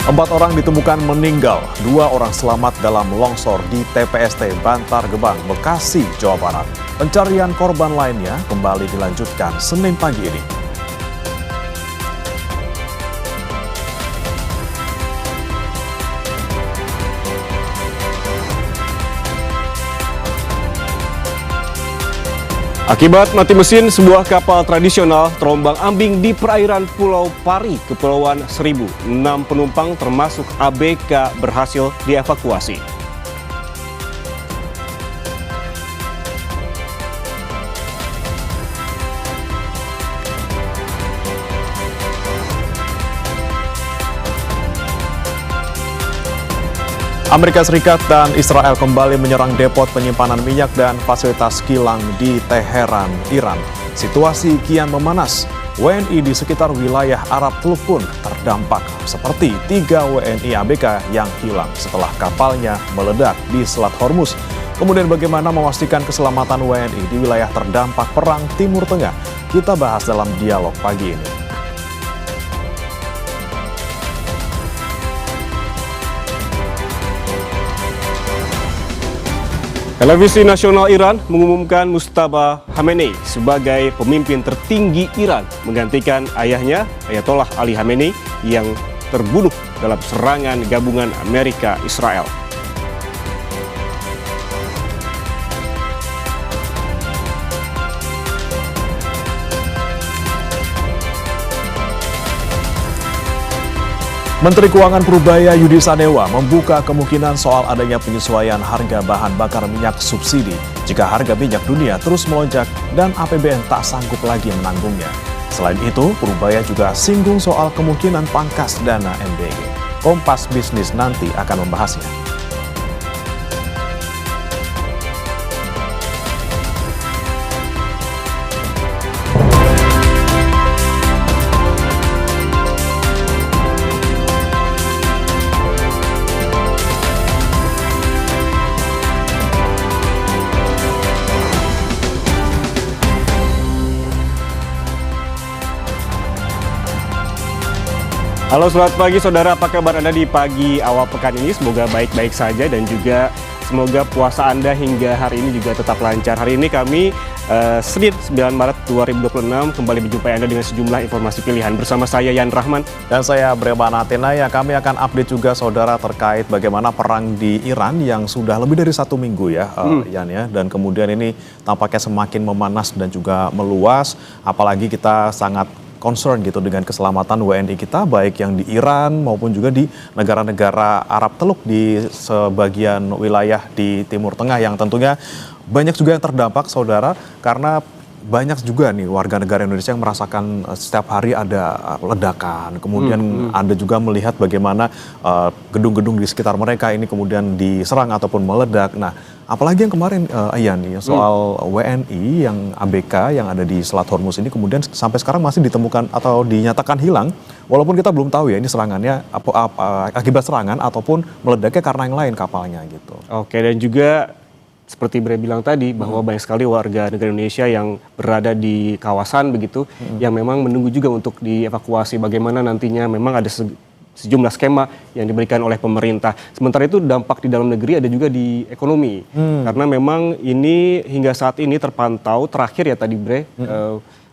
4 orang ditemukan meninggal, 2 orang selamat dalam longsor di TPST Bantar Gebang, Bekasi, Jawa Barat. Pencarian korban lainnya kembali dilanjutkan Senin pagi ini. Akibat mati mesin, sebuah kapal tradisional terombang-ambing di perairan Pulau Pari, Kepulauan Seribu. 6 penumpang termasuk ABK berhasil dievakuasi. Amerika Serikat dan Israel kembali menyerang depot penyimpanan minyak dan fasilitas kilang di Teheran, Iran. Situasi kian memanas. WNI di sekitar wilayah Arab Teluk pun terdampak, seperti 3 WNI ABK yang hilang setelah kapalnya meledak di Selat Hormuz. Kemudian bagaimana memastikan keselamatan WNI di wilayah terdampak Perang Timur Tengah? Kita bahas dalam dialog pagi ini. Televisi nasional Iran mengumumkan Mujtaba Khamenei sebagai pemimpin tertinggi Iran, menggantikan ayahnya Ayatollah Ali Khamenei yang terbunuh dalam serangan gabungan Amerika-Israel. Menteri Keuangan Purubaya Yudi Sadewa membuka kemungkinan soal adanya penyesuaian harga bahan bakar minyak subsidi jika harga minyak dunia terus melonjak dan APBN tak sanggup lagi menanggungnya. Selain itu, Purubaya juga singgung soal kemungkinan pangkas dana MBG. Kompas Bisnis nanti akan membahasnya. Halo, selamat pagi saudara, apa kabar Anda di pagi awal pekan ini? Semoga baik-baik saja dan juga semoga puasa Anda hingga hari ini juga tetap lancar. Hari ini kami Senin 9 Maret 2026 kembali menjumpai Anda dengan sejumlah informasi pilihan. Bersama saya Yan Rahman. Dan saya Breban Atenaya. Kami akan update juga saudara terkait bagaimana perang di Iran yang sudah lebih dari 1 minggu ya, Yan ya. Dan kemudian ini tampaknya semakin memanas dan juga meluas. Apalagi kita sangat concern gitu dengan keselamatan WNI kita, baik yang di Iran maupun juga di negara-negara Arab Teluk di sebagian wilayah di Timur Tengah yang tentunya banyak juga yang terdampak saudara, karena banyak juga nih warga negara Indonesia yang merasakan setiap hari ada ledakan. Kemudian Anda juga melihat bagaimana gedung-gedung di sekitar mereka ini kemudian diserang ataupun meledak. Nah, apalagi yang kemarin Ian nih soal WNI yang ABK yang ada di Selat Hormuz ini kemudian sampai sekarang masih ditemukan atau dinyatakan hilang, walaupun kita belum tahu ya ini serangannya akibat serangan ataupun meledaknya karena yang lain kapalnya gitu. Oke, dan juga seperti Bre bilang tadi bahwa banyak sekali warga negara Indonesia yang berada di kawasan begitu yang memang menunggu juga untuk dievakuasi, bagaimana nantinya memang ada sejumlah skema yang diberikan oleh pemerintah. Sementara itu dampak di dalam negeri ada juga di ekonomi. Karena memang ini hingga saat ini terpantau terakhir ya tadi Bre,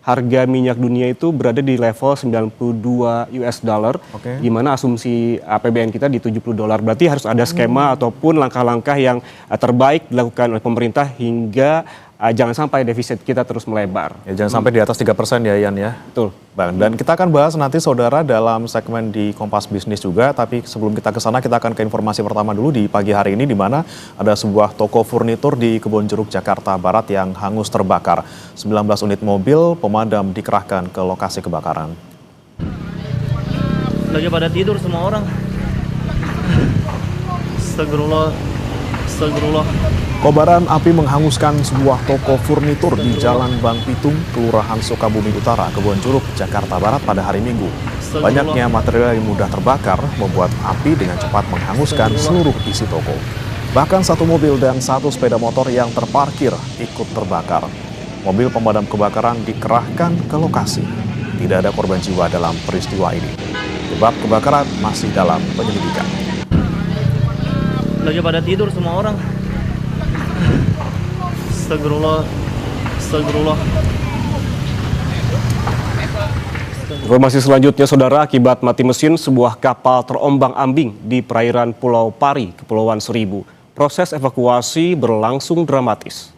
harga minyak dunia itu berada di level 92 US dollar, di mana asumsi APBN kita di 70 dolar. Berarti harus ada skema ataupun langkah-langkah yang terbaik dilakukan oleh pemerintah hingga jangan sampai defisit kita terus melebar. Ya, jangan sampai di atas 3% ya Yan ya. Betul. Bang, dan kita akan bahas nanti saudara dalam segmen di Kompas Bisnis juga, tapi sebelum kita ke sana kita akan ke informasi pertama dulu di pagi hari ini, di mana ada sebuah toko furnitur di Kebonjeruk, Jakarta Barat yang hangus terbakar. 19 unit mobil pemadam dikerahkan ke lokasi kebakaran. Lagi pada tidur semua orang. Astagfirullah. Astagfirullah. Kobaran api menghanguskan sebuah toko furnitur di Jalan Bang Pitung, Kelurahan Sukabumi Utara, Kebonjeruk, Jakarta Barat pada hari Minggu. Banyaknya material yang mudah terbakar membuat api dengan cepat menghanguskan seluruh isi toko. Bahkan 1 mobil dan 1 sepeda motor yang terparkir ikut terbakar. Mobil pemadam kebakaran dikerahkan ke lokasi. Tidak ada korban jiwa dalam peristiwa ini. Penyebab kebakaran masih dalam penyelidikan. Lagi pada tidur semua orang. Astagfirullah. Astagfirullah. Informasi selanjutnya, Saudara, akibat mati mesin, sebuah kapal terombang-ambing di perairan Pulau Pari, Kepulauan Seribu. Proses evakuasi berlangsung dramatis.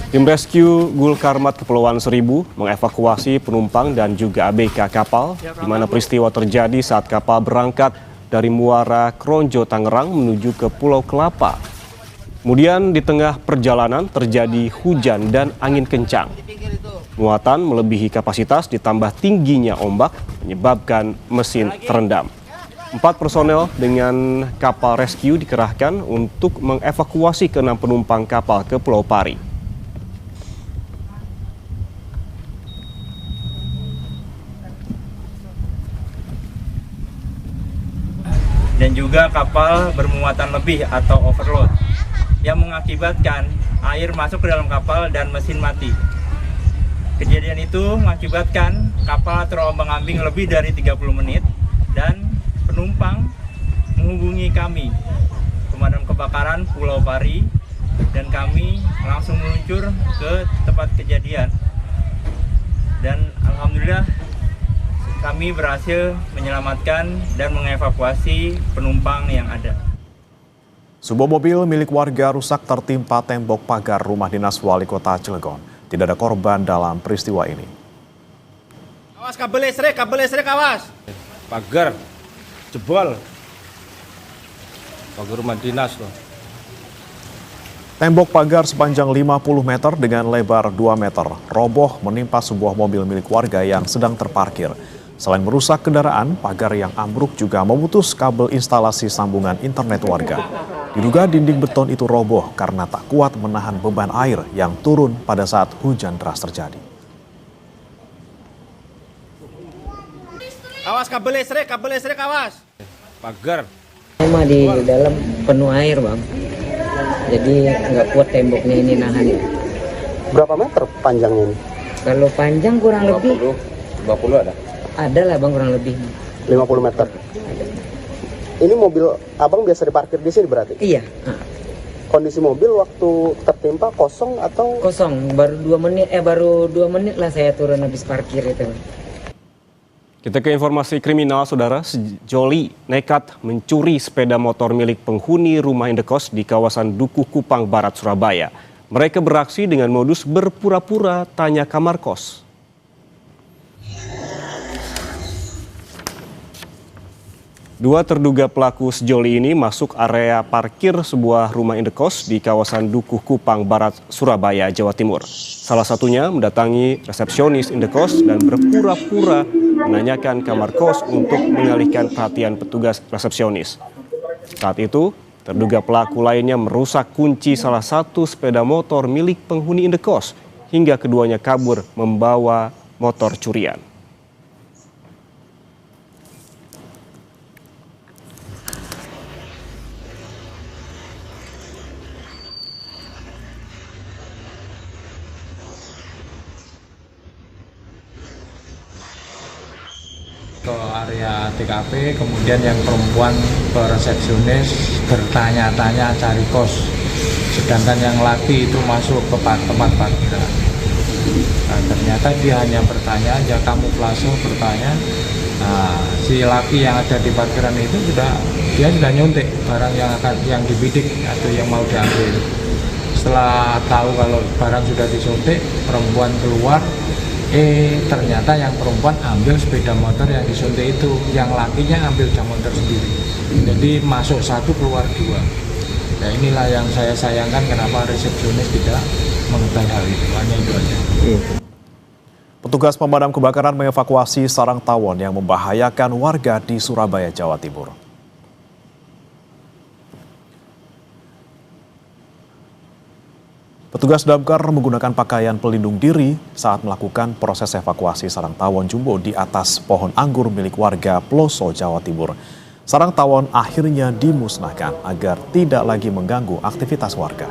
Tim rescue Gulkarmat Kepulauan Seribu mengevakuasi penumpang dan juga ABK kapal, di mana peristiwa terjadi saat kapal berangkat dari Muara Kronjo, Tangerang menuju ke Pulau Kelapa. Kemudian di tengah perjalanan terjadi hujan dan angin kencang. Muatan melebihi kapasitas ditambah tingginya ombak menyebabkan mesin terendam. 4 personel dengan kapal rescue dikerahkan untuk mengevakuasi ke-6 penumpang kapal ke Pulau Pari. Dan juga kapal bermuatan lebih atau overload yang mengakibatkan air masuk ke dalam kapal dan mesin mati. Kejadian itu mengakibatkan kapal terombang-ambing lebih dari 30 menit dan penumpang menghubungi kami, pemadam kebakaran Pulau Pari, dan kami langsung meluncur ke tempat kejadian. Dan alhamdulillah kami berhasil menyelamatkan dan mengevakuasi penumpang yang ada. Sebuah mobil milik warga rusak tertimpa tembok pagar rumah dinas wali kota Cilegon. Tidak ada korban dalam peristiwa ini. Awas kabel listrik awas. Pagar jebol. Pagar rumah dinas loh. Tembok pagar sepanjang 50 meter dengan lebar 2 meter roboh menimpa sebuah mobil milik warga yang sedang terparkir. Selain merusak kendaraan, pagar yang ambruk juga memutus kabel instalasi sambungan internet warga. Diduga dinding beton itu roboh karena tak kuat menahan beban air yang turun pada saat hujan deras terjadi. Awas kabel listrik awas. Pagar. Rumah di dalam penuh air, Bang. Jadi nggak kuat temboknya ini nahan. Berapa meter panjangnya ini? Kalau panjang kurang lebih 50 ada? ada lah, Bang, kurang lebih. 50 meter? Ini mobil abang biasa diparkir di sini berarti? Iya. Kondisi mobil waktu tertimpa kosong atau? Kosong, baru 2 menit lah saya turun habis parkir itu. Kita ke informasi kriminal, Saudara. Sejoli nekat mencuri sepeda motor milik penghuni rumah indekos di kawasan Dukuh Kupang Barat, Surabaya. Mereka beraksi dengan modus berpura-pura tanya kamar kos. Dua terduga pelaku sejoli ini masuk area parkir sebuah rumah indekos di kawasan Dukuh Kupang Barat, Surabaya, Jawa Timur. Salah satunya mendatangi resepsionis indekos dan berpura-pura menanyakan kamar kos untuk mengalihkan perhatian petugas resepsionis. Saat itu, terduga pelaku lainnya merusak kunci salah satu sepeda motor milik penghuni indekos hingga keduanya kabur membawa motor curian. Ke area TKP, kemudian yang perempuan ke resepsionis bertanya-tanya cari kos, sedangkan yang laki itu masuk ke tempat parkiran. Nah, ternyata dia hanya bertanya aja, kamuflase bertanya. Nah, si laki yang ada di parkiran itu dia sudah nyuntik barang yang dibidik atau yang mau diambil. Setelah tahu kalau barang sudah disuntik, perempuan keluar. Ternyata yang perempuan ambil sepeda motor yang disuntik itu, yang lakinya ambil jam motor sendiri. Jadi masuk satu keluar dua. Ya inilah yang saya sayangkan, kenapa resepsionis tidak mengetahui hal itu, hanya itu aja. Petugas pemadam kebakaran mengevakuasi sarang tawon yang membahayakan warga di Surabaya, Jawa Timur. Petugas damkar menggunakan pakaian pelindung diri saat melakukan proses evakuasi sarang tawon jumbo di atas pohon anggur milik warga Ploso, Jawa Timur. Sarang tawon akhirnya dimusnahkan agar tidak lagi mengganggu aktivitas warga.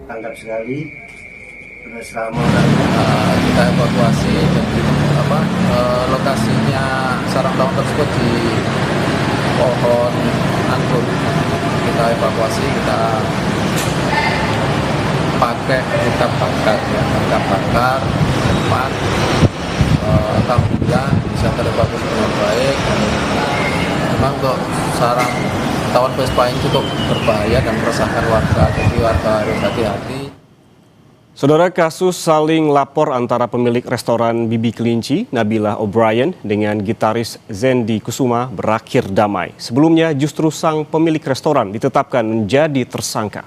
Tanggap sekali, bersama kita evakuasi dan lokasinya sarang tawon tersebut di pohon anggur. Kita evakuasi, kita pakai kita bakar depan. Alhamdulillah bisa terevakuasi dengan baik. Memang untuk sarang tawon Vespa ini cukup berbahaya dan meresahkan warga, jadi warga harus hati-hati. Saudara, kasus saling lapor antara pemilik restoran Bibi Kelinci, Nabila O'Brien, dengan gitaris Zendi Kusuma berakhir damai. Sebelumnya justru sang pemilik restoran ditetapkan menjadi tersangka.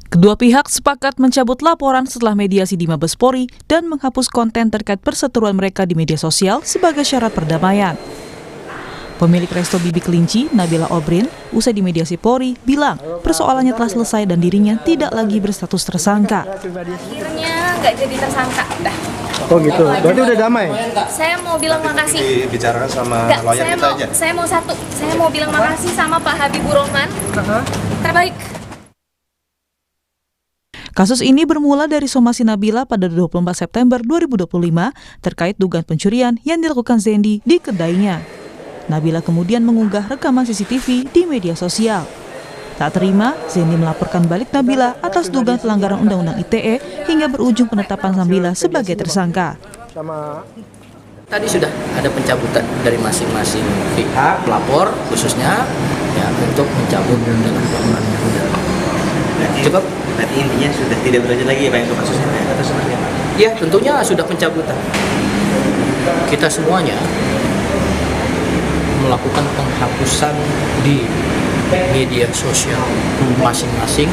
Kedua pihak sepakat mencabut laporan setelah mediasi di Mabes Polri dan menghapus konten terkait perseteruan mereka di media sosial sebagai syarat perdamaian. Pemilik resto Bibi Kelinci, Nabila O'Brien, usai dimediasi Polri, bilang persoalannya telah selesai dan dirinya tidak lagi berstatus tersangka. Akhirnya nggak jadi tersangka, dah. Oh gitu, berarti udah damai? Saya mau bilang makasih. Dibicarakan sama lawyer kita aja? Saya mau bilang makasih sama Pak Habibur Rahman, terbaik. Kasus ini bermula dari somasi Nabila pada 24 September 2025 terkait dugaan pencurian yang dilakukan Zendi di kedainya. Nabila kemudian mengunggah rekaman CCTV di media sosial. Tak terima, Zendi melaporkan balik Nabila atas dugaan pelanggaran Undang-Undang ITE hingga berujung penetapan Nabila sebagai tersangka. Tadi sudah ada pencabutan dari masing-masing pihak pelapor khususnya ya untuk mencabut dalam laporannya. Cukup. Berarti intinya sudah tidak berlanjut lagi ya Pak untuk kasusnya atau seperti apa? Ya tentunya sudah pencabutan. Kita semuanya melakukan penghapusan di media sosial masing-masing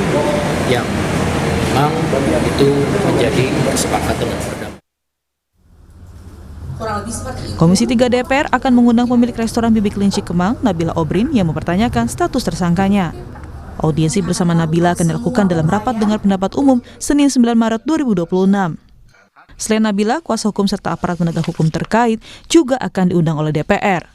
yang memang itu menjadi kesepakatan dan perdamaian. Komisi 3 DPR akan mengundang pemilik restoran Bibi Kelinci Kemang, Nabila O'Brien, yang mempertanyakan status tersangkanya. Audiensi bersama Nabila akan dilakukan dalam rapat dengar pendapat umum Senin 9 Maret 2026. Selain Nabila, kuasa hukum serta aparat penegak hukum terkait juga akan diundang oleh DPR.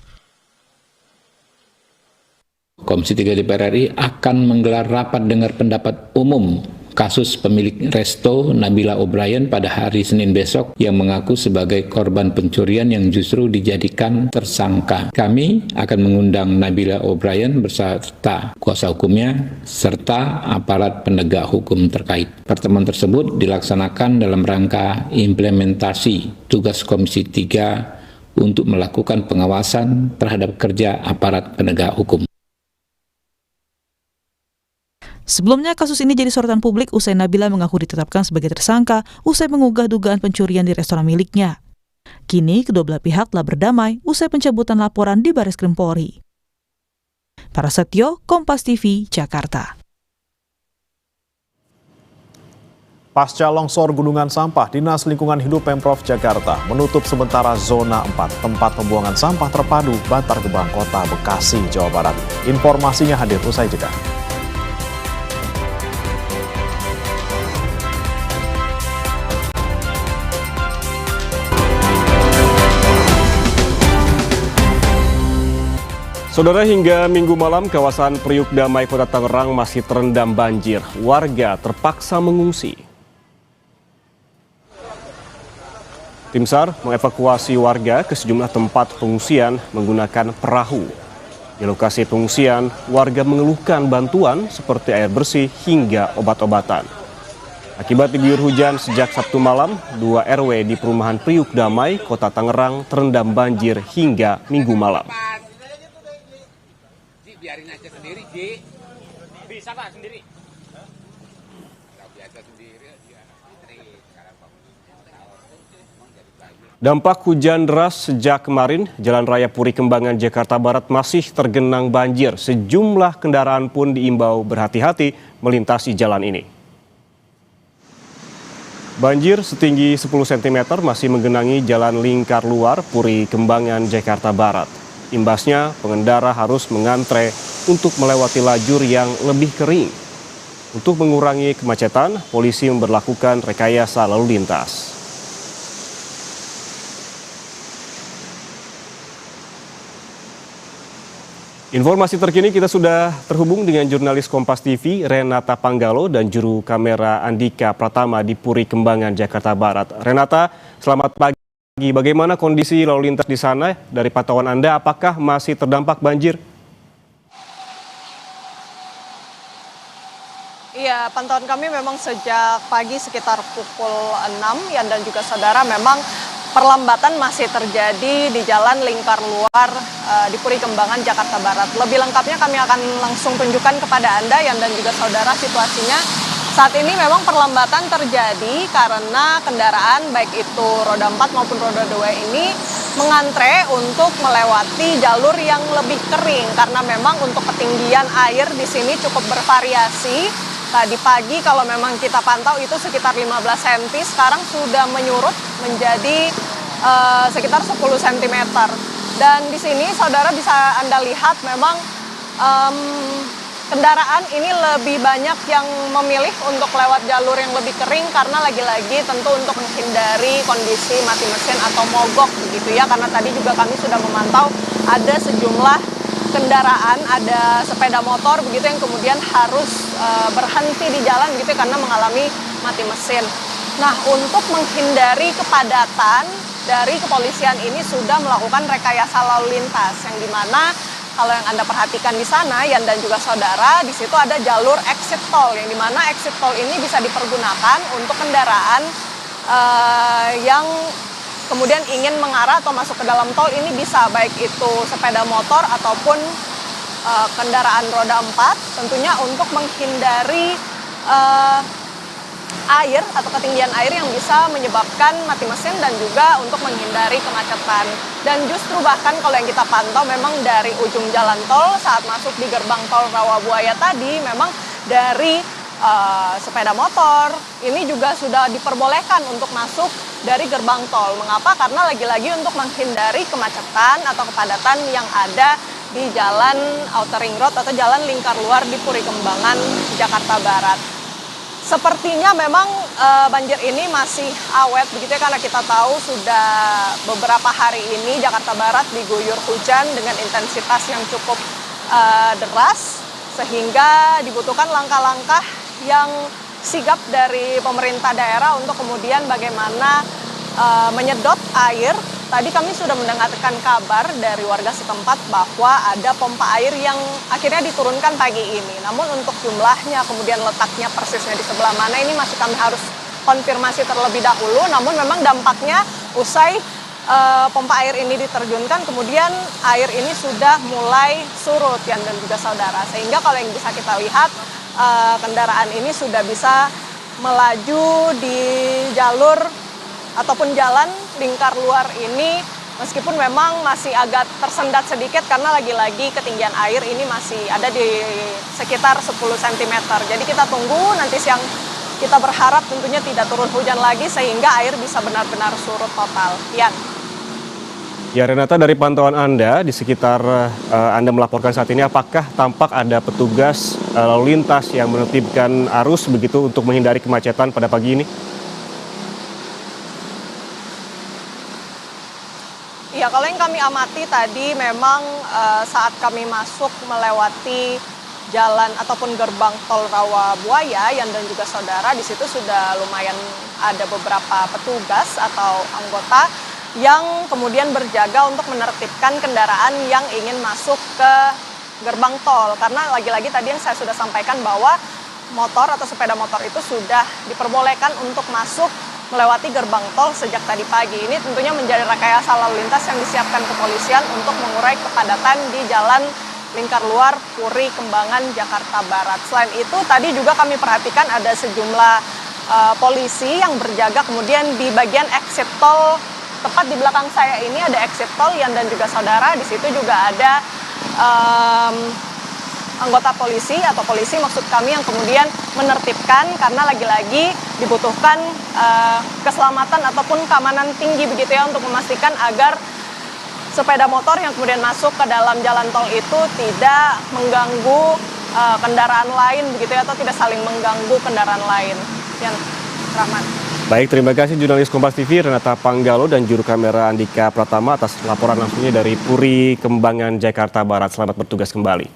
Komisi 3 DPR RI akan menggelar rapat dengar pendapat umum kasus pemilik resto Nabila O'Brien pada hari Senin besok yang mengaku sebagai korban pencurian yang justru dijadikan tersangka. Kami akan mengundang Nabila O'Brien beserta kuasa hukumnya serta aparat penegak hukum terkait. Pertemuan tersebut dilaksanakan dalam rangka implementasi tugas Komisi 3 untuk melakukan pengawasan terhadap kerja aparat penegak hukum. Sebelumnya kasus ini jadi sorotan publik usai Nabila mengaku ditetapkan sebagai tersangka usai mengunggah dugaan pencurian di restoran miliknya. Kini kedua belah pihak telah berdamai usai pencabutan laporan di Bareskrim Polri. Prasetyo, Kompas TV, Jakarta. Pasca longsor gunungan sampah, Dinas Lingkungan Hidup Pemprov Jakarta menutup sementara zona 4 tempat pembuangan sampah terpadu Bantar Gebang, Kota Bekasi, Jawa Barat. Informasinya hadir usai jeda. Saudara, hingga Minggu malam kawasan Priuk Damai Kota Tangerang masih terendam banjir. Warga terpaksa mengungsi. Tim SAR mengevakuasi warga ke sejumlah tempat pengungsian menggunakan perahu. Di lokasi pengungsian, warga mengeluhkan bantuan seperti air bersih hingga obat-obatan. Akibat diguyur hujan sejak Sabtu malam, 2 RW di perumahan Priuk Damai, Kota Tangerang terendam banjir hingga Minggu malam. Biarin aja sendiri, Ji. Bisa Pak sendiri. Biasa sendiri. Dampak hujan deras sejak kemarin, Jalan Raya Puri Kembangan, Jakarta Barat masih tergenang banjir. Sejumlah kendaraan pun diimbau berhati-hati melintasi jalan ini. Banjir setinggi 10 cm masih menggenangi Jalan Lingkar Luar Puri Kembangan, Jakarta Barat. Imbasnya, pengendara harus mengantre untuk melewati lajur yang lebih kering. Untuk mengurangi kemacetan, polisi memberlakukan rekayasa lalu lintas. Informasi terkini kita sudah terhubung dengan jurnalis Kompas TV Renata Panggalo dan juru kamera Andika Pratama di Puri Kembangan, Jakarta Barat. Renata, selamat pagi. Bagaimana kondisi lalu lintas di sana? Dari pantauan Anda, apakah masih terdampak banjir? Iya, pantauan kami memang sejak pagi sekitar pukul 6 dan juga saudara memang perlambatan masih terjadi di Jalan Lingkar Luar di Puri Kembangan, Jakarta Barat. Lebih lengkapnya kami akan langsung tunjukkan kepada Anda dan juga saudara situasinya. Saat ini memang perlambatan terjadi karena kendaraan baik itu roda 4 maupun roda 2 ini mengantre untuk melewati jalur yang lebih kering karena memang untuk ketinggian air di sini cukup bervariasi. Tadi pagi kalau memang kita pantau itu sekitar 15 cm, sekarang sudah menyurut menjadi sekitar 10 cm. Dan di sini saudara bisa Anda lihat memang kendaraan ini lebih banyak yang memilih untuk lewat jalur yang lebih kering karena lagi-lagi tentu untuk menghindari kondisi mati mesin atau mogok begitu ya. Karena tadi juga kami sudah memantau ada sejumlah kendaraan, ada sepeda motor begitu yang kemudian harus berhenti di jalan begitu karena mengalami mati mesin. Nah, untuk menghindari kepadatan dari kepolisian ini sudah melakukan rekayasa lalu lintas yang dimana kalau yang Anda perhatikan di sana dan juga saudara di situ ada jalur exit tol yang dimana exit tol ini bisa dipergunakan untuk kendaraan yang kemudian ingin mengarah atau masuk ke dalam tol ini bisa baik itu sepeda motor ataupun kendaraan roda 4 tentunya untuk menghindari air atau ketinggian air yang bisa menyebabkan mati mesin dan juga untuk menghindari kemacetan. Dan justru bahkan kalau yang kita pantau memang dari ujung jalan tol saat masuk di gerbang tol Rawabuaya tadi memang dari sepeda motor ini juga sudah diperbolehkan untuk masuk dari gerbang tol. Mengapa? Karena lagi-lagi untuk menghindari kemacetan atau kepadatan yang ada di jalan Outer Ring Road atau jalan lingkar luar di Puri Kembangan, Jakarta Barat. Sepertinya memang banjir ini masih awet begitu ya karena kita tahu sudah beberapa hari ini Jakarta Barat diguyur hujan dengan intensitas yang cukup deras sehingga dibutuhkan langkah-langkah yang sigap dari pemerintah daerah untuk kemudian bagaimana menyedot air. Tadi kami sudah mendengarkan kabar dari warga setempat bahwa ada pompa air yang akhirnya diturunkan pagi ini. Namun untuk jumlahnya, kemudian letaknya persisnya di sebelah mana ini masih kami harus konfirmasi terlebih dahulu. Namun memang dampaknya usai pompa air ini diterjunkan, kemudian air ini sudah mulai surut dan juga saudara. Sehingga kalau yang bisa kita lihat kendaraan ini sudah bisa melaju di jalur ataupun jalan lingkar luar ini meskipun memang masih agak tersendat sedikit karena lagi-lagi ketinggian air ini masih ada di sekitar 10 cm. Jadi kita tunggu nanti siang, kita berharap tentunya tidak turun hujan lagi sehingga air bisa benar-benar surut total. Ya Renata, dari pantauan Anda di sekitar Anda melaporkan saat ini, apakah tampak ada petugas lalu lintas yang menertibkan arus begitu untuk menghindari kemacetan pada pagi ini? Ya, kalau yang kami amati tadi memang saat kami masuk melewati jalan ataupun gerbang tol Rawabuaya dan juga saudara di situ sudah lumayan ada beberapa petugas atau anggota yang kemudian berjaga untuk menertibkan kendaraan yang ingin masuk ke gerbang tol. Karena lagi-lagi tadi yang saya sudah sampaikan bahwa motor atau sepeda motor itu sudah diperbolehkan untuk masuk melewati gerbang tol sejak tadi pagi. Ini tentunya menjadi rekayasa lalu lintas yang disiapkan kepolisian untuk mengurai kepadatan di jalan lingkar luar Puri Kembangan, Jakarta Barat. Selain itu tadi juga kami perhatikan ada sejumlah polisi yang berjaga kemudian di bagian exit tol. Tepat di belakang saya ini ada exit tol dan juga saudara, di situ juga ada anggota polisi atau polisi maksud kami yang kemudian menertibkan karena lagi-lagi dibutuhkan keselamatan ataupun keamanan tinggi begitu ya untuk memastikan agar sepeda motor yang kemudian masuk ke dalam jalan tol itu tidak mengganggu kendaraan lain begitu ya, atau tidak saling mengganggu kendaraan lain. Yan, Rahman. Baik, terima kasih jurnalis Kompas TV Renata Panggalo dan juru kamera Andika Pratama atas laporan langsungnya dari Puri Kembangan, Jakarta Barat. Selamat bertugas kembali.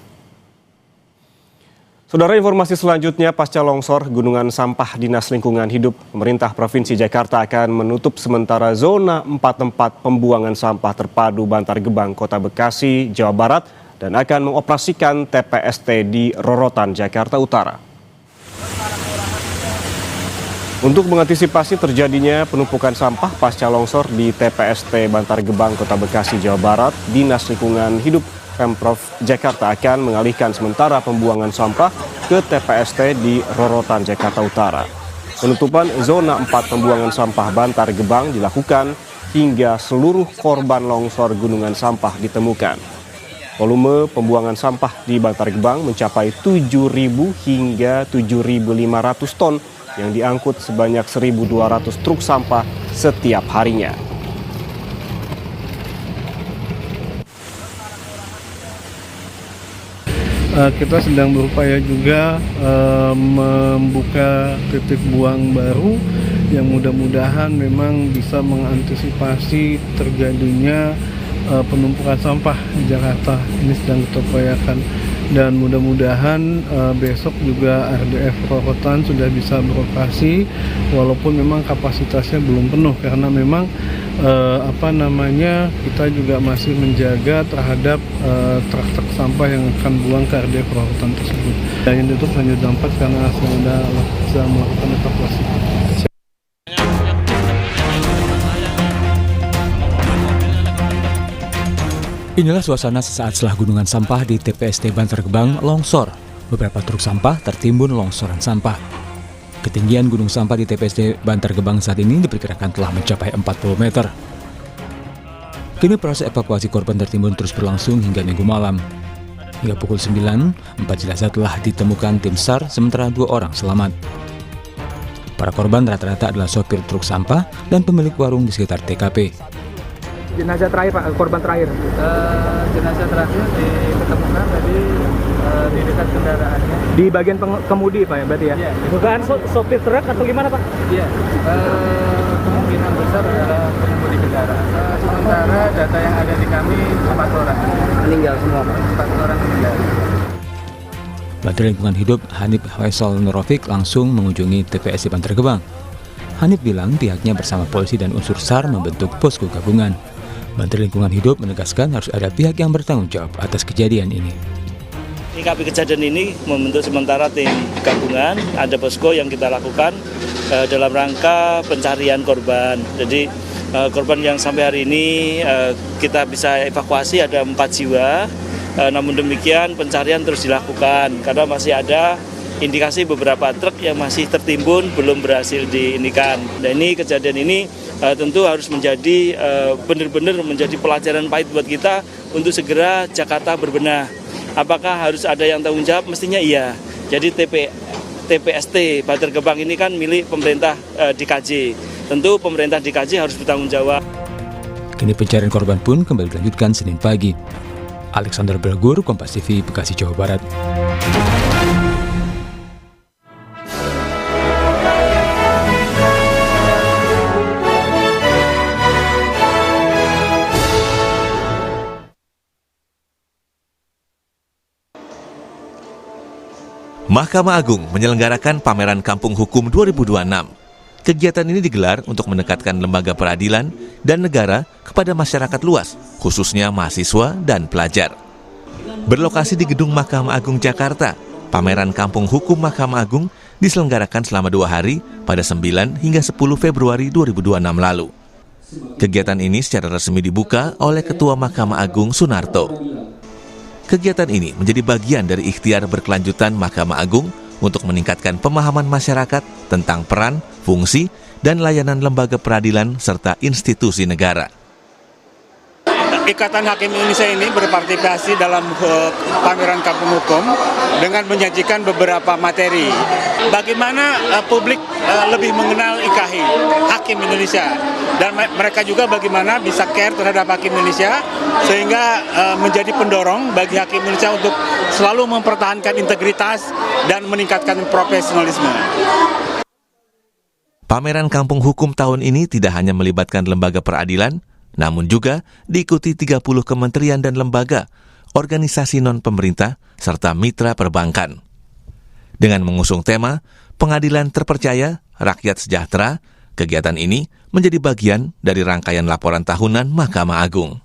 Saudara, informasi selanjutnya, pasca longsor gunungan sampah Dinas Lingkungan Hidup, pemerintah Provinsi Jakarta akan menutup sementara zona 4 tempat pembuangan sampah terpadu Bantar Gebang, Kota Bekasi, Jawa Barat, dan akan mengoperasikan TPST di Rorotan, Jakarta Utara. Untuk mengantisipasi terjadinya penumpukan sampah pasca longsor di TPST Bantar Gebang, Kota Bekasi, Jawa Barat, Dinas Lingkungan Hidup Pemprov Jakarta akan mengalihkan sementara pembuangan sampah ke TPST di Rorotan, Jakarta Utara. Penutupan zona 4 pembuangan sampah Bantar Gebang dilakukan hingga seluruh korban longsor gunungan sampah ditemukan. Volume pembuangan sampah di Bantar Gebang mencapai 7.000 hingga 7.500 ton yang diangkut sebanyak 1.200 truk sampah setiap harinya. Kita sedang berupaya juga membuka titik buang baru yang mudah-mudahan memang bisa mengantisipasi terjadinya penumpukan sampah di Jakarta. Ini sedang kita upayakan. Dan mudah-mudahan besok juga RDF Rorotan sudah bisa beroperasi walaupun memang kapasitasnya belum penuh karena memang kita juga masih menjaga terhadap truk-truk sampah yang akan buang ke RDF Rorotan tersebut. Dan yang ditutup hanya dampak karena sudah bisa melakukan evakuasi. Inilah suasana sesaat setelah gunungan sampah di TPST Bantar Gebang longsor. Beberapa truk sampah tertimbun longsoran sampah. Ketinggian gunung sampah di TPST Bantar Gebang saat ini diperkirakan telah mencapai 40 meter. Kini proses evakuasi korban tertimbun terus berlangsung hingga Minggu malam. Hingga pukul 9, 4 jenazah telah ditemukan tim SAR, sementara 2 orang selamat. Para korban rata-rata adalah sopir truk sampah dan pemilik warung di sekitar TKP. Jenazah terakhir Pak, korban terakhir? Jenazah terakhir ditemukan tadi di dekat kendaraannya. Di bagian kemudi Pak ya berarti ya? Iya. Bukan sopir truk atau gimana Pak? Iya, kemungkinan besar adalah pengemudi kendaraan. Sementara data yang ada di kami 4 orang. Meninggal semua Pak? 4 orang meninggal. Menteri Lingkungan Hidup Hanif Faisal Nurofik langsung mengunjungi TPST Bantar Gebang. Hanif bilang pihaknya bersama polisi dan unsur SAR membentuk posko gabungan. Menteri Lingkungan Hidup menegaskan harus ada pihak yang bertanggung jawab atas kejadian ini. Menyikapi kejadian ini membentuk sementara tim gabungan, ada posko yang kita lakukan dalam rangka pencarian korban. Jadi korban yang sampai hari ini kita bisa evakuasi ada 4 jiwa, namun demikian pencarian terus dilakukan karena masih ada indikasi beberapa truk yang masih tertimbun belum berhasil diinikan. Dan ini kejadian ini tentu harus menjadi benar-benar menjadi pelajaran pahit buat kita untuk segera Jakarta berbenah. Apakah harus ada yang tanggung jawab? Mestinya iya. Jadi TPST Bantar Gebang ini kan milik pemerintah DKJ. Tentu pemerintah DKJ harus bertanggung jawab. Kini pencarian korban pun kembali dilanjutkan Senin pagi. Alexander Belgur, Kompas TV, Bekasi, Jawa Barat. Mahkamah Agung menyelenggarakan pameran Kampung Hukum 2026. Kegiatan ini digelar untuk mendekatkan lembaga peradilan dan negara kepada masyarakat luas, khususnya mahasiswa dan pelajar. Berlokasi di Gedung Mahkamah Agung Jakarta, pameran Kampung Hukum Mahkamah Agung diselenggarakan selama 2 hari pada 9 hingga 10 Februari 2026 lalu. Kegiatan ini secara resmi dibuka oleh Ketua Mahkamah Agung Sunarto. Kegiatan ini menjadi bagian dari ikhtiar berkelanjutan Mahkamah Agung untuk meningkatkan pemahaman masyarakat tentang peran, fungsi, dan layanan lembaga peradilan serta institusi negara. Ikatan Hakim Indonesia ini berpartisipasi dalam pameran Kampung Hukum dengan menyajikan beberapa materi. Bagaimana publik lebih mengenal IKHI, Hakim Indonesia, dan mereka juga bagaimana bisa care terhadap Hakim Indonesia sehingga menjadi pendorong bagi Hakim Indonesia untuk selalu mempertahankan integritas dan meningkatkan profesionalisme. Pameran Kampung Hukum tahun ini tidak hanya melibatkan lembaga peradilan, namun juga diikuti 30 kementerian dan lembaga, organisasi non-pemerintah, serta mitra perbankan. Dengan mengusung tema Pengadilan Terpercaya, Rakyat Sejahtera, kegiatan ini menjadi bagian dari rangkaian laporan tahunan Mahkamah Agung.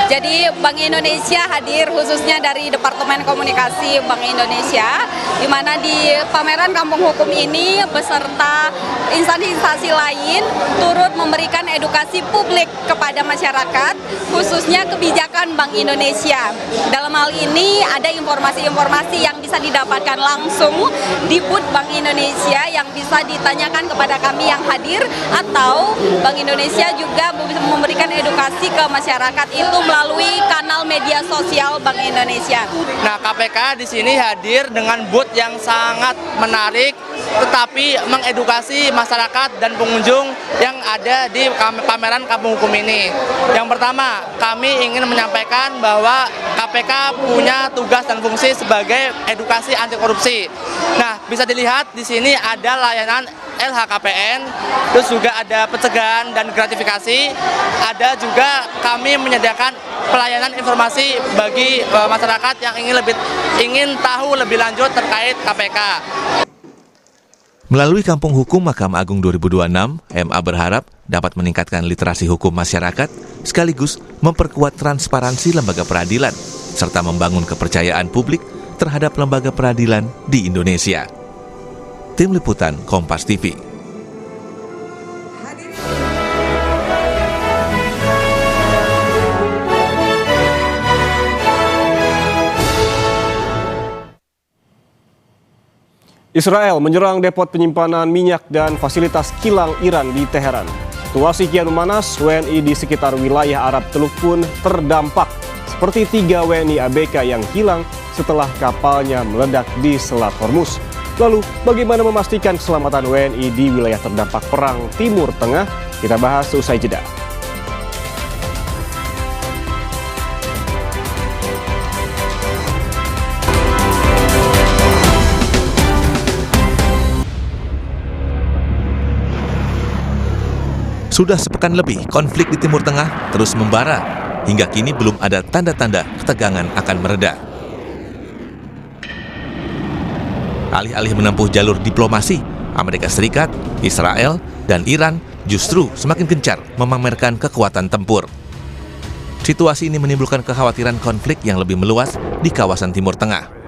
Jadi Bank Indonesia hadir khususnya dari Departemen Komunikasi Bank Indonesia, di mana di pameran Kampung Hukum ini beserta instansi-instansi lain turut memberikan edukasi publik kepada masyarakat, khususnya kebijakan Bank Indonesia. Dalam hal ini ada informasi-informasi yang bisa didapatkan langsung di booth Bank Indonesia yang bisa ditanyakan kepada kami yang hadir, atau Bank Indonesia juga memberikan edukasi ke masyarakat itu melalui kanal media sosial Bank Indonesia. Nah, KPK di sini hadir dengan booth yang sangat menarik, tetapi mengedukasi masyarakat dan pengunjung yang ada di pameran Kampung Hukum ini. Yang pertama, kami ingin menyampaikan bahwa KPK punya tugas dan fungsi sebagai edukasi anti korupsi. Nah, bisa dilihat di sini ada layanan LHKPN, terus juga ada pencegahan dan gratifikasi, ada juga kami menyediakan pelayanan informasi bagi masyarakat yang ingin tahu lebih lanjut terkait KPK. Melalui Kampung Hukum Mahkamah Agung 2026, MA berharap dapat meningkatkan literasi hukum masyarakat sekaligus memperkuat transparansi lembaga peradilan serta membangun kepercayaan publik terhadap lembaga peradilan di Indonesia. Tim Liputan Kompas TV. Israel menyerang depot penyimpanan minyak dan fasilitas kilang Iran di Teheran. Situasi kian memanas, WNI di sekitar wilayah Arab Teluk pun terdampak, seperti 3 WNI ABK yang hilang setelah kapalnya meledak di Selat Hormuz. Lalu, bagaimana memastikan keselamatan WNI di wilayah terdampak Perang Timur Tengah? Kita bahas usai jeda. Sudah sepekan lebih, konflik di Timur Tengah terus membara. Hingga kini belum ada tanda-tanda ketegangan akan mereda. Alih-alih menempuh jalur diplomasi, Amerika Serikat, Israel, dan Iran justru semakin gencar memamerkan kekuatan tempur. Situasi ini menimbulkan kekhawatiran konflik yang lebih meluas di kawasan Timur Tengah.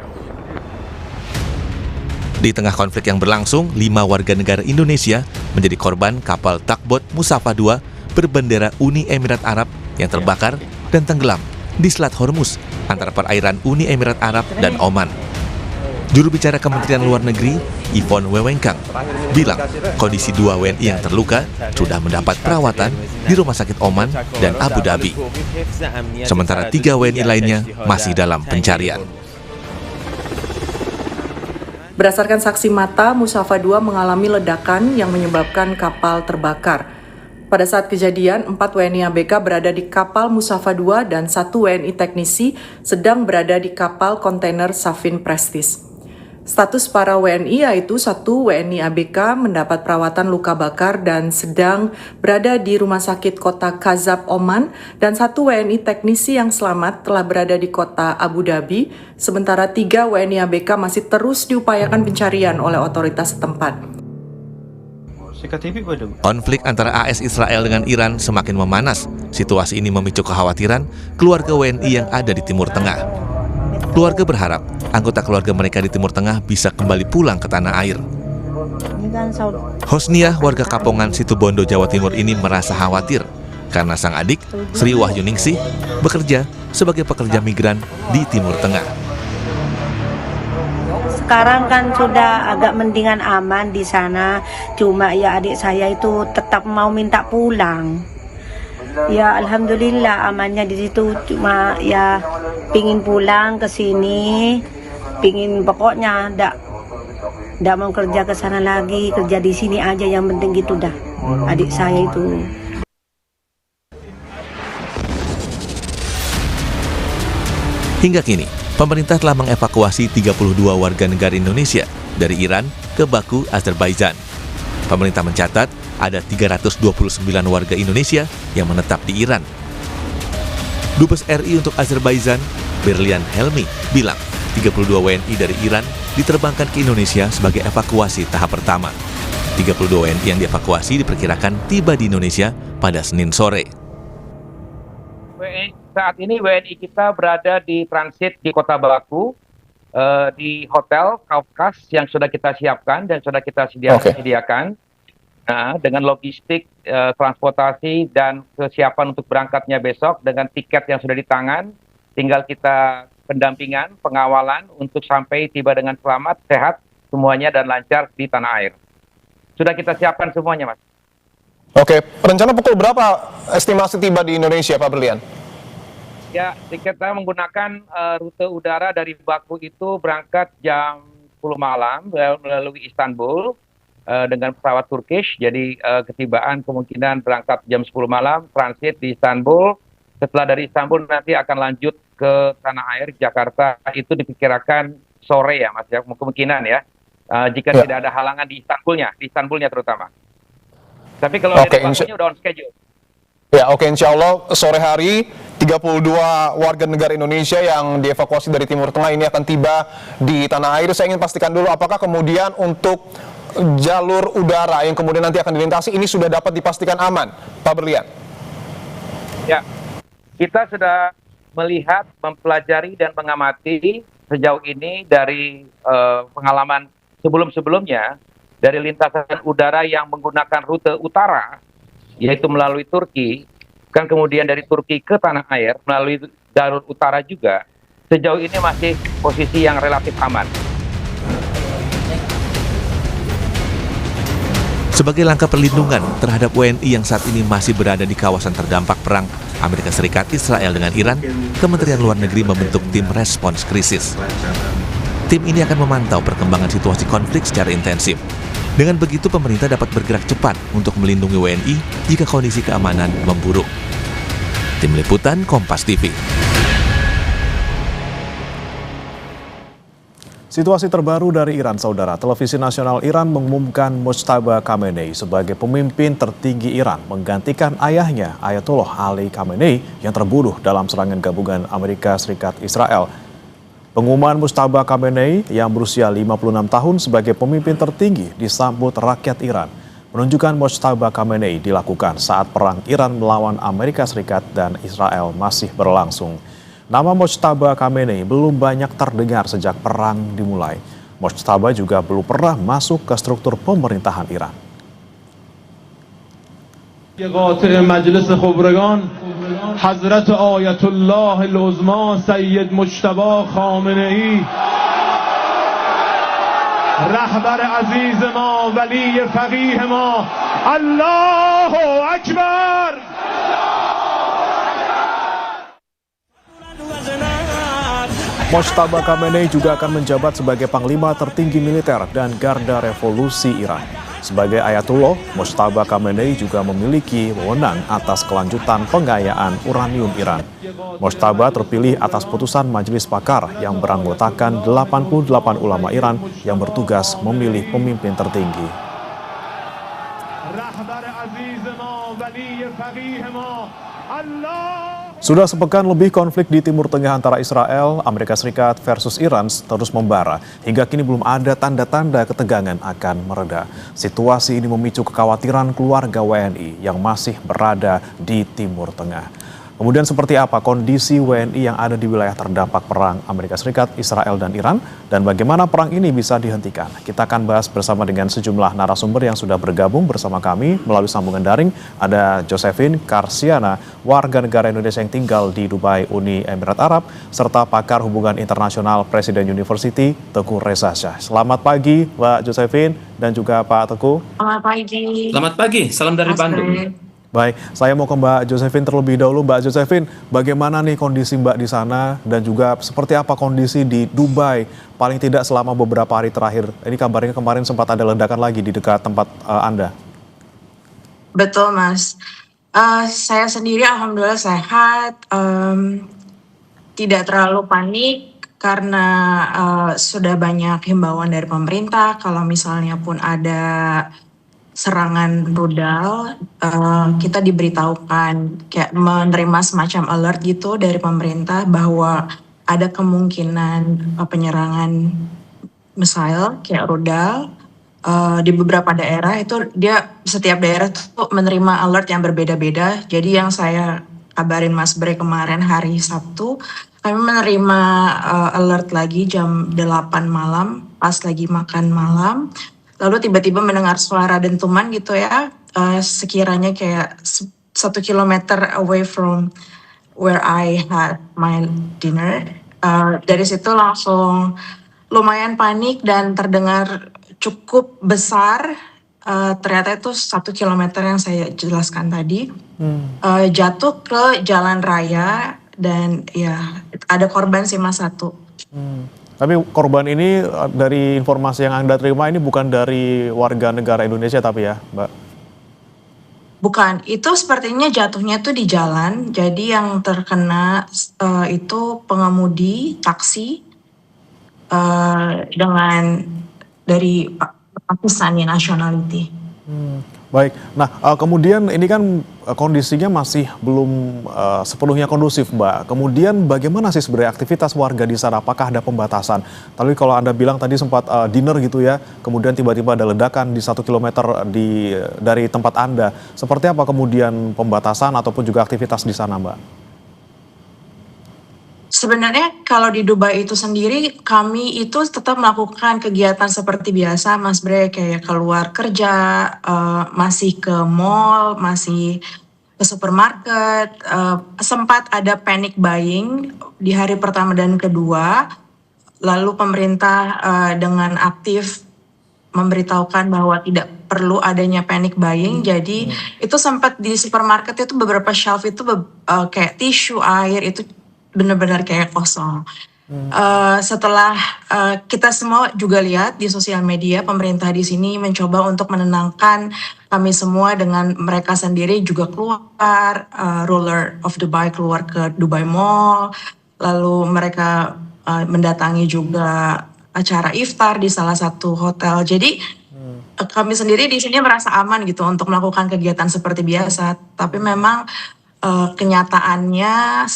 Di tengah konflik yang berlangsung, 5 warga negara Indonesia menjadi korban kapal takbot Musafa II berbendera Uni Emirat Arab yang terbakar dan tenggelam di Selat Hormuz antara perairan Uni Emirat Arab dan Oman. Juru bicara Kementerian Luar Negeri, Yvonne Wewengkang, bilang kondisi 2 WNI yang terluka sudah mendapat perawatan di Rumah Sakit Oman dan Abu Dhabi. Sementara 3 WNI lainnya masih dalam pencarian. Berdasarkan saksi mata, Musafa II mengalami ledakan yang menyebabkan kapal terbakar. Pada saat kejadian, 4 WNI ABK berada di kapal Musafa II dan 1 WNI teknisi sedang berada di kapal kontainer Safin Prestige. Status para WNI yaitu 1 WNI ABK mendapat perawatan luka bakar dan sedang berada di Rumah Sakit Kota Kazab, Oman, dan 1 WNI teknisi yang selamat telah berada di Kota Abu Dhabi, sementara 3 WNI ABK masih terus diupayakan pencarian oleh otoritas setempat. Konflik antara AS Israel dengan Iran semakin memanas. Situasi ini memicu kekhawatiran keluarga WNI yang ada di Timur Tengah. Keluarga berharap anggota keluarga mereka di Timur Tengah bisa kembali pulang ke tanah air. Hosniah, warga Kapongan, Situbondo, Jawa Timur ini merasa khawatir karena sang adik, Sri Wahyuningsih, bekerja sebagai pekerja migran di Timur Tengah. Sekarang kan sudah agak mendingan aman di sana, cuma ya adik saya itu tetap mau minta pulang. Ya alhamdulillah amannya di situ, cuma ya pingin pulang ke sini, pokoknya ndak mau kerja ke sana lagi, kerja di sini aja yang penting gitu dah. Adik saya itu. Hingga kini, pemerintah telah mengevakuasi 32 warga negara Indonesia dari Iran ke Baku, Azerbaijan. Pemerintah mencatat ada 329 warga Indonesia yang menetap di Iran. Dubes RI untuk Azerbaijan, Berlian Helmi, bilang 32 WNI dari Iran diterbangkan ke Indonesia sebagai evakuasi tahap pertama. 32 WNI yang dievakuasi diperkirakan tiba di Indonesia pada Senin sore. Saat ini WNI kita berada di transit di Kota Baku, di Hotel Kafkas yang sudah kita siapkan dan sudah kita sediakan. Nah, dengan logistik, transportasi, dan kesiapan untuk berangkatnya besok dengan tiket yang sudah di tangan, tinggal kita pendampingan, pengawalan untuk sampai tiba dengan selamat, sehat, semuanya dan lancar di tanah air. Sudah kita siapkan semuanya, Mas. Oke, rencana pukul berapa estimasi tiba di Indonesia, Pak Berlian? Ya, kita menggunakan rute udara dari Baku itu berangkat jam 10 malam melalui Istanbul. Dengan pesawat Turkish, jadi ketibaan kemungkinan berangkat jam 10 malam, transit di Istanbul. Setelah dari Istanbul nanti akan lanjut ke tanah air Jakarta, itu diperkirakan sore ya Mas, ya, kemungkinan ya, jika tidak ada halangan di Istanbulnya terutama. Tapi kalau dari Bakunya udah on schedule. Ya, oke, insya Allah sore hari 32 warga negara Indonesia yang dievakuasi dari Timur Tengah ini akan tiba di tanah air. Saya ingin pastikan dulu apakah kemudian untuk jalur udara yang kemudian nanti akan dilintasi ini sudah dapat dipastikan aman, Pak Berlian? Ya, kita sudah melihat, mempelajari dan mengamati sejauh ini dari pengalaman sebelum-sebelumnya dari lintasan udara yang menggunakan rute utara, yaitu melalui Turki, kan kemudian dari Turki ke tanah air melalui jalur utara juga, sejauh ini masih posisi yang relatif aman. Sebagai langkah perlindungan terhadap WNI yang saat ini masih berada di kawasan terdampak perang Amerika Serikat, Israel dengan Iran, Kementerian Luar Negeri membentuk tim respons krisis. Tim ini akan memantau perkembangan situasi konflik secara intensif. Dengan begitu, pemerintah dapat bergerak cepat untuk melindungi WNI jika kondisi keamanan memburuk. Tim Liputan Kompas TV. Situasi terbaru dari Iran, Saudara. Televisi nasional Iran mengumumkan Mojtaba Khamenei sebagai pemimpin tertinggi Iran menggantikan ayahnya, Ayatollah Ali Khamenei, yang terbunuh dalam serangan gabungan Amerika Serikat Israel. Pengumuman Mojtaba Khamenei yang berusia 56 tahun sebagai pemimpin tertinggi disambut rakyat Iran. Penunjukan Mojtaba Khamenei dilakukan saat perang Iran melawan Amerika Serikat dan Israel masih berlangsung. Nama Mojtaba Khamenei belum banyak terdengar sejak perang dimulai. Mojtaba juga belum pernah masuk ke struktur pemerintahan Iran. قاطع مجلس خبرگان حضرت آیت الله العظما سید مجتبی خامنه‌ای رهبر عزیز ما ولی فقیه ما الله اکبر. Mojtaba Khamenei juga akan menjabat sebagai panglima tertinggi militer dan garda revolusi Iran. Sebagai Ayatullah, Mojtaba Khamenei juga memiliki wewenang atas kelanjutan pengayaan uranium Iran. Mojtaba terpilih atas putusan Majelis Pakar yang beranggotakan 88 ulama Iran yang bertugas memilih pemimpin tertinggi. Sudah sepekan lebih konflik di Timur Tengah antara Israel, Amerika Serikat versus Iran terus membara. Hingga kini belum ada tanda-tanda ketegangan akan mereda. Situasi ini memicu kekhawatiran keluarga WNI yang masih berada di Timur Tengah. Kemudian seperti apa kondisi WNI yang ada di wilayah terdampak perang Amerika Serikat, Israel, dan Iran, dan bagaimana perang ini bisa dihentikan? Kita akan bahas bersama dengan sejumlah narasumber yang sudah bergabung bersama kami melalui sambungan daring. Ada Josephine Karsiana, warga negara Indonesia yang tinggal di Dubai, Uni Emirat Arab, serta pakar hubungan internasional Presiden University, Teguh Reza Shah. Selamat pagi, Mbak Josephine dan juga Pak Teguh. Selamat pagi. Selamat pagi, salam dari Bandung. Baik, saya mau ke Mbak Josephine terlebih dahulu. Mbak Josephine, bagaimana nih kondisi Mbak di sana dan juga seperti apa kondisi di Dubai paling tidak selama beberapa hari terakhir? Ini kabarnya kemarin sempat ada ledakan lagi di dekat tempat Anda. Betul, Mas. Saya sendiri alhamdulillah sehat, tidak terlalu panik karena sudah banyak himbauan dari pemerintah kalau misalnya pun ada serangan rudal, kita diberitahukan kayak menerima semacam alert gitu dari pemerintah bahwa ada kemungkinan penyerangan misil kayak rudal di beberapa daerah. Itu dia setiap daerah tuh menerima alert yang berbeda-beda. Jadi yang saya kabarin Mas Bre kemarin hari Sabtu, kami menerima alert lagi jam 8 malam pas lagi makan malam. Lalu tiba-tiba mendengar suara dentuman gitu ya, sekiranya kayak 1 kilometer away from where I had my dinner. Dari situ langsung lumayan panik dan terdengar cukup besar. Ternyata itu 1 kilometer yang saya jelaskan tadi. Jatuh ke jalan raya dan ya ada korban sih Mas 1. Tapi korban ini dari informasi yang Anda terima ini bukan dari warga negara Indonesia tapi ya, Mbak? Bukan, itu sepertinya jatuhnya tuh di jalan. Jadi yang terkena itu pengemudi taksi dengan dari Pakistani nationality. Baik, nah kemudian ini kan kondisinya masih belum sepenuhnya kondusif Mbak. Kemudian bagaimana sih sebenarnya aktivitas warga di sana? Apakah ada pembatasan? Tapi kalau Anda bilang tadi sempat dinner gitu ya, kemudian tiba-tiba ada ledakan di 1 kilometer dari tempat Anda. Seperti apa kemudian pembatasan ataupun juga aktivitas di sana Mbak? Sebenarnya kalau di Dubai itu sendiri kami itu tetap melakukan kegiatan seperti biasa Mas Bre, kayak keluar kerja, masih ke mall, masih ke supermarket, sempat ada panic buying di hari pertama dan kedua, lalu pemerintah dengan aktif memberitahukan bahwa tidak perlu adanya panic buying, jadi itu sempat di supermarket itu beberapa shelf itu kayak tisu, air itu benar-benar kayak kosong. Setelah kita semua juga lihat di sosial media, pemerintah di sini mencoba untuk menenangkan kami semua dengan mereka sendiri juga keluar, ruler of Dubai keluar ke Dubai Mall, lalu mereka mendatangi juga acara iftar di salah satu hotel. Jadi kami sendiri di sini merasa aman gitu untuk melakukan kegiatan seperti biasa, tapi memang kenyataannya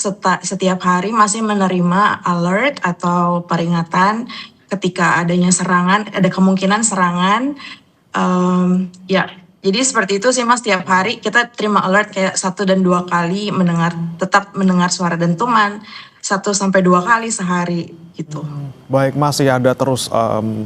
setiap hari masih menerima alert atau peringatan ketika adanya serangan, ada kemungkinan serangan. Ya, jadi seperti itu sih Mas, setiap hari kita terima alert kayak 1 dan 2 kali tetap mendengar suara dentuman, 1 sampai 2 kali sehari gitu. Baik, masih ada terus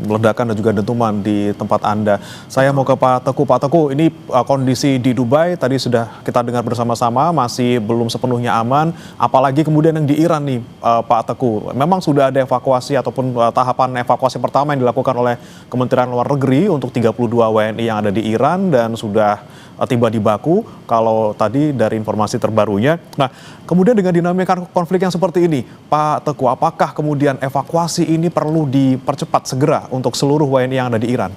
ledakan dan juga dentuman di tempat Anda. Saya mau ke Pak Teguh. Pak Teguh, ini kondisi di Dubai tadi sudah kita dengar bersama-sama masih belum sepenuhnya aman. Apalagi kemudian yang di Iran nih, Pak Teguh. Memang sudah ada evakuasi ataupun tahapan evakuasi pertama yang dilakukan oleh Kementerian Luar Negeri untuk 32 WNI yang ada di Iran dan sudah tiba di Baku, kalau tadi dari informasi terbarunya. Nah, kemudian dengan dinamika konflik yang seperti ini, Pak Teguh, apakah kemudian evakuasi ini perlu dipercepat segera untuk seluruh WNI yang ada di Iran?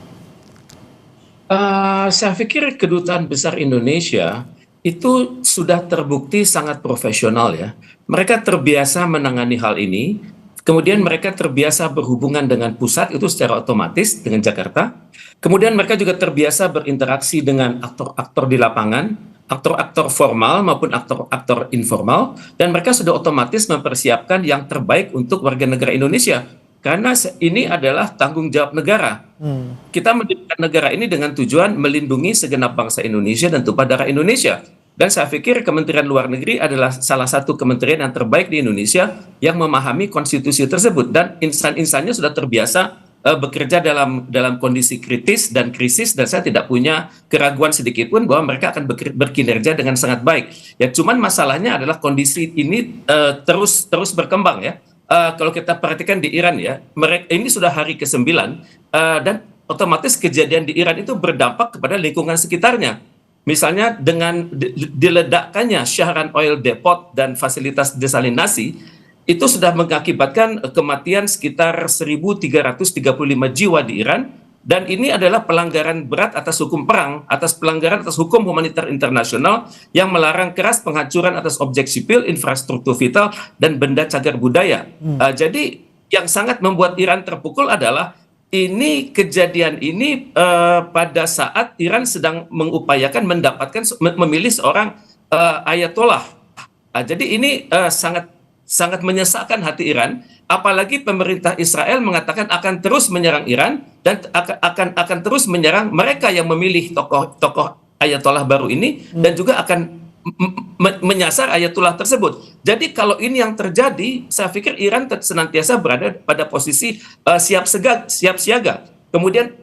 Saya pikir Kedutaan Besar Indonesia itu sudah terbukti sangat profesional ya. Mereka terbiasa menangani hal ini, kemudian mereka terbiasa berhubungan dengan pusat itu secara otomatis dengan Jakarta. Kemudian mereka juga terbiasa berinteraksi dengan aktor-aktor di lapangan, aktor-aktor formal maupun aktor-aktor informal, dan mereka sudah otomatis mempersiapkan yang terbaik untuk warga negara Indonesia. Karena ini adalah tanggung jawab negara. Kita mendirikan negara ini dengan tujuan melindungi segenap bangsa Indonesia dan tumpah darah Indonesia. Dan saya pikir Kementerian Luar Negeri adalah salah satu kementerian yang terbaik di Indonesia yang memahami konstitusi tersebut. Dan insan-insannya sudah terbiasa bekerja dalam kondisi kritis dan krisis, dan saya tidak punya keraguan sedikit pun bahwa mereka akan berkinerja dengan sangat baik. Ya, cuman masalahnya adalah kondisi ini terus berkembang ya. Kalau kita perhatikan di Iran ya, ini sudah hari ke-9 dan otomatis kejadian di Iran itu berdampak kepada lingkungan sekitarnya. misalnya dengan diledakkannya Shahran Oil Depot dan fasilitas desalinasi, itu sudah mengakibatkan kematian sekitar 1.335 jiwa di Iran, dan ini adalah pelanggaran berat atas hukum perang, atas pelanggaran atas hukum humanitar internasional yang melarang keras penghancuran atas objek sipil, infrastruktur vital, dan benda cagar budaya. Jadi yang sangat membuat Iran terpukul adalah ini kejadian ini pada saat Iran sedang mengupayakan memilih seorang ayatollah. Jadi ini sangat menyesakkan hati Iran, apalagi pemerintah Israel mengatakan akan terus menyerang Iran dan akan terus menyerang mereka yang memilih tokoh ayatollah baru ini, dan juga akan menyasar ayatollah tersebut. Jadi kalau ini yang terjadi, saya pikir Iran senantiasa berada pada posisi siap siaga. Kemudian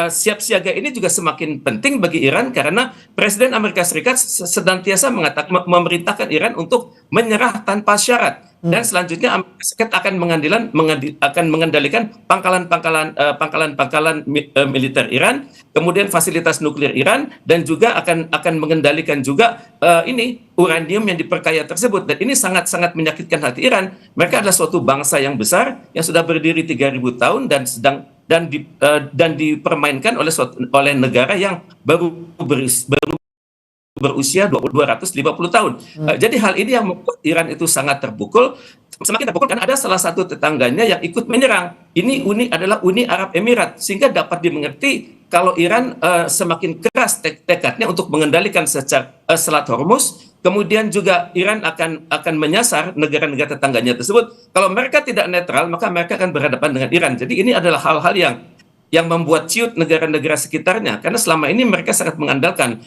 siap siaga ini juga semakin penting bagi Iran karena Presiden Amerika Serikat senantiasa memerintahkan Iran untuk menyerah tanpa syarat. Dan selanjutnya Amerika Serikat akan mengendalikan pangkalan militer Iran, kemudian fasilitas nuklir Iran, dan juga akan mengendalikan juga uranium yang diperkaya tersebut. Dan ini sangat-sangat menyakitkan hati Iran. Mereka adalah suatu bangsa yang besar yang sudah berdiri 3.000 tahun dan dipermainkan oleh negara yang baru berusia 250 tahun. Jadi hal ini yang membuat Iran itu sangat terpukul, semakin terpukul karena ada salah satu tetangganya yang ikut menyerang. Ini adalah Uni Arab Emirat, sehingga dapat dimengerti kalau Iran semakin keras tekadnya untuk mengendalikan Selat Hormuz, kemudian juga Iran akan menyasar negara-negara tetangganya tersebut. Kalau mereka tidak netral, maka mereka akan berhadapan dengan Iran. Jadi ini adalah hal-hal yang membuat ciut negara-negara sekitarnya, karena selama ini mereka sangat mengandalkan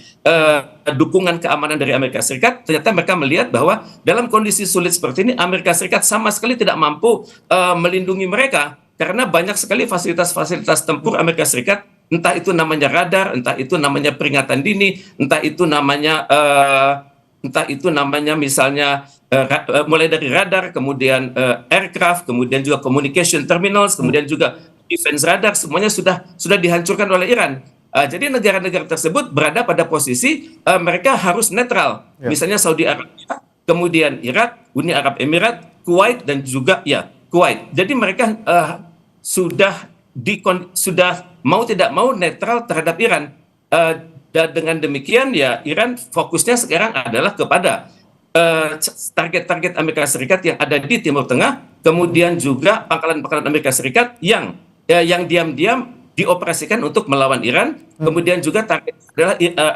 dukungan keamanan dari Amerika Serikat. Ternyata mereka melihat bahwa dalam kondisi sulit seperti ini Amerika Serikat sama sekali tidak mampu melindungi mereka, karena banyak sekali fasilitas-fasilitas tempur Amerika Serikat, entah itu namanya radar, entah itu namanya peringatan dini, entah itu namanya misalnya mulai dari radar, kemudian aircraft, kemudian juga communication terminals, kemudian juga defense radar, semuanya sudah dihancurkan oleh Iran. Jadi negara-negara tersebut berada pada posisi mereka harus netral. Misalnya Saudi Arabia, kemudian Irak, Uni Arab Emirat, Kuwait, dan juga Kuwait. Jadi mereka sudah mau tidak mau netral terhadap Iran. Dan dengan demikian ya Iran fokusnya sekarang adalah kepada target-target Amerika Serikat yang ada di Timur Tengah, kemudian juga pangkalan-pangkalan Amerika Serikat yang diam-diam dioperasikan untuk melawan Iran, kemudian juga target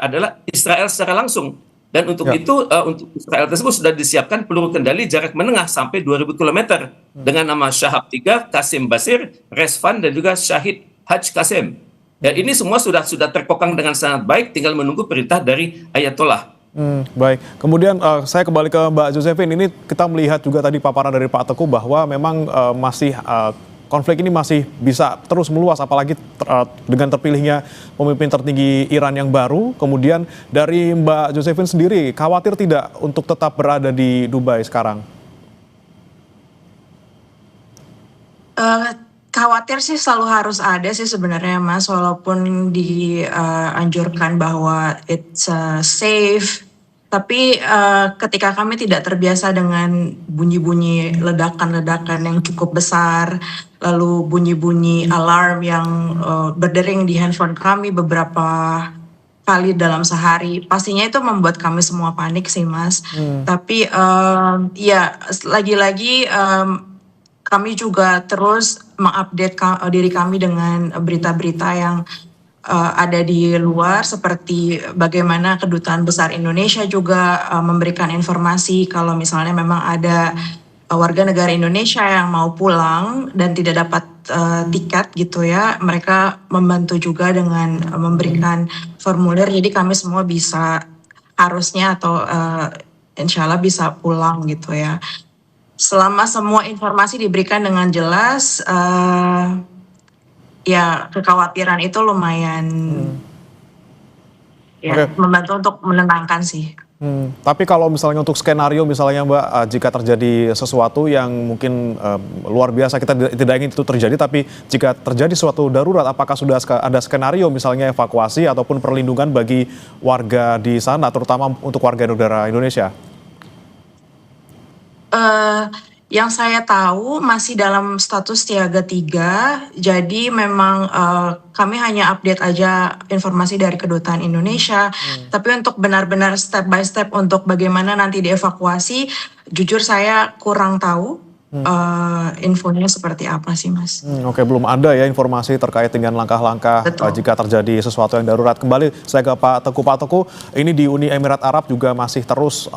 adalah Israel secara langsung. Dan untuk itu, untuk Israel tersebut sudah disiapkan peluru kendali jarak menengah sampai 2.000 km dengan nama Shahab 3, Qasim Basir, Resvan, dan juga Syahid Haj Qasim. Dan ini semua sudah terkokang dengan sangat baik, tinggal menunggu perintah dari Ayatollah. Baik, kemudian saya kembali ke Mbak Josephine. Ini kita melihat juga tadi paparan dari Pak Teguh bahwa memang konflik ini masih bisa terus meluas, apalagi dengan terpilihnya pemimpin tertinggi Iran yang baru. Kemudian dari Mbak Josephine sendiri, khawatir tidak untuk tetap berada di Dubai sekarang? Khawatir sih selalu harus ada sih sebenarnya, Mas, walaupun dianjurkan bahwa it's safe. Tapi ketika kami tidak terbiasa dengan bunyi-bunyi ledakan-ledakan yang cukup besar, lalu bunyi-bunyi alarm yang berdering di handphone kami beberapa kali dalam sehari, pastinya itu membuat kami semua panik sih, Mas. Tapi ya lagi-lagi kami juga terus mengupdate diri kami dengan berita-berita yang ada di luar, seperti bagaimana Kedutaan Besar Indonesia juga memberikan informasi kalau misalnya memang ada warga negara Indonesia yang mau pulang dan tidak dapat tiket gitu ya, mereka membantu juga dengan memberikan formulir, jadi kami semua bisa harusnya atau insya Allah bisa pulang gitu ya. Selama semua informasi diberikan dengan jelas, ya kekhawatiran itu lumayan membantu untuk menenangkan sih. Tapi kalau misalnya untuk skenario misalnya Mbak, jika terjadi sesuatu yang mungkin luar biasa, kita tidak ingin itu terjadi, tapi jika terjadi suatu darurat, apakah sudah ada skenario misalnya evakuasi ataupun perlindungan bagi warga di sana, terutama untuk warga negara Indonesia? Yang saya tahu masih dalam status siaga 3, jadi memang kami hanya update aja informasi dari Kedutaan Indonesia. Tapi untuk benar-benar step by step untuk bagaimana nanti dievakuasi, jujur saya kurang tahu infonya seperti apa sih, Mas. Oke, belum ada ya informasi terkait dengan langkah-langkah jika terjadi sesuatu yang darurat. Kembali saya ke Pak Teguh. Pak Teguh, ini di Uni Emirat Arab juga masih terus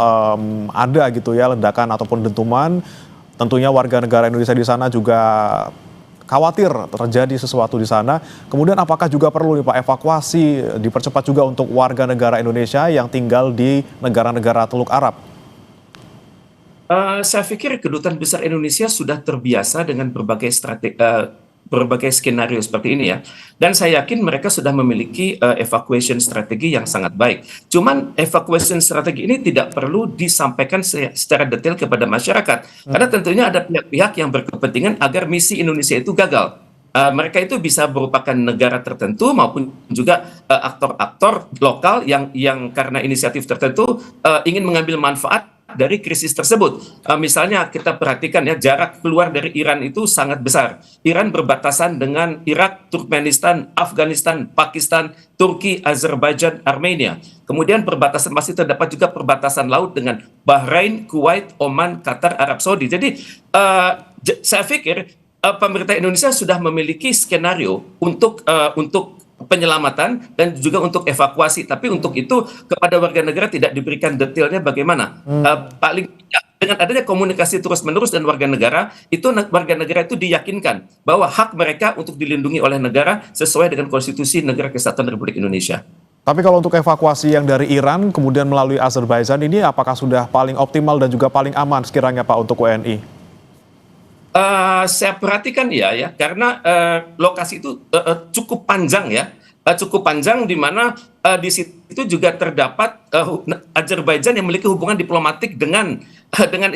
ada gitu ya ledakan ataupun dentuman. Tentunya warga negara Indonesia di sana juga khawatir terjadi sesuatu di sana. Kemudian apakah juga perlu nih Pak evakuasi dipercepat juga untuk warga negara Indonesia yang tinggal di negara-negara Teluk Arab? Saya pikir Kedutaan Besar Indonesia sudah terbiasa dengan berbagai skenario seperti ini ya. Dan saya yakin mereka sudah memiliki evacuation strategi yang sangat baik. Cuman evacuation strategi ini tidak perlu disampaikan secara detail kepada masyarakat. Karena tentunya ada pihak-pihak yang berkepentingan agar misi Indonesia itu gagal. Mereka itu bisa merupakan negara tertentu maupun juga aktor-aktor lokal yang karena inisiatif tertentu ingin mengambil manfaat dari krisis tersebut. Misalnya kita perhatikan ya, jarak keluar dari Iran itu sangat besar. Iran berbatasan dengan Irak, Turkmenistan, Afghanistan, Pakistan, Turki, Azerbaijan, Armenia. Kemudian perbatasan masih terdapat juga perbatasan laut dengan Bahrain, Kuwait, Oman, Qatar, Arab Saudi. Jadi saya pikir pemerintah Indonesia sudah memiliki skenario untuk penyelamatan dan juga untuk evakuasi. Tapi untuk itu kepada warga negara tidak diberikan detailnya bagaimana. Paling dengan adanya komunikasi terus-menerus dan warga negara itu diyakinkan bahwa hak mereka untuk dilindungi oleh negara sesuai dengan Konstitusi Negara Kesatuan Republik Indonesia. Tapi kalau untuk evakuasi yang dari Iran kemudian melalui Azerbaijan ini apakah sudah paling optimal dan juga paling aman sekiranya Pak untuk WNI? Saya perhatikan ya, karena lokasi itu cukup panjang ya, cukup panjang di mana di situ juga terdapat Azerbaijan yang memiliki hubungan diplomatik dengan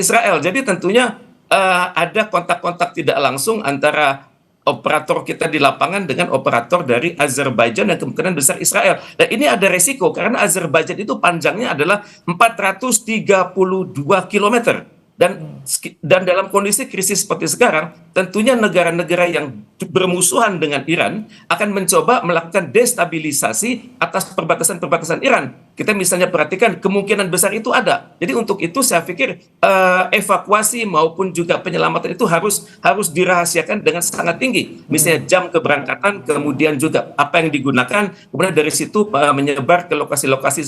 Israel. Jadi tentunya ada kontak-kontak tidak langsung antara operator kita di lapangan dengan operator dari Azerbaijan dan kemungkinan besar Israel. Dan ini ada resiko karena Azerbaijan itu panjangnya adalah 432 kilometer. Dan dalam kondisi krisis seperti sekarang, tentunya negara-negara yang bermusuhan dengan Iran akan mencoba melakukan destabilisasi atas perbatasan-perbatasan Iran. Kita misalnya perhatikan kemungkinan besar itu ada. Jadi untuk itu saya pikir evakuasi maupun juga penyelamatan itu harus dirahasiakan dengan sangat tinggi. Misalnya jam keberangkatan, kemudian juga apa yang digunakan, kemudian dari situ menyebar ke lokasi-lokasi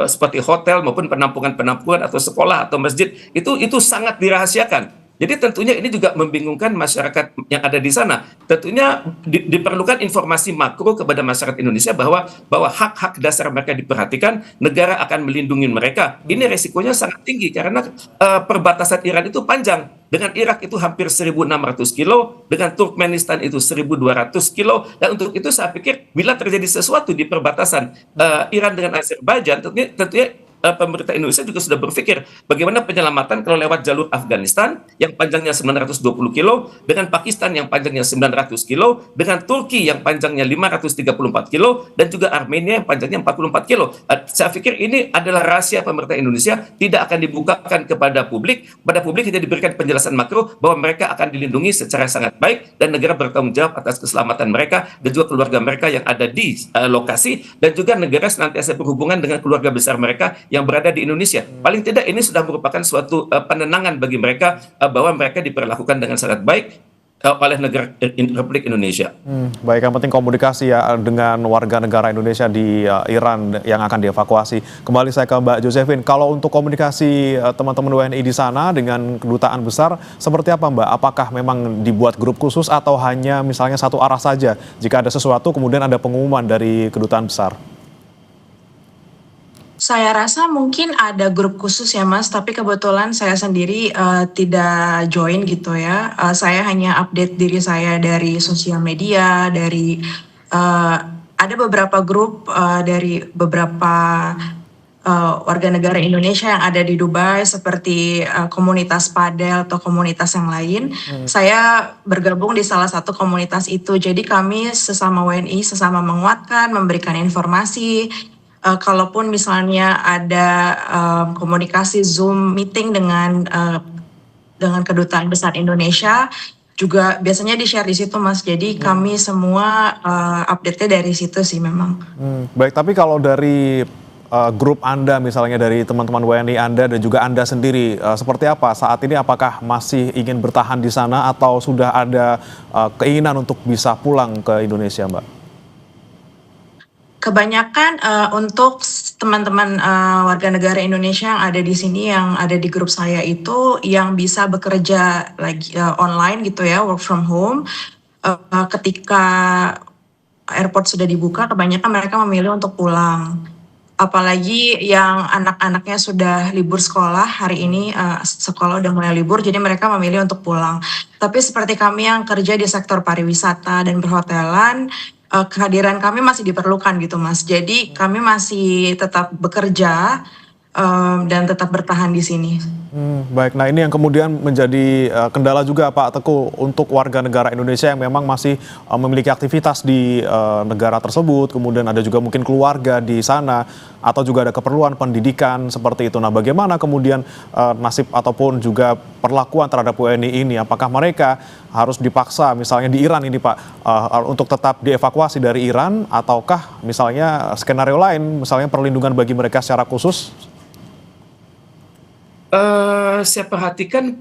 seperti hotel maupun penampungan-penampungan atau sekolah atau masjid. Itu sangat dirahasiakan. Jadi tentunya ini juga membingungkan masyarakat yang ada di sana. Tentunya diperlukan informasi makro kepada masyarakat Indonesia bahwa hak-hak dasar mereka diperhatikan, negara akan melindungi mereka. Ini resikonya sangat tinggi karena perbatasan Iran itu panjang. Dengan Irak itu hampir 1.600 kilo, dengan Turkmenistan itu 1.200 kilo. Dan untuk itu saya pikir bila terjadi sesuatu di perbatasan Iran dengan Azerbaijan, tentunya pemerintah Indonesia juga sudah berpikir bagaimana penyelamatan kalau lewat jalur Afghanistan yang panjangnya 920 kilo, dengan Pakistan yang panjangnya 900 kilo, dengan Turki yang panjangnya 534 kilo, dan juga Armenia yang panjangnya 44 kilo. Saya pikir ini adalah rahasia pemerintah Indonesia, tidak akan dibukakan kepada publik. Pada publik hanya diberikan penjelasan makro bahwa mereka akan dilindungi secara sangat baik dan negara bertanggung jawab atas keselamatan mereka dan juga keluarga mereka yang ada di lokasi, dan juga negara senantiasa berhubungan dengan keluarga besar mereka yang berada di Indonesia. Paling tidak ini sudah merupakan suatu penenangan bagi mereka bahwa mereka diperlakukan dengan sangat baik oleh negara Republik Indonesia. Baik, yang penting komunikasi ya dengan warga negara Indonesia di Iran yang akan dievakuasi. Kembali saya ke Mbak Josephine, kalau untuk komunikasi teman-teman WNI di sana dengan kedutaan besar, seperti apa Mbak? Apakah memang dibuat grup khusus atau hanya misalnya satu arah saja? Jika ada sesuatu kemudian ada pengumuman dari kedutaan besar? Saya rasa mungkin ada grup khusus ya Mas, tapi kebetulan saya sendiri tidak join gitu ya. Saya hanya update diri saya dari sosial media, dari ada beberapa grup dari beberapa warga negara Indonesia yang ada di Dubai seperti komunitas padel atau komunitas yang lain. Saya bergabung di salah satu komunitas itu. Jadi kami sesama WNI sesama menguatkan, memberikan informasi. Kalaupun misalnya ada komunikasi Zoom meeting dengan Kedutaan Besar Indonesia, juga biasanya di-share di situ, Mas. Jadi kami semua update-nya dari situ sih memang. Baik, tapi kalau dari grup Anda misalnya, dari teman-teman WNI Anda dan juga Anda sendiri, seperti apa saat ini? Apakah masih ingin bertahan di sana atau sudah ada keinginan untuk bisa pulang ke Indonesia, Mbak? Kebanyakan untuk teman-teman warga negara Indonesia yang ada di sini, yang ada di grup saya itu, yang bisa bekerja lagi online gitu ya, work from home, ketika airport sudah dibuka, kebanyakan mereka memilih untuk pulang. Apalagi yang anak-anaknya sudah libur sekolah, hari ini sekolah udah mulai libur, jadi mereka memilih untuk pulang. Tapi seperti kami yang kerja di sektor pariwisata dan perhotelan, kehadiran kami masih diperlukan gitu, Mas. Jadi kami masih tetap bekerja dan tetap bertahan di sini. Baik, nah ini yang kemudian menjadi kendala juga Pak Teguh untuk warga negara Indonesia yang memang masih memiliki aktivitas di negara tersebut, kemudian ada juga mungkin keluarga di sana, atau juga ada keperluan pendidikan seperti itu. Nah, bagaimana kemudian nasib ataupun juga perlakuan terhadap WNI ini? Apakah mereka harus dipaksa misalnya di Iran ini Pak untuk tetap dievakuasi dari Iran, ataukah misalnya skenario lain, misalnya perlindungan bagi mereka secara khusus? Saya perhatikan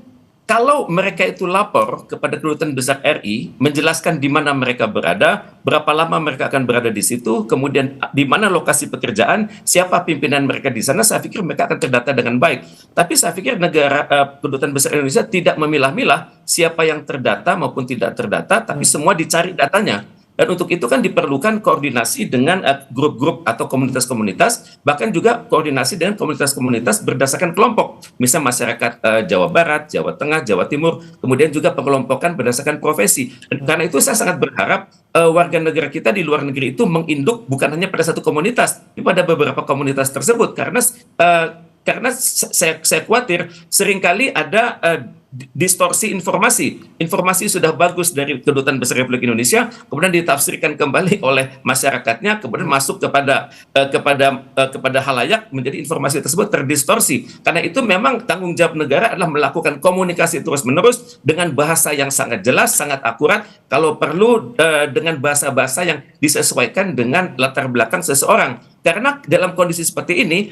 kalau mereka itu lapor kepada Kedutaan Besar RI, menjelaskan di mana mereka berada, berapa lama mereka akan berada di situ, kemudian di mana lokasi pekerjaan, siapa pimpinan mereka di sana, saya pikir mereka akan terdata dengan baik. Tapi saya pikir Kedutaan Besar Indonesia tidak memilah-milah siapa yang terdata maupun tidak terdata, tapi semua dicari datanya. Dan untuk itu kan diperlukan koordinasi dengan grup-grup atau komunitas-komunitas, bahkan juga koordinasi dengan komunitas-komunitas berdasarkan kelompok. Misal masyarakat Jawa Barat, Jawa Tengah, Jawa Timur, kemudian juga pengelompokan berdasarkan profesi. Dan karena itu saya sangat berharap warga negara kita di luar negeri itu menginduk bukan hanya pada satu komunitas, tapi pada beberapa komunitas tersebut. Karena saya khawatir seringkali ada distorsi informasi. Informasi sudah bagus dari Kedutaan Besar Republik Indonesia, kemudian ditafsirkan kembali oleh masyarakatnya, kemudian masuk kepada halayak, menjadi informasi tersebut terdistorsi. Karena itu memang tanggung jawab negara adalah melakukan komunikasi terus-menerus dengan bahasa yang sangat jelas, sangat akurat, kalau perlu dengan bahasa-bahasa yang disesuaikan dengan latar belakang seseorang. Karena dalam kondisi seperti ini,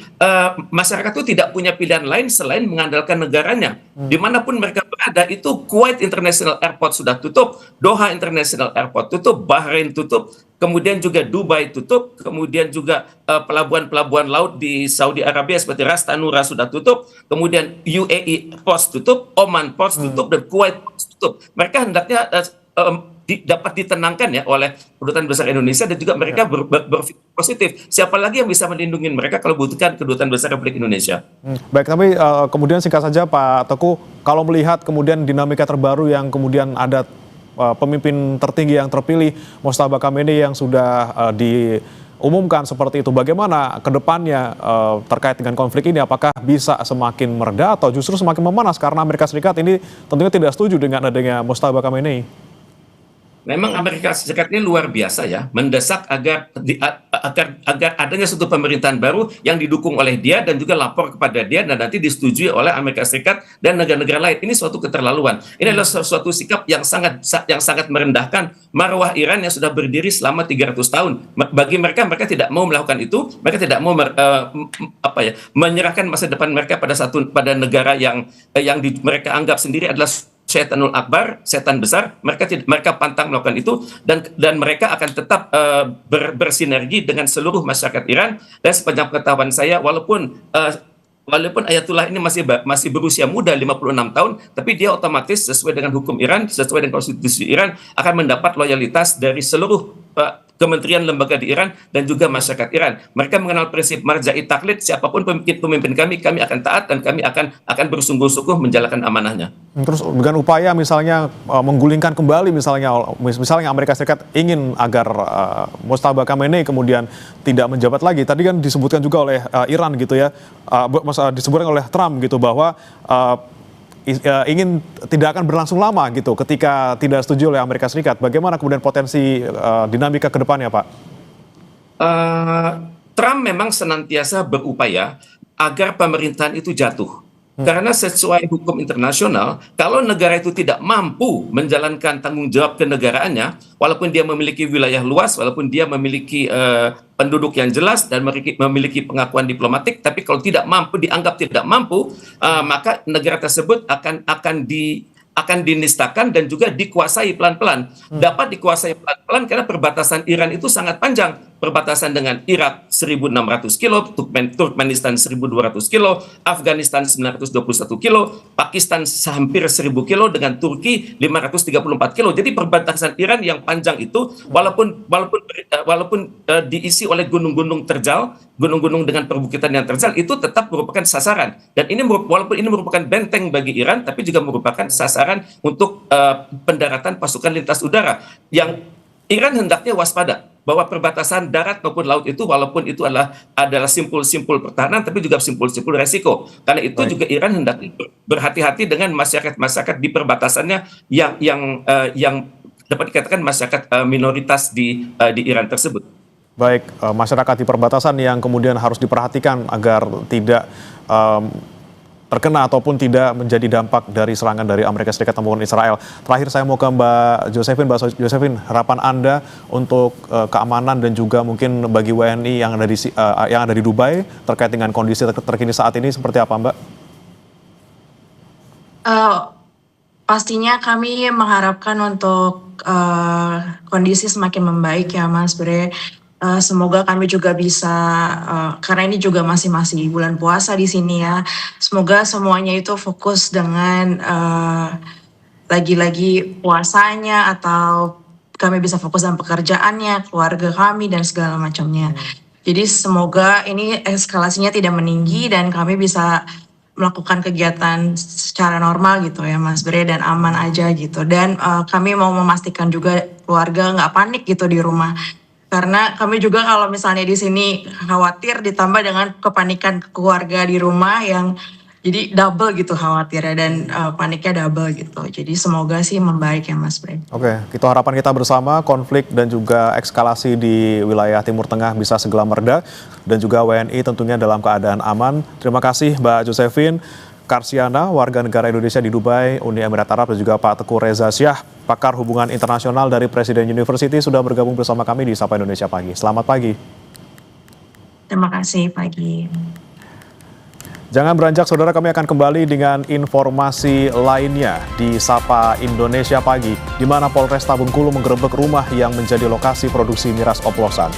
masyarakat itu tidak punya pilihan lain selain mengandalkan negaranya. Dimanapun mereka berada, itu Kuwait International Airport sudah tutup, Doha International Airport tutup, Bahrain tutup, kemudian juga Dubai tutup, kemudian juga pelabuhan-pelabuhan laut di Saudi Arabia seperti Ras Tanura sudah tutup, kemudian UAE Post tutup, Oman Post tutup, dan Kuwait Post tutup. Mereka hendaknya dapat ditenangkan ya oleh Kedutaan Besar Indonesia, dan juga mereka berpikir positif. Siapa lagi yang bisa melindungi mereka kalau butuhkan Kedutaan Besar Republik Indonesia? Baik, tapi kemudian singkat saja Pak Teguh, kalau melihat kemudian dinamika terbaru yang kemudian ada pemimpin tertinggi yang terpilih, Mojtaba Khamenei yang sudah diumumkan seperti itu, bagaimana ke depannya terkait dengan konflik ini? Apakah bisa semakin mereda atau justru semakin memanas? Karena Amerika Serikat ini tentunya tidak setuju dengan adanya Mojtaba Khamenei. Memang Amerika Serikat ini luar biasa ya, mendesak agar adanya suatu pemerintahan baru yang didukung oleh dia dan juga lapor kepada dia dan nanti disetujui oleh Amerika Serikat dan negara-negara lain. Ini suatu keterlaluan. Ini adalah suatu sikap yang sangat merendahkan marwah Iran yang sudah berdiri selama 300 tahun. Bagi mereka tidak mau melakukan itu, mereka tidak mau menyerahkan masa depan mereka pada negara yang mereka anggap sendiri adalah Syaitanul Akbar, setan besar. Mereka pantang melakukan itu, dan mereka akan tetap bersinergi dengan seluruh masyarakat Iran. Dan sepanjang pengetahuan saya, walaupun Ayatullah ini masih berusia muda 56 tahun, tapi dia otomatis sesuai dengan hukum Iran, sesuai dengan konstitusi Iran, akan mendapat loyalitas dari seluruh kementerian lembaga di Iran dan juga masyarakat Iran. Mereka mengenal prinsip marja'i taklid, siapapun pemimpin kami akan taat dan kami akan bersungguh-sungguh menjalankan amanahnya. Terus dengan upaya misalnya menggulingkan kembali misalnya Amerika Serikat ingin agar Mojtaba Khamenei kemudian tidak menjabat lagi. Tadi kan disebutkan juga oleh Iran gitu ya, disebutkan oleh Trump gitu bahwa ingin tidak akan berlangsung lama gitu ketika tidak setuju oleh Amerika Serikat. Bagaimana kemudian potensi dinamika ke depannya, Pak? Trump memang senantiasa berupaya agar pemerintahan itu jatuh. Karena sesuai hukum internasional, kalau negara itu tidak mampu menjalankan tanggung jawab kenegaraannya, walaupun dia memiliki wilayah luas, walaupun dia memiliki penduduk yang jelas dan memiliki pengakuan diplomatik, tapi kalau dianggap tidak mampu, maka negara tersebut akan dinistakan dan juga dikuasai pelan-pelan. Dapat dikuasai pelan-pelan karena perbatasan Iran itu sangat panjang. Perbatasan dengan Irak 1.600 kilo, Turkmenistan 1.200 kilo, Afghanistan 921 kilo, Pakistan hampir 1.000 kilo, dengan Turki 534 kilo. Jadi perbatasan Iran yang panjang itu walaupun diisi oleh gunung-gunung terjal, gunung-gunung dengan perbukitan yang terjal, itu tetap merupakan sasaran. Dan walaupun ini merupakan benteng bagi Iran, tapi juga merupakan sasaran untuk pendaratan pasukan lintas udara yang Iran hendaknya waspada bahwa perbatasan darat maupun laut itu, walaupun itu adalah simpul-simpul pertahanan, tapi juga simpul-simpul resiko. Karena itu juga Iran hendaknya berhati-hati dengan masyarakat-masyarakat di perbatasannya yang dapat dikatakan masyarakat minoritas di Iran tersebut. Baik, masyarakat di perbatasan yang kemudian harus diperhatikan agar tidak terkena ataupun tidak menjadi dampak dari serangan dari Amerika Serikat maupun Israel. Terakhir saya mau ke Mbak Josephine, harapan Anda untuk keamanan dan juga mungkin bagi WNI yang ada di Dubai terkait dengan kondisi terkini saat ini seperti apa, Mbak? Pastinya kami mengharapkan untuk kondisi semakin membaik ya Mas. Semoga kami juga bisa, karena ini juga masih bulan puasa di sini ya. Semoga semuanya itu fokus dengan lagi-lagi puasanya, atau kami bisa fokus dengan pekerjaannya, keluarga kami dan segala macamnya. Jadi semoga ini eskalasinya tidak meninggi dan kami bisa melakukan kegiatan secara normal gitu ya Mas Bre, dan aman aja gitu. Dan kami mau memastikan juga keluarga nggak panik gitu di rumah. Karena kami juga kalau misalnya di sini khawatir ditambah dengan kepanikan keluarga di rumah yang jadi double gitu khawatirnya dan paniknya double gitu. Jadi semoga sih membaik ya Mas Bre. Oke, itu harapan kita bersama, konflik dan juga eskalasi di wilayah Timur Tengah bisa segera mereda dan juga WNI tentunya dalam keadaan aman. Terima kasih Mbak Josephine Karsiana, warga negara Indonesia di Dubai, Uni Emirat Arab, dan juga Pak Teguh Reza Syah, pakar hubungan internasional dari Presiden University, sudah bergabung bersama kami di Sapa Indonesia Pagi. Selamat pagi. Terima kasih pagi. Jangan beranjak saudara, kami akan kembali dengan informasi lainnya di Sapa Indonesia Pagi, di mana Polresta Bengkulu menggerebek rumah yang menjadi lokasi produksi miras oplosan.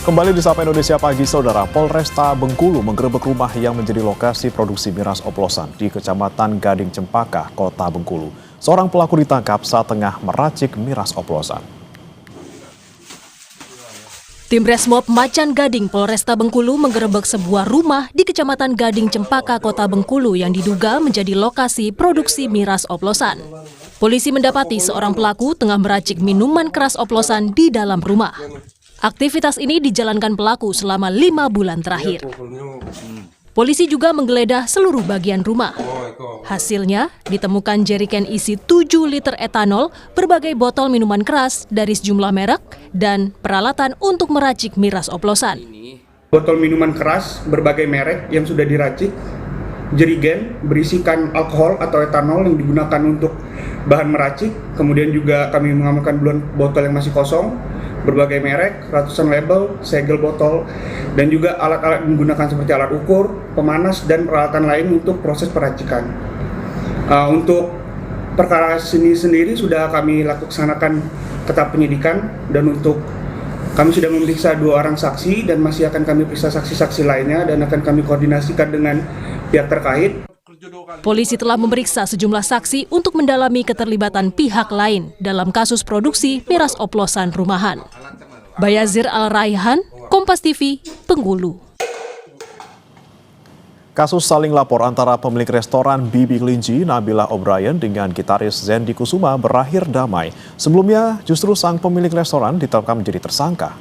Kembali di Sapa Indonesia Pagi, saudara. Polresta Bengkulu menggerebek rumah yang menjadi lokasi produksi miras oplosan di Kecamatan Gading Cempaka, Kota Bengkulu. Seorang pelaku ditangkap saat tengah meracik miras oplosan. Tim Resmob Macan Gading Polresta Bengkulu menggerebek sebuah rumah di Kecamatan Gading Cempaka, Kota Bengkulu yang diduga menjadi lokasi produksi miras oplosan. Polisi mendapati seorang pelaku tengah meracik minuman keras oplosan di dalam rumah. Aktivitas ini dijalankan pelaku selama 5 bulan terakhir. Polisi juga menggeledah seluruh bagian rumah. Hasilnya, ditemukan jerigen isi 7 liter etanol, berbagai botol minuman keras dari sejumlah merek, dan peralatan untuk meracik miras oplosan. Botol minuman keras berbagai merek yang sudah diracik, jerigen berisikan alkohol atau etanol yang digunakan untuk bahan meracik, kemudian juga kami mengamankan botol yang masih kosong, berbagai merek, ratusan label, segel botol, dan juga alat-alat menggunakan seperti alat ukur, pemanas, dan peralatan lain untuk proses peracikan. Untuk perkara ini sendiri sudah kami laksanakan ke tahap penyidikan, dan untuk Kami sudah memeriksa 2 orang saksi dan masih akan kami periksa saksi-saksi lainnya dan akan kami koordinasikan dengan pihak terkait. Polisi telah memeriksa sejumlah saksi untuk mendalami keterlibatan pihak lain dalam kasus produksi miras oplosan rumahan. Bayazir Al-Raihan, Kompas TV, Bengkulu. Kasus saling lapor antara pemilik restoran Bibi Kelinci, Nabila O'Brien, dengan gitaris Zendi Kusuma berakhir damai. Sebelumnya, justru sang pemilik restoran ditetapkan menjadi tersangka.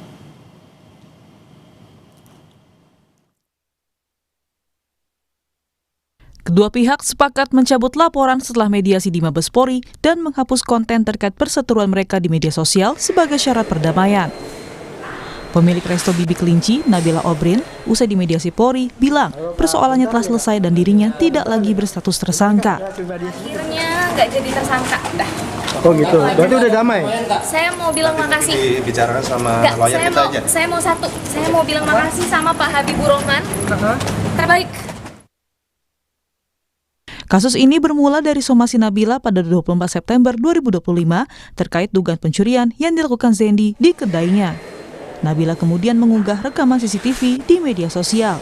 Kedua pihak sepakat mencabut laporan setelah mediasi di Mabes Polri dan menghapus konten terkait perseteruan mereka di media sosial sebagai syarat perdamaian. Pemilik resto Bibi Kelinci, Nabila O'Brien, usai dimediasi Polri, bilang persoalannya telah selesai dan dirinya tidak lagi berstatus tersangka. Akhirnya nggak jadi tersangka, dah. Oh gitu, berarti udah damai? Saya mau bilang makasih. Bicarakan sama lawyer kita aja. Saya mau bilang makasih sama Pak Habibur Rahman, terbaik. Kasus ini bermula dari somasi Nabila pada 24 September 2025 terkait dugaan pencurian yang dilakukan Zendi di kedainya. Nabila kemudian mengunggah rekaman CCTV di media sosial.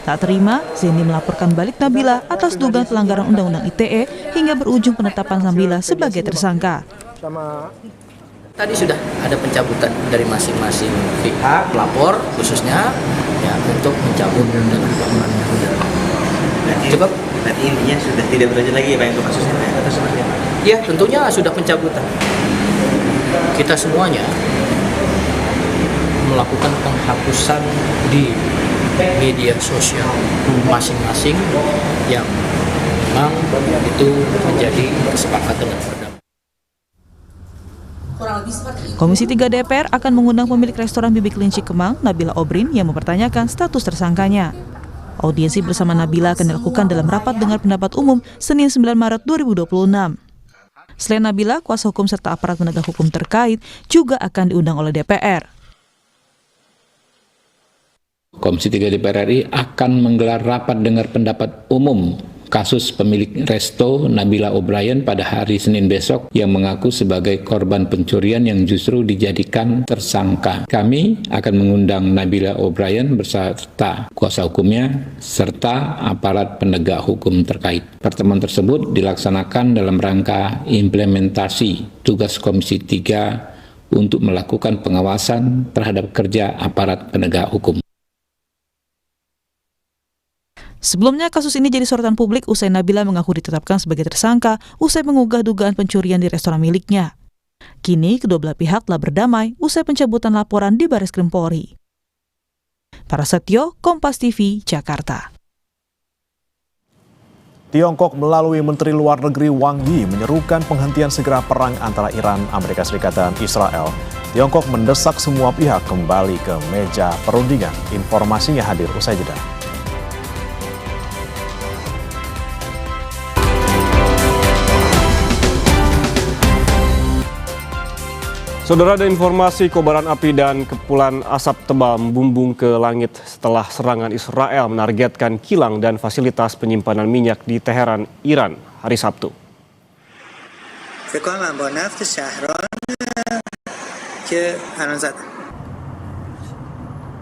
Tak terima, Zendi melaporkan balik Nabila atas dugaan pelanggaran Undang-Undang ITE hingga berujung penetapan Nabila sebagai tersangka. Tadi sudah ada pencabutan dari masing-masing pihak, pelapor khususnya ya untuk mencabut dengan laporan yang sudah. Cukup? Berarti intinya sudah tidak berlanjut lagi ya Pak untuk kasusnya atau seperti apa? Ya tentunya sudah pencabutan. Kita semuanya melakukan penghapusan di media sosial masing-masing yang memang itu menjadi kesepakatan dan perdamaian. Komisi 3 DPR akan mengundang pemilik restoran Bibi Kelinci Kemang, Nabila O'Brien, yang mempertanyakan status tersangkanya. Audiensi bersama Nabila akan dilakukan dalam rapat dengar pendapat umum Senin 9 Maret 2026. Selain Nabila, kuasa hukum serta aparat penegak hukum terkait juga akan diundang oleh DPR. Komisi 3 DPR RI akan menggelar rapat dengar pendapat umum kasus pemilik resto Nabila O'Brien pada hari Senin besok yang mengaku sebagai korban pencurian yang justru dijadikan tersangka. Kami akan mengundang Nabila O'Brien beserta kuasa hukumnya serta aparat penegak hukum terkait. Pertemuan tersebut dilaksanakan dalam rangka implementasi tugas Komisi 3 untuk melakukan pengawasan terhadap kerja aparat penegak hukum. Sebelumnya, kasus ini jadi sorotan publik usai Nabila mengaku ditetapkan sebagai tersangka usai mengunggah dugaan pencurian di restoran miliknya. Kini, kedua belah pihak telah berdamai usai pencabutan laporan di Barreskrim Polri. Prasetyo, Kompas TV, Jakarta. Tiongkok melalui Menteri Luar Negeri Wang Yi menyerukan penghentian segera perang antara Iran, Amerika Serikat, dan Israel. Tiongkok mendesak semua pihak kembali ke meja perundingan. Informasinya hadir usai jeda. Saudara, ada informasi kobaran api dan kepulan asap tebal membumbung ke langit setelah serangan Israel menargetkan kilang dan fasilitas penyimpanan minyak di Teheran, Iran, hari Sabtu.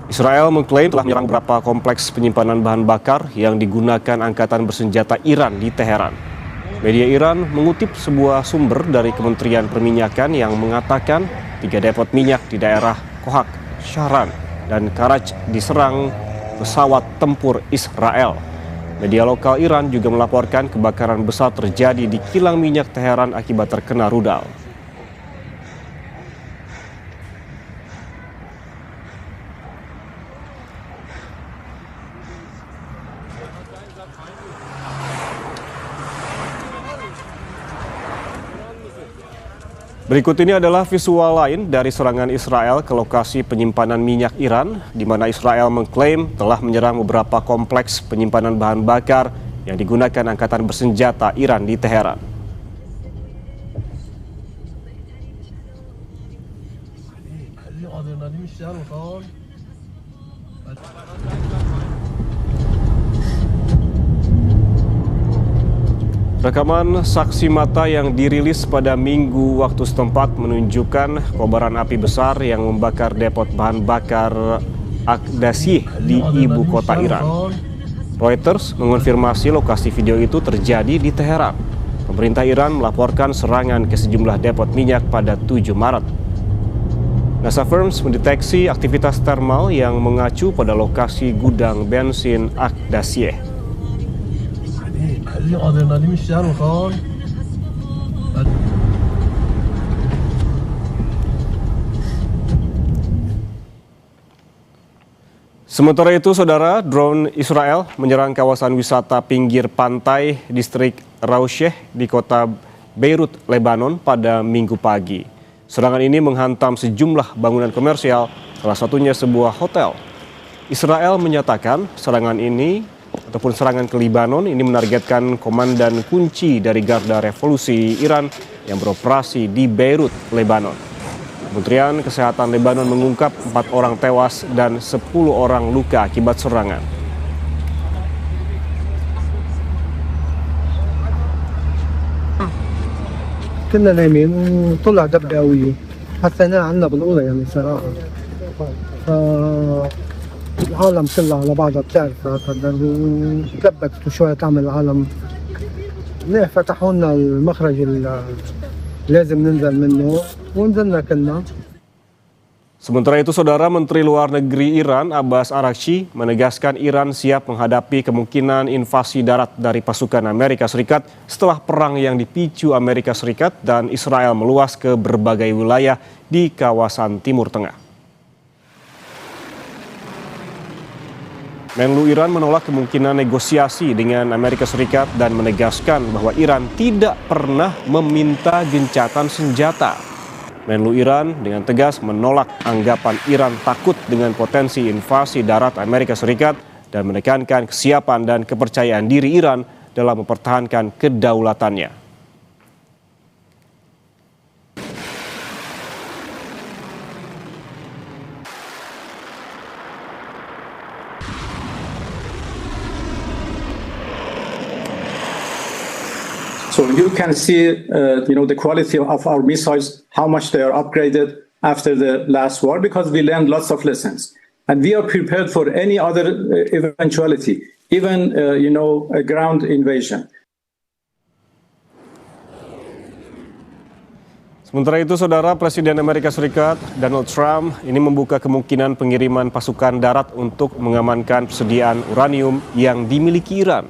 Israel mengklaim telah menyerang beberapa kompleks penyimpanan bahan bakar yang digunakan angkatan bersenjata Iran di Teheran. Media Iran mengutip sebuah sumber dari Kementerian Perminyakan yang mengatakan 3 depot minyak di daerah Kohak, Shahran, dan Karaj diserang pesawat tempur Israel. Media lokal Iran juga melaporkan kebakaran besar terjadi di kilang minyak Teheran akibat terkena rudal. Berikut ini adalah visual lain dari serangan Israel ke lokasi penyimpanan minyak Iran, di mana Israel mengklaim telah menyerang beberapa kompleks penyimpanan bahan bakar yang digunakan angkatan bersenjata Iran di Teheran. Rekaman saksi mata yang dirilis pada Minggu waktu setempat menunjukkan kobaran api besar yang membakar depot bahan bakar Aqdasiyeh di ibu kota Iran. Reuters mengonfirmasi lokasi video itu terjadi di Teheran. Pemerintah Iran melaporkan serangan ke sejumlah depot minyak pada 7 Maret. NASA Firms mendeteksi aktivitas termal yang mengacu pada lokasi gudang bensin Aqdasiyeh. Sementara itu, saudara, drone Israel menyerang kawasan wisata pinggir pantai distrik Rausheh di kota Beirut, Lebanon pada Minggu pagi. Serangan ini menghantam sejumlah bangunan komersial, salah satunya sebuah hotel. Israel menyatakan serangan ke Lebanon ini menargetkan komandan kunci dari Garda Revolusi Iran yang beroperasi di Beirut, Lebanon. Kementerian Kesehatan Lebanon mengungkap 4 orang tewas dan 10 orang luka akibat serangan. كنا نايمين وطلع دبكة قوية حسيناها عنا بالأولى يعني صراحة العالم كلها على بعضها بتعرف تلبكت وشوية تعمل العالم فتحوا لنا المخرج لازم ننزل منه ونزلنا كلنا. Sementara itu, saudara, Menteri Luar Negeri Iran Abbas Araghchi menegaskan Iran siap menghadapi kemungkinan invasi darat dari pasukan Amerika Serikat setelah perang yang dipicu Amerika Serikat dan Israel meluas ke berbagai wilayah di kawasan Timur Tengah. Menlu Iran menolak kemungkinan negosiasi dengan Amerika Serikat dan menegaskan bahwa Iran tidak pernah meminta gencatan senjata. Menlu Iran dengan tegas menolak anggapan Iran takut dengan potensi invasi darat Amerika Serikat dan menekankan kesiapan dan kepercayaan diri Iran dalam mempertahankan kedaulatannya. So you can see, the quality of our missiles, how much they are upgraded after the last war, because we learned lots of lessons. And we are prepared for any other eventuality, even, a ground invasion. Sementara itu, saudara, Presiden Amerika Serikat Donald Trump ini membuka kemungkinan pengiriman pasukan darat untuk mengamankan persediaan uranium yang dimiliki Iran.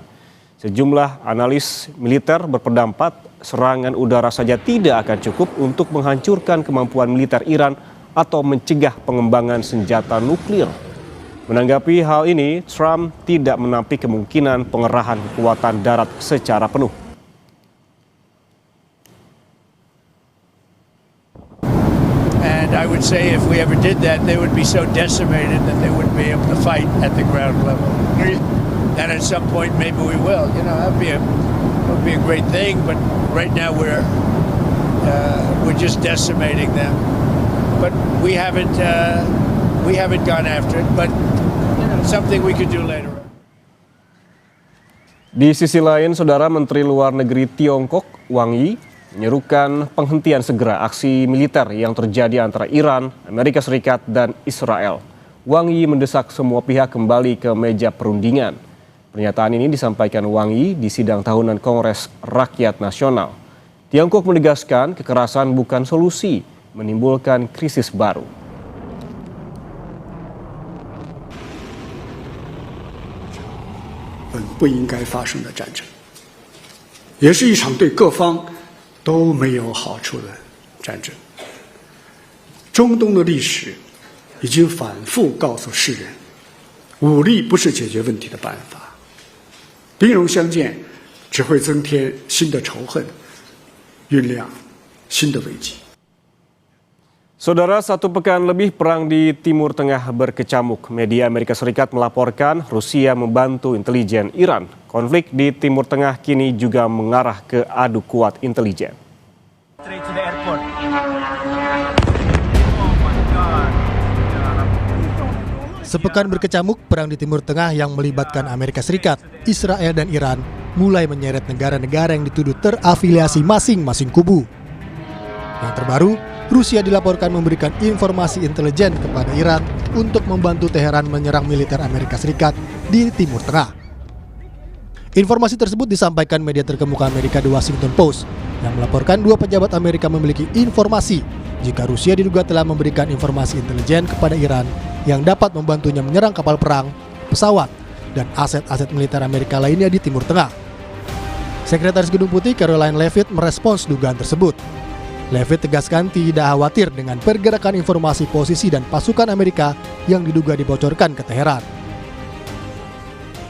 Sejumlah analis militer berpendapat serangan udara saja tidak akan cukup untuk menghancurkan kemampuan militer Iran atau mencegah pengembangan senjata nuklir. Menanggapi hal ini, Trump tidak menampik kemungkinan pengerahan kekuatan darat secara penuh. And I would say if we ever did that, they would be so decimated that they wouldn't be able to fight at the ground level. Then at some point maybe we will. That would be a great thing. But right now we're just decimating them. But we haven't gone after it. But something we could do later on. Di sisi lain, saudara, Menteri Luar Negeri Tiongkok Wang Yi menyerukan penghentian segera aksi militer yang terjadi antara Iran, Amerika Serikat, dan Israel. Wang Yi mendesak semua pihak kembali ke meja perundingan. Pernyataan ini disampaikan Wang Yi di sidang tahunan Kongres Rakyat Nasional. Tiongkok menegaskan kekerasan bukan solusi, menimbulkan krisis baru. 不应该发生的战争，也是一场对各方都没有好处的战争。中东的历史已经反复告诉世人，武力不是解决问题的办法。 兵戎相见只会增添新的仇恨，酝酿新的危机。 Saudara, 1 pekan lebih perang di Timur Tengah berkecamuk. Media Amerika Serikat melaporkan Rusia membantu intelijen Iran. Konflik di Timur Tengah kini juga mengarah ke adu kuat intelijen. Sepekan berkecamuk perang di Timur Tengah yang melibatkan Amerika Serikat, Israel, dan Iran mulai menyeret negara-negara yang dituduh terafiliasi masing-masing kubu. Yang terbaru, Rusia dilaporkan memberikan informasi intelijen kepada Iran untuk membantu Teheran menyerang militer Amerika Serikat di Timur Tengah. Informasi tersebut disampaikan media terkemuka Amerika The Washington Post yang melaporkan 2 pejabat Amerika memiliki informasi jika Rusia diduga telah memberikan informasi intelijen kepada Iran yang dapat membantunya menyerang kapal perang, pesawat, dan aset-aset militer Amerika lainnya di Timur Tengah. Sekretaris Gedung Putih Caroline Leavitt merespons dugaan tersebut. Leavitt tegaskan tidak khawatir dengan pergerakan informasi posisi dan pasukan Amerika yang diduga dibocorkan ke Teheran.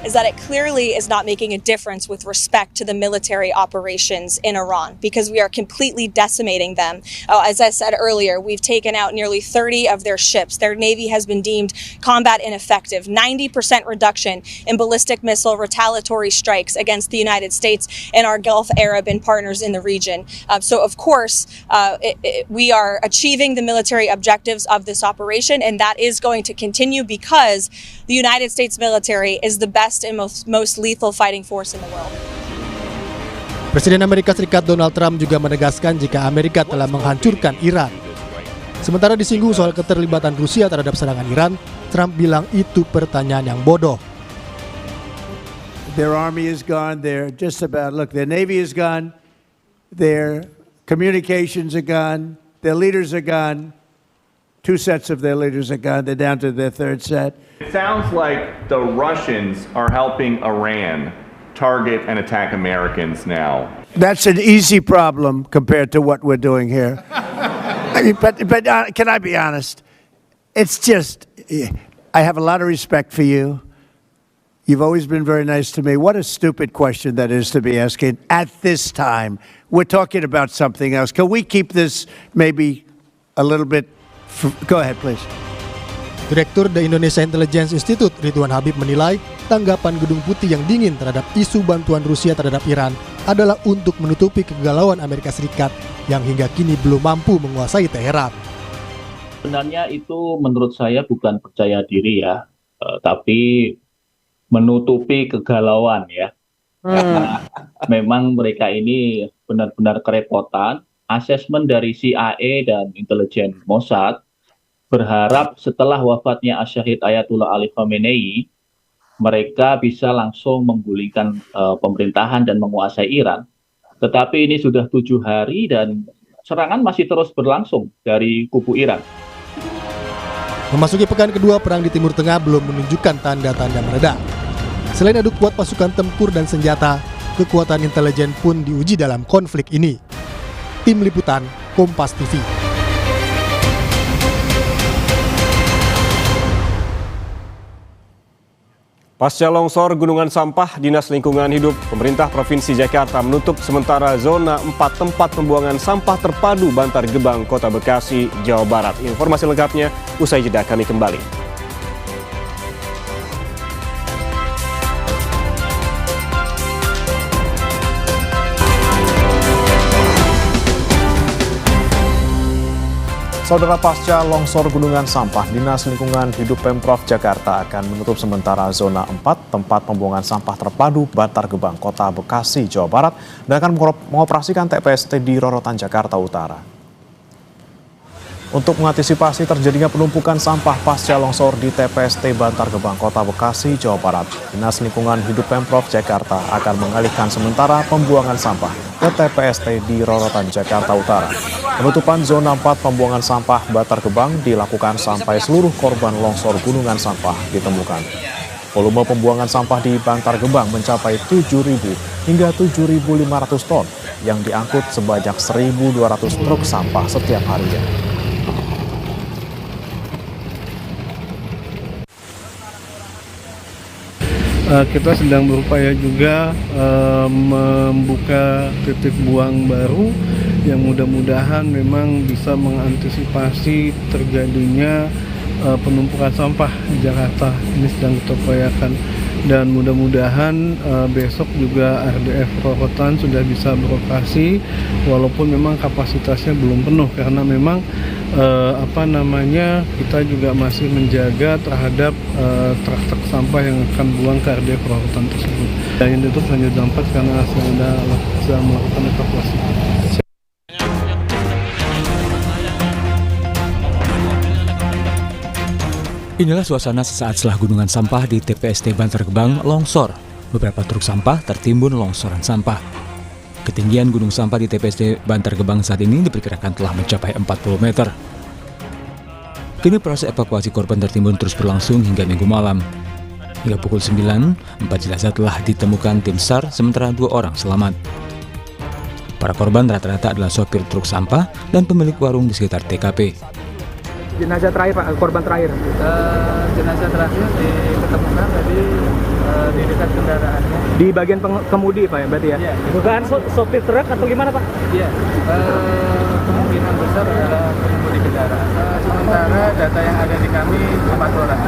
Is that it clearly is not making a difference with respect to the military operations in Iran because we are completely decimating them. As I said earlier, we've taken out nearly 30 of their ships. Their navy has been deemed combat ineffective. 90% reduction in ballistic missile retaliatory strikes against the United States and our Gulf Arab and partners in the region. So of course, we are achieving the military objectives of this operation, and that is going to continue because the United States military is the best and most lethal fighting force in the world. Presiden Amerika Serikat Donald Trump juga menegaskan jika Amerika telah menghancurkan Iran. Sementara disinggung soal keterlibatan Rusia terhadap serangan Iran, Trump bilang itu pertanyaan yang bodoh. Their army is gone. They're just about, look, their navy is gone. Their communications are gone. Their leaders are gone. 2 sets of their leaders are gone. They're down to their 3rd set. It sounds like the Russians are helping Iran target and attack Americans now. That's an easy problem compared to what we're doing here. But can I be honest? It's just, I have a lot of respect for you. You've always been very nice to me. What a stupid question that is to be asking at this time. We're talking about something else. Can we keep this maybe a little bit? Go ahead, please. Direktur The Indonesia Intelligence Institute Ridwan Habib menilai tanggapan Gedung Putih yang dingin terhadap isu bantuan Rusia terhadap Iran adalah untuk menutupi kegalauan Amerika Serikat yang hingga kini belum mampu menguasai Teheran. Sebenarnya itu menurut saya bukan percaya diri ya, tapi menutupi kegalauan ya. Karena memang mereka ini benar-benar kerepotan. Asesmen dari CIA dan intelijen Mossad berharap setelah wafatnya Syahid Ayatullah Ali Khamenei, mereka bisa langsung menggulingkan pemerintahan dan menguasai Iran. Tetapi ini sudah 7 hari dan serangan masih terus berlangsung dari kubu Iran. Memasuki pekan kedua, perang di Timur Tengah belum menunjukkan tanda-tanda mereda. Selain adu kuat pasukan tempur dan senjata, kekuatan intelijen pun diuji dalam konflik ini. Tim Liputan, Kompas TV. Pasca longsor gunungan sampah, Dinas Lingkungan Hidup Pemerintah Provinsi Jakarta menutup sementara zona 4 tempat pembuangan sampah terpadu Bantar Gebang, Kota Bekasi, Jawa Barat. Informasi lengkapnya usai jeda, kami kembali. Saudara, pasca longsor gunungan sampah, Dinas Lingkungan Hidup Pemprov Jakarta akan menutup sementara zona 4 tempat pembuangan sampah terpadu Bantar Gebang, Kota Bekasi, Jawa Barat, dan akan mengoperasikan TPST di Rorotan, Jakarta Utara. Untuk mengantisipasi terjadinya penumpukan sampah pasca longsor di TPST Bantar Gebang, Kota Bekasi, Jawa Barat, Dinas Lingkungan Hidup Pemprov Jakarta akan mengalihkan sementara pembuangan sampah ke TPST di Rorotan, Jakarta Utara. Penutupan zona 4 pembuangan sampah Bantar Gebang dilakukan sampai seluruh korban longsor gunungan sampah ditemukan. Volume pembuangan sampah di Bantar Gebang mencapai 7.000 hingga 7.500 ton yang diangkut sebanyak 1.200 truk sampah setiap harinya. Kita sedang berupaya juga membuka titik buang baru yang mudah-mudahan memang bisa mengantisipasi terjadinya penumpukan sampah di Jakarta. Ini sedang kita upayakan dan mudah-mudahan besok juga RDF Rorotan sudah bisa beroperasi walaupun memang kapasitasnya belum penuh karena memang kita juga masih menjaga terhadap truk-truk sampah yang akan buang ke RDF Rorotan tersebut. yang ditutup hanya jam 4 karena sudah melakukan evakuasi. Inilah suasana sesaat setelah gunungan sampah di TPST Bantar Gebang longsor. Beberapa truk sampah tertimbun longsoran sampah. Ketinggian gunung sampah di TPST Bantar Gebang saat ini diperkirakan telah mencapai 40 meter. Kini proses evakuasi korban tertimbun terus berlangsung hingga Minggu malam. Hingga pukul 9, 4 jenazah telah ditemukan tim SAR, sementara 2 orang selamat. Para korban rata-rata adalah sopir truk sampah dan pemilik warung di sekitar TKP. Jenazah terakhir Pak, korban terakhir? Jenazah terakhir ditemukan tadi di dekat kendaraannya. Di bagian kemudi Pak ya berarti ya? Iya. Bukan sopir truk atau gimana Pak? Iya, kemungkinan besar adalah pengemudi kendaraan. Sementara data yang ada di kami 4 orang.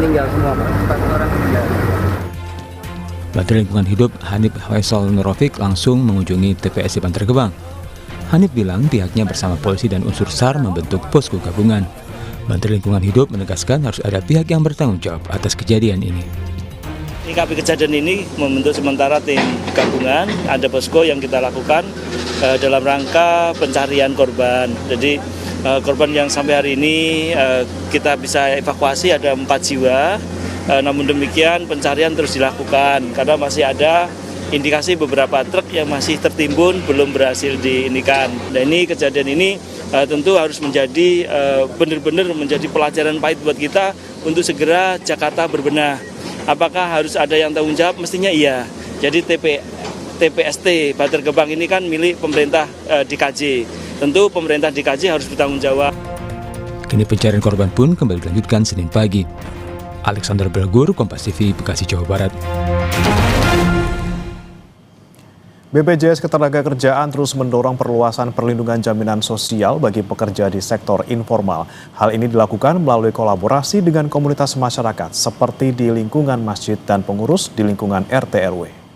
Meninggal semua Pak? 4 orang meninggal. Menteri Lingkungan Hidup Hanif Faisal Nurofik langsung mengunjungi TPST Bantar Gebang. Hanif bilang pihaknya bersama polisi dan unsur SAR membentuk posko gabungan. Menteri Lingkungan Hidup menegaskan harus ada pihak yang bertanggung jawab atas kejadian ini. Menyikapi kejadian ini membentuk sementara tim gabungan, ada posko yang kita lakukan dalam rangka pencarian korban. Jadi korban yang sampai hari ini kita bisa evakuasi ada 4 jiwa, namun demikian pencarian terus dilakukan karena masih ada indikasi beberapa truk yang masih tertimbun belum berhasil diinikan. Dan ini kejadian ini tentu harus menjadi benar-benar menjadi pelajaran pahit buat kita untuk segera Jakarta berbenah. Apakah harus ada yang tanggung jawab? Mestinya iya. Jadi TPST Bantar Gebang ini kan milik pemerintah DKJ. Tentu pemerintah DKJ harus bertanggung jawab. Kini pencarian korban pun kembali dilanjutkan Senin pagi. Alexander Belgur, Kompas TV, Bekasi, Jawa Barat. BPJS Ketenagakerjaan terus mendorong perluasan perlindungan jaminan sosial bagi pekerja di sektor informal. Hal ini dilakukan melalui kolaborasi dengan komunitas masyarakat seperti di lingkungan masjid dan pengurus di lingkungan RT RW.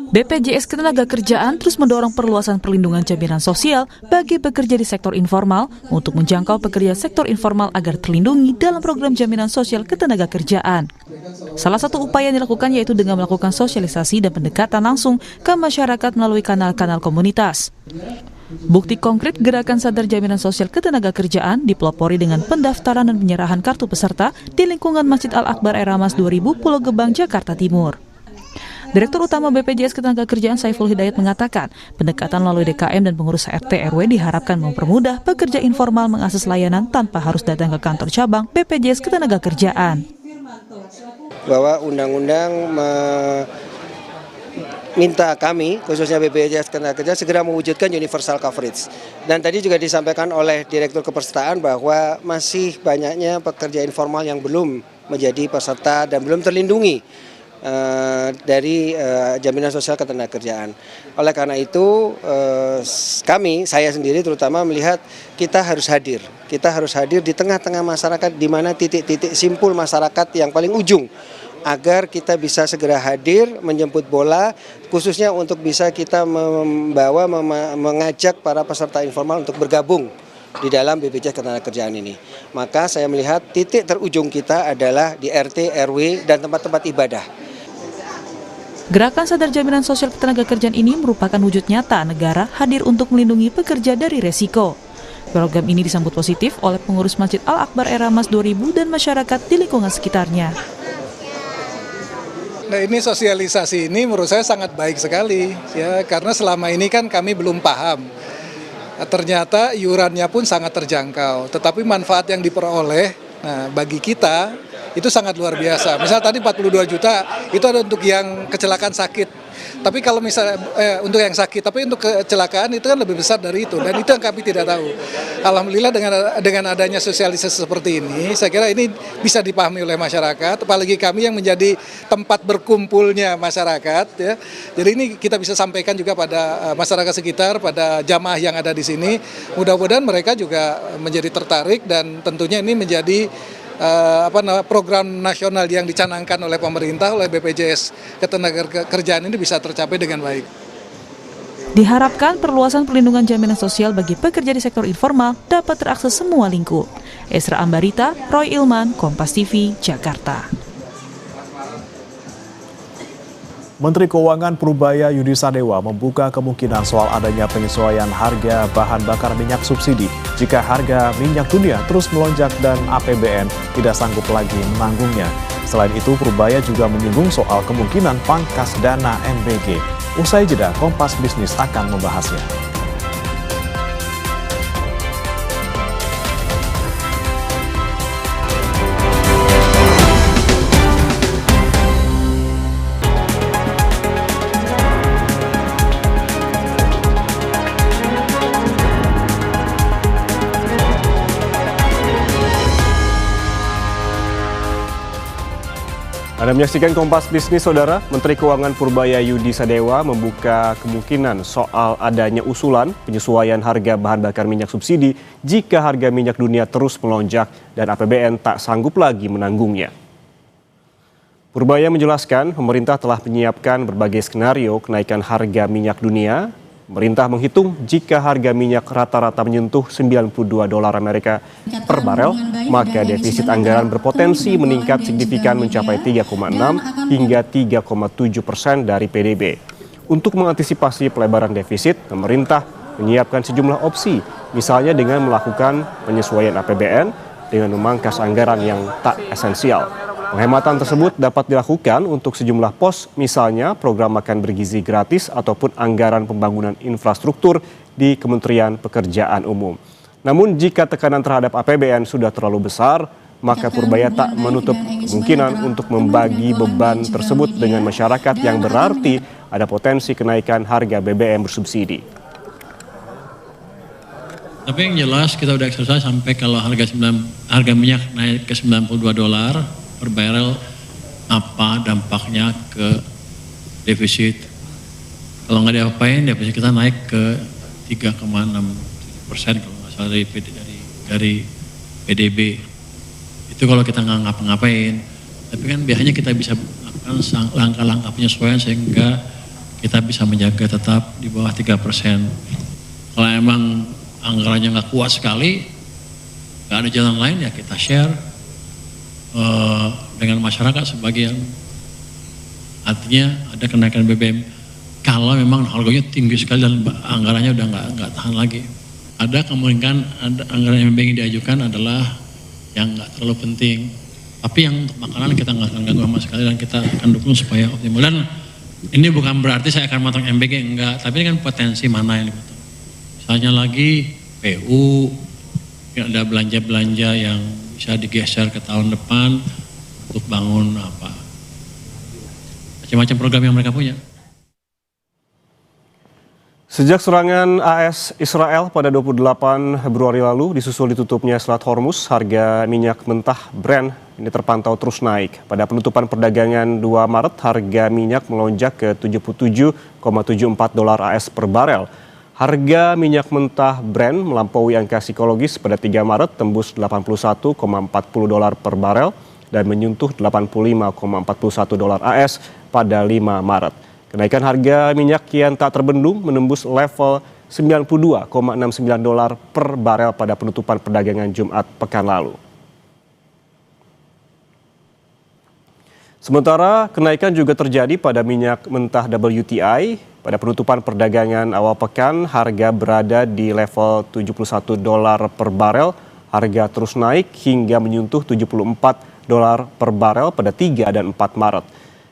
BPJS Ketenagakerjaan terus mendorong perluasan perlindungan jaminan sosial bagi pekerja di sektor informal untuk menjangkau pekerja sektor informal agar terlindungi dalam program jaminan sosial ketenagakerjaan. Salah satu upaya yang dilakukan yaitu dengan melakukan sosialisasi dan pendekatan langsung ke masyarakat melalui kanal-kanal komunitas. Bukti konkret gerakan sadar jaminan sosial ketenagakerjaan dipelopori dengan pendaftaran dan penyerahan kartu peserta di lingkungan Masjid Al-Akbar Era Mas 2000 Pulau Gebang, Jakarta Timur. Direktur Utama BPJS Ketenagakerjaan Saiful Hidayat mengatakan, pendekatan melalui DKM dan pengurus RT RW diharapkan mempermudah pekerja informal mengakses layanan tanpa harus datang ke kantor cabang BPJS Ketenagakerjaan. Bahwa undang-undang minta kami, khususnya BPJS Ketenagakerjaan, segera mewujudkan universal coverage. Dan tadi juga disampaikan oleh Direktur Kepesertaan bahwa masih banyaknya pekerja informal yang belum menjadi peserta dan belum terlindungi dari jaminan sosial ketenagakerjaan. Oleh karena itu saya sendiri terutama melihat kita harus hadir di tengah-tengah masyarakat, di mana titik-titik simpul masyarakat yang paling ujung, agar kita bisa segera hadir menjemput bola, khususnya untuk bisa kita mengajak para peserta informal untuk bergabung di dalam BPJS Ketenagakerjaan ini. Maka saya melihat titik terujung kita adalah di RT, RW, dan tempat-tempat ibadah. Gerakan sadar jaminan sosial ketenagakerjaan ini merupakan wujud nyata negara hadir untuk melindungi pekerja dari resiko. Program ini disambut positif oleh pengurus Masjid Al-Akbar Era Mas 2000 dan masyarakat di lingkungan sekitarnya. Nah, ini sosialisasi ini menurut saya sangat baik sekali ya, karena selama ini kan kami belum paham. Ternyata iurannya pun sangat terjangkau, tetapi manfaat yang diperoleh bagi kita itu sangat luar biasa. Misal tadi 42 juta itu ada untuk yang kecelakaan sakit. Tapi kalau misalnya untuk yang sakit, tapi untuk kecelakaan itu kan lebih besar dari itu, dan itu yang kami tidak tahu. Alhamdulillah dengan adanya sosialisasi seperti ini, saya kira ini bisa dipahami oleh masyarakat, apalagi kami yang menjadi tempat berkumpulnya masyarakat ya. Jadi ini kita bisa sampaikan juga pada masyarakat sekitar, pada jamaah yang ada di sini. Mudah-mudahan mereka juga menjadi tertarik, dan tentunya ini menjadi program nasional yang dicanangkan oleh pemerintah, oleh BPJS Ketenagakerjaan ini bisa tercapai dengan baik. Diharapkan perluasan perlindungan jaminan sosial bagi pekerja di sektor informal dapat terakses semua lingkup. Esra Ambarita, Roy Ilman, Kompas TV, Jakarta. Menteri Keuangan Purbaya Yudi Sadewa membuka kemungkinan soal adanya penyesuaian harga bahan bakar minyak subsidi jika harga minyak dunia terus melonjak dan APBN tidak sanggup lagi menanggungnya. Selain itu, Purbaya juga menyinggung soal kemungkinan pangkas dana MBG. Usai jeda, Kompas Bisnis akan membahasnya. Anda menyaksikan Kompas Bisnis, Saudara. Menteri Keuangan Purbaya Yudi Sadewa membuka kemungkinan soal adanya usulan penyesuaian harga bahan bakar minyak subsidi jika harga minyak dunia terus melonjak dan APBN tak sanggup lagi menanggungnya. Purbaya menjelaskan pemerintah telah menyiapkan berbagai skenario kenaikan harga minyak dunia. Pemerintah menghitung jika harga minyak rata-rata menyentuh $92 Amerika per barel, maka defisit anggaran berpotensi meningkat signifikan mencapai 3,6 hingga 3,7% dari PDB. Untuk mengantisipasi pelebaran defisit, pemerintah menyiapkan sejumlah opsi, misalnya dengan melakukan penyesuaian APBN dengan memangkas anggaran yang tak esensial. Penghematan tersebut dapat dilakukan untuk sejumlah pos, misalnya program makan bergizi gratis ataupun anggaran pembangunan infrastruktur di Kementerian Pekerjaan Umum. Namun jika tekanan terhadap APBN sudah terlalu besar, maka Purbaya tak menutup kemungkinan untuk membagi beban tersebut dengan masyarakat yang berarti ada potensi kenaikan harga BBM bersubsidi. Tapi yang jelas kita udah eksersis sampai kalau harga minyak naik ke $92 per barrel, apa dampaknya ke defisit. Kalau nggak diapain, defisit kita naik ke 3,6% kalau nggak salah dari PDB. Itu kalau kita nggak ngapa-ngapain. Tapi kan biasanya kita bisa melakukan langkah-langkah penyesuaian sehingga kita bisa menjaga tetap di bawah 3%. Kalau emang anggarannya nggak kuat sekali, nggak ada jalan lain ya kita share dengan masyarakat sebagian. Artinya ada kenaikan BBM kalau memang harganya tinggi sekali dan anggarannya udah nggak tahan lagi. Ada kemungkinan ada anggaran MBG yang diajukan adalah yang nggak terlalu penting, tapi yang untuk makanan kita nggak akan ganggu sama sekali dan kita akan dukung supaya optimal. Dan ini bukan berarti saya akan motong MBG, enggak, tapi ini kan potensi mana yang dipotong. Misalnya lagi PU, ada belanja-belanja yang bisa digeser ke tahun depan untuk bangun apa macam-macam program yang mereka punya. Sejak serangan AS Israel pada 28 Februari lalu disusul ditutupnya Selat Hormuz, harga minyak mentah Brent ini terpantau terus naik. Pada penutupan perdagangan 2 Maret, harga minyak melonjak ke $77,74 AS per barel. Harga minyak mentah Brent melampaui angka psikologis pada 3 Maret tembus $81,40 per barel dan menyentuh $85,41 AS pada 5 Maret. Kenaikan harga minyak kian tak terbendung menembus level $92,69 per barel pada penutupan perdagangan Jumat pekan lalu. Sementara kenaikan juga terjadi pada minyak mentah WTI. Pada penutupan perdagangan awal pekan, harga berada di level $71 per barel. Harga terus naik hingga menyentuh $74 per barel pada 3 dan 4 Maret.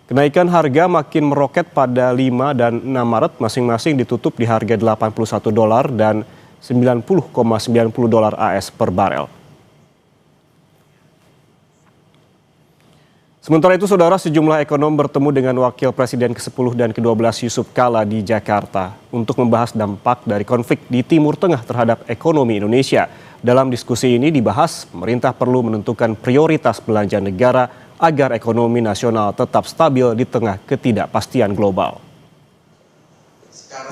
Kenaikan harga makin meroket pada 5 dan 6 Maret, masing-masing ditutup di harga $81 dan $90,90 AS per barel. Sementara itu, Saudara, sejumlah ekonom bertemu dengan Wakil Presiden ke-10 dan ke-12 Yusuf Kala di Jakarta untuk membahas dampak dari konflik di Timur Tengah terhadap ekonomi Indonesia. Dalam diskusi ini dibahas, pemerintah perlu menentukan prioritas belanja negara agar ekonomi nasional tetap stabil di tengah ketidakpastian global.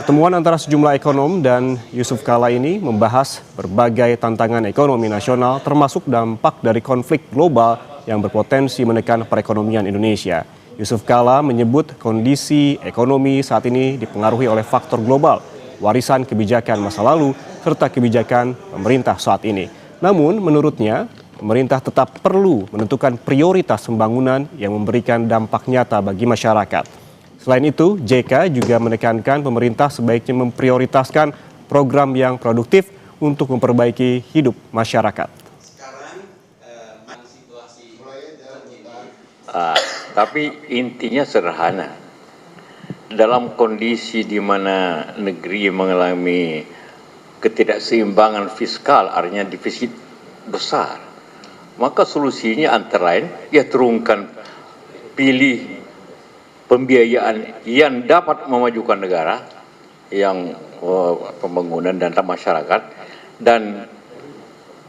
Pertemuan antara sejumlah ekonom dan Yusuf Kala ini membahas berbagai tantangan ekonomi nasional termasuk dampak dari konflik global yang berpotensi menekan perekonomian Indonesia. Yusuf Kala menyebut kondisi ekonomi saat ini dipengaruhi oleh faktor global, warisan kebijakan masa lalu, serta kebijakan pemerintah saat ini. Namun menurutnya, pemerintah tetap perlu menentukan prioritas pembangunan yang memberikan dampak nyata bagi masyarakat. Selain itu, JK juga menekankan pemerintah sebaiknya memprioritaskan program yang produktif untuk memperbaiki hidup masyarakat. Tapi intinya sederhana. Dalam kondisi di mana negeri mengalami ketidakseimbangan fiskal, artinya defisit besar, maka solusinya antara lain ya turunkan, pilih pembiayaan yang dapat memajukan negara, yang pembangunan dan masyarakat, dan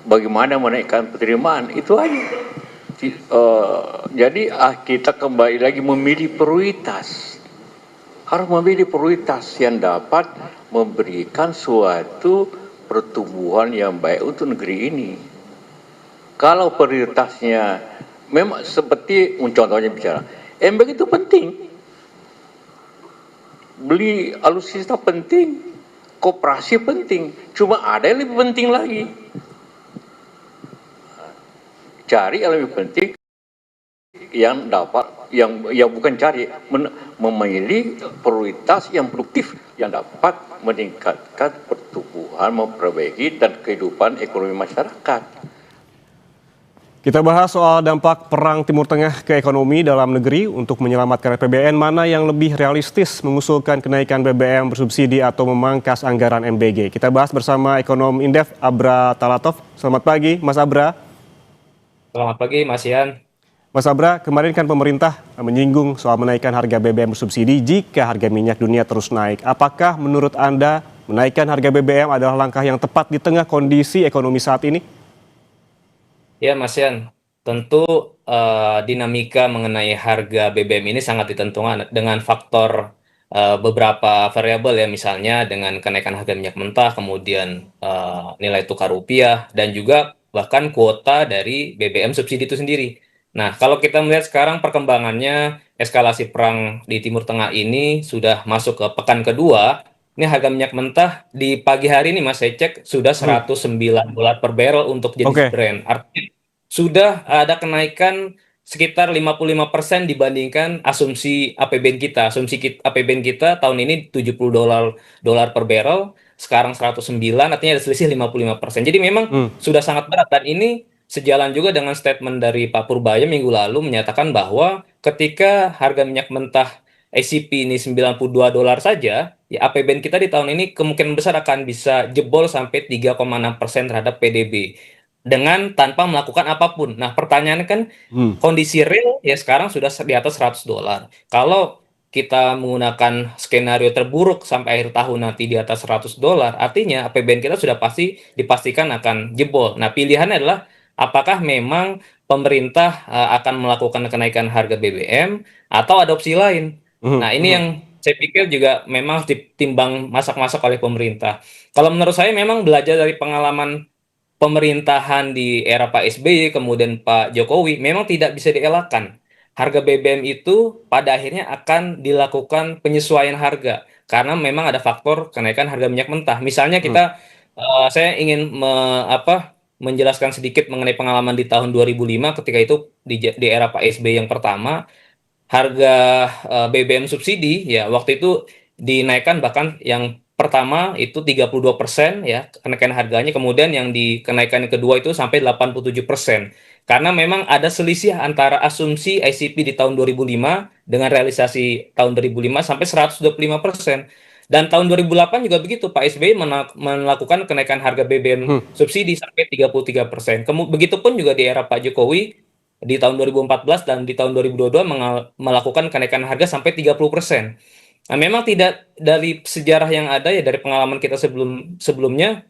bagaimana menaikkan penerimaan, itu aja. Jadi kita kembali lagi memilih prioritas. Harus memilih prioritas yang dapat memberikan suatu pertumbuhan yang baik untuk negeri ini. Kalau prioritasnya memang seperti contohnya bicara, MBG itu penting. Beli alutsista penting, koperasi penting. Cuma ada yang lebih penting lagi. Cari yang lebih penting, yang dapat, yang bukan cari, memilih prioritas yang produktif yang dapat meningkatkan pertumbuhan, memperbaiki dan kehidupan ekonomi masyarakat. Kita bahas soal dampak perang Timur Tengah ke ekonomi dalam negeri. Untuk menyelamatkan APBN, mana yang lebih realistis, mengusulkan kenaikan BBM bersubsidi atau memangkas anggaran MBG? Kita bahas bersama ekonom Indef Abra Talatov. Selamat pagi Mas Abra. Selamat pagi Mas Ian. Mas Abra, kemarin kan pemerintah menyinggung soal menaikkan harga BBM bersubsidi jika harga minyak dunia terus naik. Apakah menurut Anda menaikkan harga BBM adalah langkah yang tepat di tengah kondisi ekonomi saat ini? Ya Mas Ian, tentu dinamika mengenai harga BBM ini sangat ditentukan dengan faktor beberapa variabel ya, misalnya dengan kenaikan harga minyak mentah, kemudian nilai tukar rupiah, dan juga bahkan kuota dari BBM subsidi itu sendiri. Nah, kalau kita melihat sekarang perkembangannya, eskalasi perang di Timur Tengah ini sudah masuk ke pekan kedua. Ini harga minyak mentah di pagi hari ini Mas, saya cek sudah $109 per barrel untuk jenis Brent. Artinya sudah ada kenaikan sekitar 55% dibandingkan asumsi APBN kita. Asumsi APBN kita tahun ini $70 per barrel, sekarang 109, artinya ada selisih 55%. Jadi memang sudah sangat berat, dan ini sejalan juga dengan statement dari Pak Purbaya minggu lalu menyatakan bahwa ketika harga minyak mentah ACP ini $92 saja, ya APBN kita di tahun ini kemungkinan besar akan bisa jebol sampai 3,6% terhadap PDB dengan tanpa melakukan apapun. Nah, pertanyaannya kan kondisi real ya sekarang sudah di atas $100. Kalau kita menggunakan skenario terburuk sampai akhir tahun nanti di atas $100, artinya APBN kita sudah pasti dipastikan akan jebol. Nah, pilihannya adalah apakah memang pemerintah akan melakukan kenaikan harga BBM atau ada opsi lain. Nah, ini yang saya pikir juga memang ditimbang masak-masak oleh pemerintah. Kalau menurut saya memang belajar dari pengalaman pemerintahan di era Pak SBY kemudian Pak Jokowi, memang tidak bisa dielakkan. Harga BBM itu pada akhirnya akan dilakukan penyesuaian harga karena memang ada faktor kenaikan harga minyak mentah. Misalnya kita, saya ingin menjelaskan sedikit mengenai pengalaman di tahun 2005 ketika itu di era Pak SBY yang pertama, harga BBM subsidi ya waktu itu dinaikkan, bahkan yang pertama itu 32% ya kenaikan harganya, kemudian yang dikenaikan yang kedua itu sampai 87%. Karena memang ada selisih antara asumsi ICP di tahun 2005 dengan realisasi tahun 2005 sampai 125%. Dan tahun 2008 juga begitu, Pak SBY melakukan kenaikan harga BBM subsidi sampai 33%. Begitupun juga di era Pak Jokowi di tahun 2014 dan di tahun 2022 melakukan kenaikan harga sampai 30%. Nah, memang tidak, dari sejarah yang ada ya dari pengalaman kita sebelumnya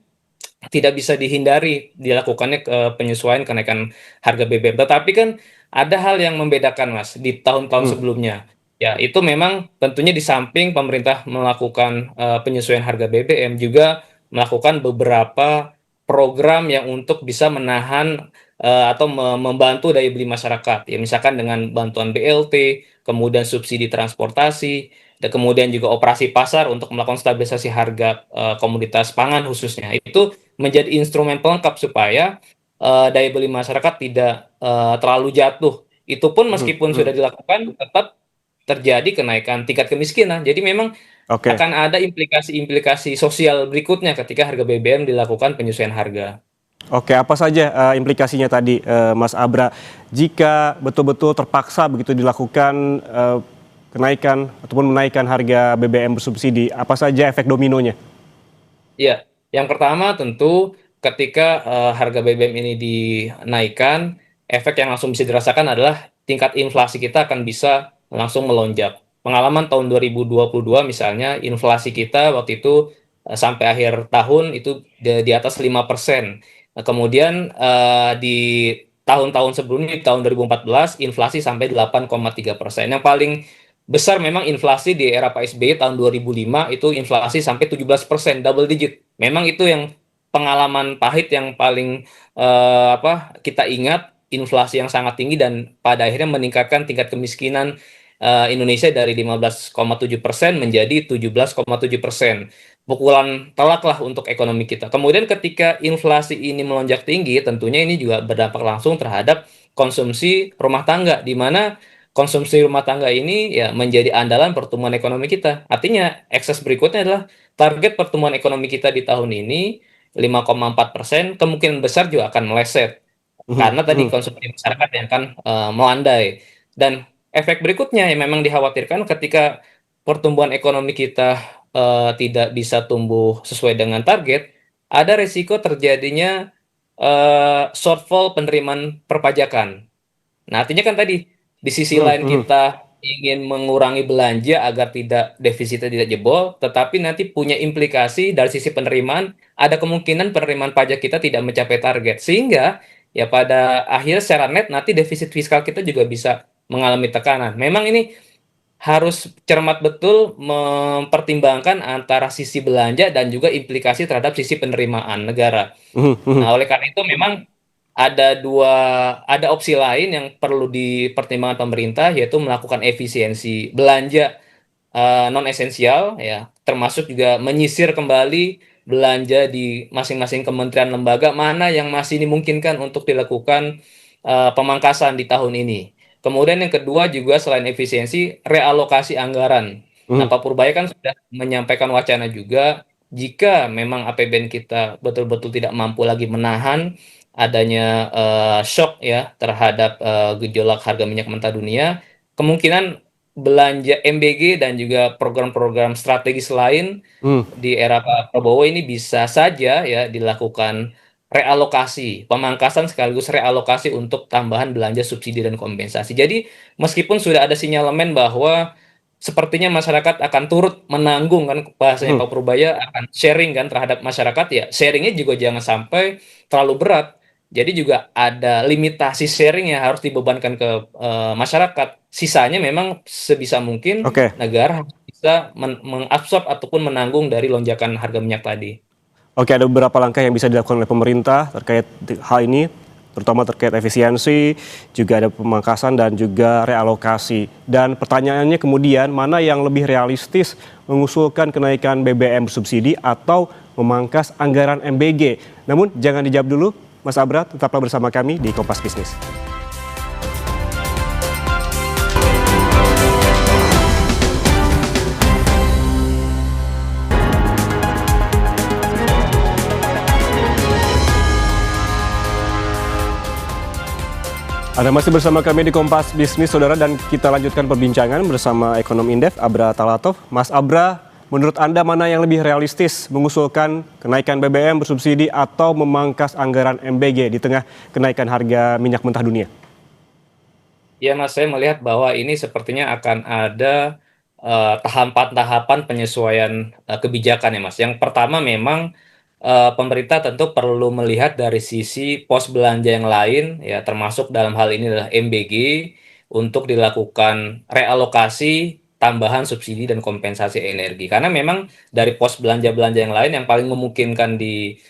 tidak bisa dihindari dilakukannya penyesuaian kenaikan harga BBM. Tetapi kan ada hal yang membedakan Mas di tahun-tahun sebelumnya. Ya, itu memang tentunya di samping pemerintah melakukan penyesuaian harga BBM, juga melakukan beberapa program yang untuk bisa menahan atau membantu daya beli masyarakat. Ya, misalkan dengan bantuan BLT, kemudian subsidi transportasi, dan kemudian juga operasi pasar untuk melakukan stabilisasi harga komoditas pangan khususnya. Itu menjadi instrumen pelengkap supaya daya beli masyarakat tidak terlalu jatuh. Itu pun meskipun sudah dilakukan, tetap terjadi kenaikan tingkat kemiskinan. Jadi memang akan ada implikasi-implikasi sosial berikutnya ketika harga BBM dilakukan penyesuaian harga. Oke, apa saja implikasinya tadi, Mas Abra, jika betul-betul terpaksa begitu dilakukan kenaikan ataupun menaikkan harga BBM bersubsidi, apa saja efek dominonya? Iya, yang pertama tentu ketika harga BBM ini dinaikkan, efek yang langsung bisa dirasakan adalah tingkat inflasi kita akan bisa langsung melonjak. Pengalaman tahun 2022 misalnya, inflasi kita waktu itu sampai akhir tahun itu di atas 5%. Kemudian di tahun-tahun sebelumnya, di tahun 2014, inflasi sampai 8,3%. Yang paling besar memang inflasi di era Pak SBY tahun 2005 itu inflasi sampai 17%, double digit. Memang itu yang pengalaman pahit yang paling kita ingat, inflasi yang sangat tinggi dan pada akhirnya meningkatkan tingkat kemiskinan Indonesia dari 15,7% menjadi 17,7%. Pukulan telak lah untuk ekonomi kita. Kemudian ketika inflasi ini melonjak tinggi, tentunya ini juga berdampak langsung terhadap konsumsi rumah tangga, di mana konsumsi rumah tangga ini ya menjadi andalan pertumbuhan ekonomi kita. Artinya ekses berikutnya adalah target pertumbuhan ekonomi kita di tahun ini 5,4%, kemungkinan besar juga akan meleset. Karena tadi konsumsi masyarakat yang akan melandai. Dan efek berikutnya yang memang dikhawatirkan ketika pertumbuhan ekonomi kita tidak bisa tumbuh sesuai dengan target, ada risiko terjadinya shortfall penerimaan perpajakan. Nah, artinya kan tadi di sisi lain kita ingin mengurangi belanja agar defisitnya tidak jebol, tetapi nanti punya implikasi dari sisi penerimaan, ada kemungkinan penerimaan pajak kita tidak mencapai target. Sehingga ya pada akhirnya secara net nanti defisit fiskal kita juga bisa mengalami tekanan. Memang ini harus cermat betul mempertimbangkan antara sisi belanja dan juga implikasi terhadap sisi penerimaan negara. Nah, oleh karena itu memang ada opsi lain yang perlu dipertimbangkan pemerintah, yaitu melakukan efisiensi belanja non esensial, ya, termasuk juga menyisir kembali belanja di masing-masing kementerian lembaga mana yang masih dimungkinkan untuk dilakukan pemangkasan di tahun ini. Kemudian yang kedua juga selain efisiensi, realokasi anggaran. Nah, Pak Purbaya kan sudah menyampaikan wacana juga, jika memang APBN kita betul-betul tidak mampu lagi menahan adanya shock ya terhadap gejolak harga minyak mentah dunia, kemungkinan belanja MBG dan juga program-program strategis lain di era Pak Prabowo ini bisa saja ya dilakukan realokasi, pemangkasan sekaligus realokasi untuk tambahan belanja subsidi dan kompensasi. Jadi meskipun sudah ada sinyalemen bahwa sepertinya masyarakat akan turut menanggung, kan bahasanya Pak Purbaya, akan sharing kan terhadap masyarakat, ya sharingnya juga jangan sampai terlalu berat. Jadi juga ada limitasi sharing yang harus dibebankan ke masyarakat. Sisanya memang sebisa mungkin negara bisa mengabsorb ataupun menanggung dari lonjakan harga minyak tadi. Oke, ada beberapa langkah yang bisa dilakukan oleh pemerintah terkait hal ini, terutama terkait efisiensi, juga ada pemangkasan dan juga realokasi. Dan pertanyaannya kemudian, mana yang lebih realistis, mengusulkan kenaikan BBM subsidi atau memangkas anggaran MBG? Namun jangan dijawab dulu, Mas Abra, tetaplah bersama kami di Kompas Bisnis. Anda masih bersama kami di Kompas Bisnis, Saudara, dan kita lanjutkan perbincangan bersama ekonom Indef, Abra Talatov. Mas Abra, menurut Anda mana yang lebih realistis, mengusulkan kenaikan BBM bersubsidi atau memangkas anggaran MBG di tengah kenaikan harga minyak mentah dunia? Ya Mas, saya melihat bahwa ini sepertinya akan ada tahapan-tahapan penyesuaian kebijakan ya Mas. Yang pertama memang pemerintah tentu perlu melihat dari sisi pos belanja yang lain, ya termasuk dalam hal ini adalah MBG, untuk dilakukan realokasi tambahan subsidi dan kompensasi energi. Karena memang dari pos belanja-belanja yang lain yang paling memungkinkan di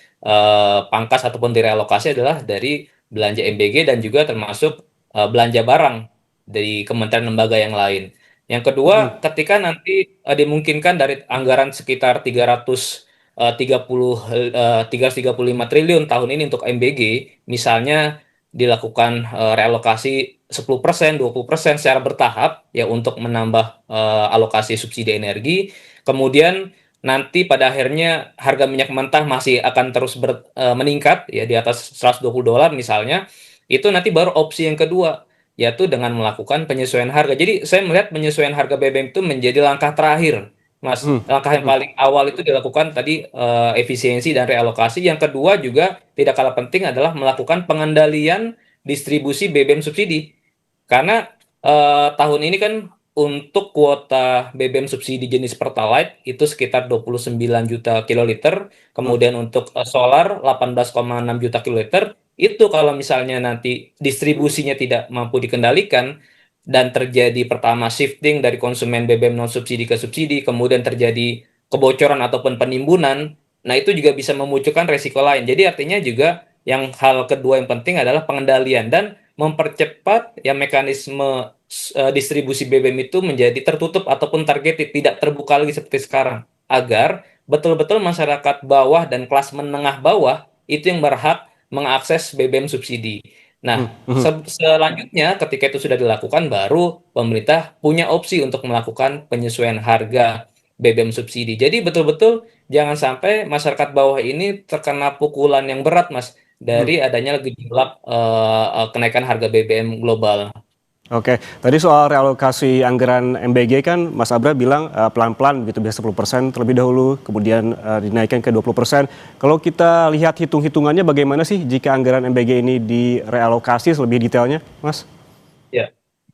pangkas ataupun direalokasi adalah dari belanja MBG dan juga termasuk belanja barang dari kementerian lembaga yang lain. Yang kedua, ketika nanti dimungkinkan dari anggaran sekitar 300 335 triliun tahun ini untuk MBG, misalnya dilakukan realokasi 10%, 20% secara bertahap ya untuk menambah alokasi subsidi energi. Kemudian nanti pada akhirnya harga minyak mentah masih akan terus meningkat ya di atas $120 misalnya. Itu nanti baru opsi yang kedua, yaitu dengan melakukan penyesuaian harga. Jadi saya melihat penyesuaian harga BBM itu menjadi langkah terakhir, Mas. Langkah yang paling awal itu dilakukan tadi efisiensi dan realokasi. Yang kedua juga tidak kalah penting adalah melakukan pengendalian distribusi BBM subsidi. Karena tahun ini kan untuk kuota BBM subsidi jenis Pertalite itu sekitar 29 juta kiloliter, kemudian untuk solar 18,6 juta kiloliter. Itu kalau misalnya nanti distribusinya tidak mampu dikendalikan dan terjadi pertama shifting dari konsumen BBM non subsidi ke subsidi, kemudian terjadi kebocoran ataupun penimbunan, nah itu juga bisa memunculkan resiko lain. Jadi artinya juga yang hal kedua yang penting adalah pengendalian dan mempercepat ya mekanisme distribusi BBM itu menjadi tertutup ataupun targeted, tidak terbuka lagi seperti sekarang, agar betul-betul masyarakat bawah dan kelas menengah bawah itu yang berhak mengakses BBM subsidi. Nah, selanjutnya ketika itu sudah dilakukan, baru pemerintah punya opsi untuk melakukan penyesuaian harga BBM subsidi. Jadi betul-betul jangan sampai masyarakat bawah ini terkena pukulan yang berat, Mas, dari adanya gejolak kenaikan harga BBM global. Oke, tadi soal realokasi anggaran MBG kan Mas Abra bilang pelan-pelan gitu, biasa 10% terlebih dahulu, kemudian dinaikkan ke 20%. Kalau kita lihat hitung-hitungannya bagaimana sih jika anggaran MBG ini direalokasi lebih detailnya, Mas?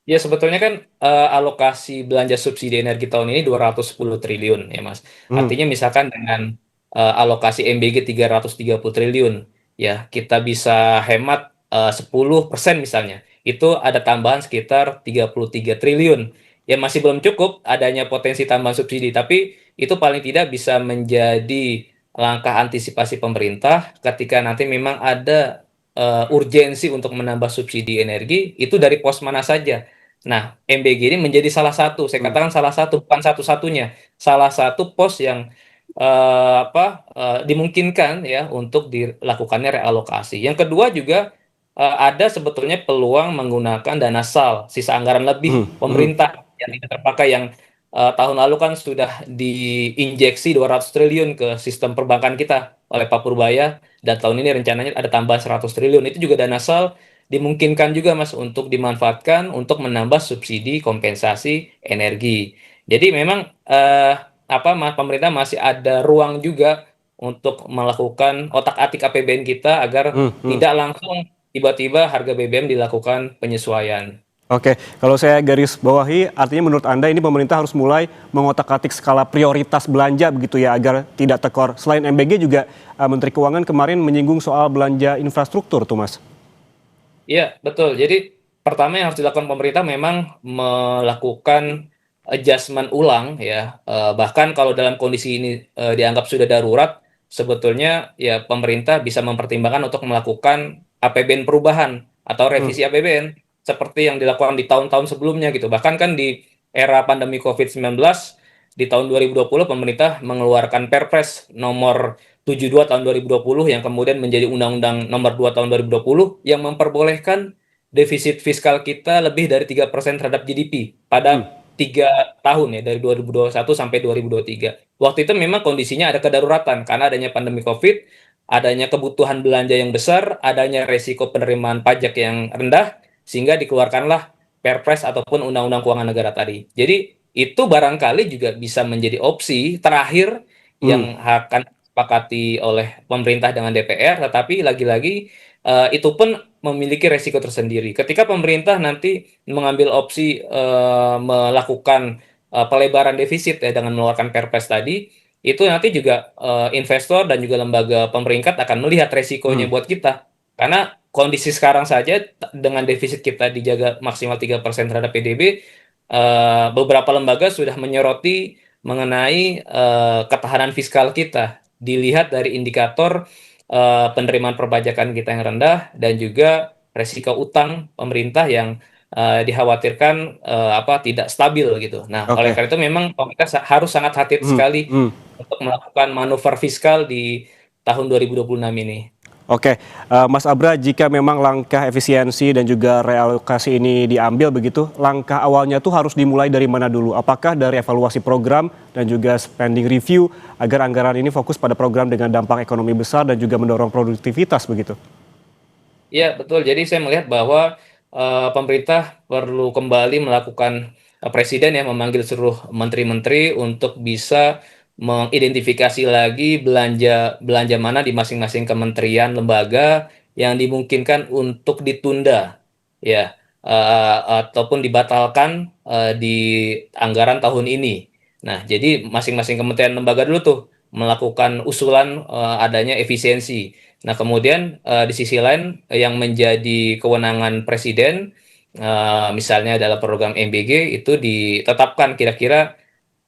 Ya sebetulnya kan alokasi belanja subsidi energi tahun ini 210 triliun ya, Mas. Artinya misalkan dengan alokasi MBG 330 triliun, ya kita bisa hemat 10% misalnya. Itu ada tambahan sekitar 33 triliun. Ya masih belum cukup adanya potensi tambahan subsidi, tapi itu paling tidak bisa menjadi langkah antisipasi pemerintah ketika nanti memang ada urgensi untuk menambah subsidi energi, itu dari pos mana saja. Nah, MBG ini menjadi salah satu, saya katakan salah satu, bukan satu-satunya, salah satu pos yang dimungkinkan ya untuk dilakukannya realokasi. Yang kedua juga ada sebetulnya peluang menggunakan dana SAL, sisa anggaran lebih pemerintah yang tidak terpakai, yang tahun lalu kan sudah diinjeksi 200 triliun ke sistem perbankan kita oleh Pak Purbaya, dan tahun ini rencananya ada tambahan 100 triliun. Itu juga dana SAL dimungkinkan juga, Mas, untuk dimanfaatkan untuk menambah subsidi kompensasi energi. Jadi memang pemerintah masih ada ruang juga untuk melakukan otak-atik APBN kita agar tidak langsung tiba-tiba harga BBM dilakukan penyesuaian. Oke, kalau saya garis bawahi, artinya menurut Anda ini pemerintah harus mulai mengotak-atik skala prioritas belanja begitu ya, agar tidak tekor. Selain MBG juga Menteri Keuangan kemarin menyinggung soal belanja infrastruktur tuh, Mas. Iya, betul. Jadi pertama yang harus dilakukan pemerintah memang melakukan adjustment ulang ya. Bahkan kalau dalam kondisi ini dianggap sudah darurat, sebetulnya ya pemerintah bisa mempertimbangkan untuk melakukan APBN perubahan atau revisi APBN seperti yang dilakukan di tahun-tahun sebelumnya gitu. Bahkan kan di era pandemi COVID-19 di tahun 2020 pemerintah mengeluarkan Perpres nomor 72 tahun 2020 yang kemudian menjadi Undang-Undang nomor 2 tahun 2020 yang memperbolehkan defisit fiskal kita lebih dari 3% terhadap GDP pada 3 tahun ya, dari 2021 sampai 2023. Waktu itu memang kondisinya ada kedaruratan karena adanya pandemi COVID, adanya kebutuhan belanja yang besar, adanya resiko penerimaan pajak yang rendah, sehingga dikeluarkanlah Perpres ataupun Undang-Undang Keuangan Negara tadi. Jadi itu barangkali juga bisa menjadi opsi terakhir yang akan disepakati oleh pemerintah dengan DPR, tetapi lagi-lagi itu pun memiliki resiko tersendiri. Ketika pemerintah nanti mengambil opsi melakukan pelebaran defisit ya dengan mengeluarkan Perpres tadi, itu nanti juga investor dan juga lembaga pemerintah akan melihat resikonya buat kita. Karena kondisi sekarang saja dengan defisit kita dijaga maksimal 3% terhadap PDB, beberapa lembaga sudah menyoroti mengenai ketahanan fiskal kita. Dilihat dari indikator penerimaan perpajakan kita yang rendah dan juga resiko utang pemerintah yang dikhawatirkan tidak stabil gitu. Nah, oleh karena itu memang pemerintah harus sangat hati-hati sekali untuk melakukan manuver fiskal di tahun 2026 ini. Oke, Mas Abra, jika memang langkah efisiensi dan juga realokasi ini diambil begitu, langkah awalnya tuh harus dimulai dari mana dulu? Apakah dari evaluasi program dan juga spending review agar anggaran ini fokus pada program dengan dampak ekonomi besar dan juga mendorong produktivitas begitu? Iya, betul. Jadi saya melihat bahwa pemerintah perlu kembali melakukan presiden ya memanggil seluruh menteri-menteri untuk bisa mengidentifikasi lagi belanja mana di masing-masing kementerian lembaga yang dimungkinkan untuk ditunda ya ataupun dibatalkan di anggaran tahun ini. Nah, jadi masing-masing kementerian lembaga dulu tuh melakukan usulan adanya efisiensi. Nah, kemudian di sisi lain yang menjadi kewenangan presiden misalnya dalam program MBG itu ditetapkan kira-kira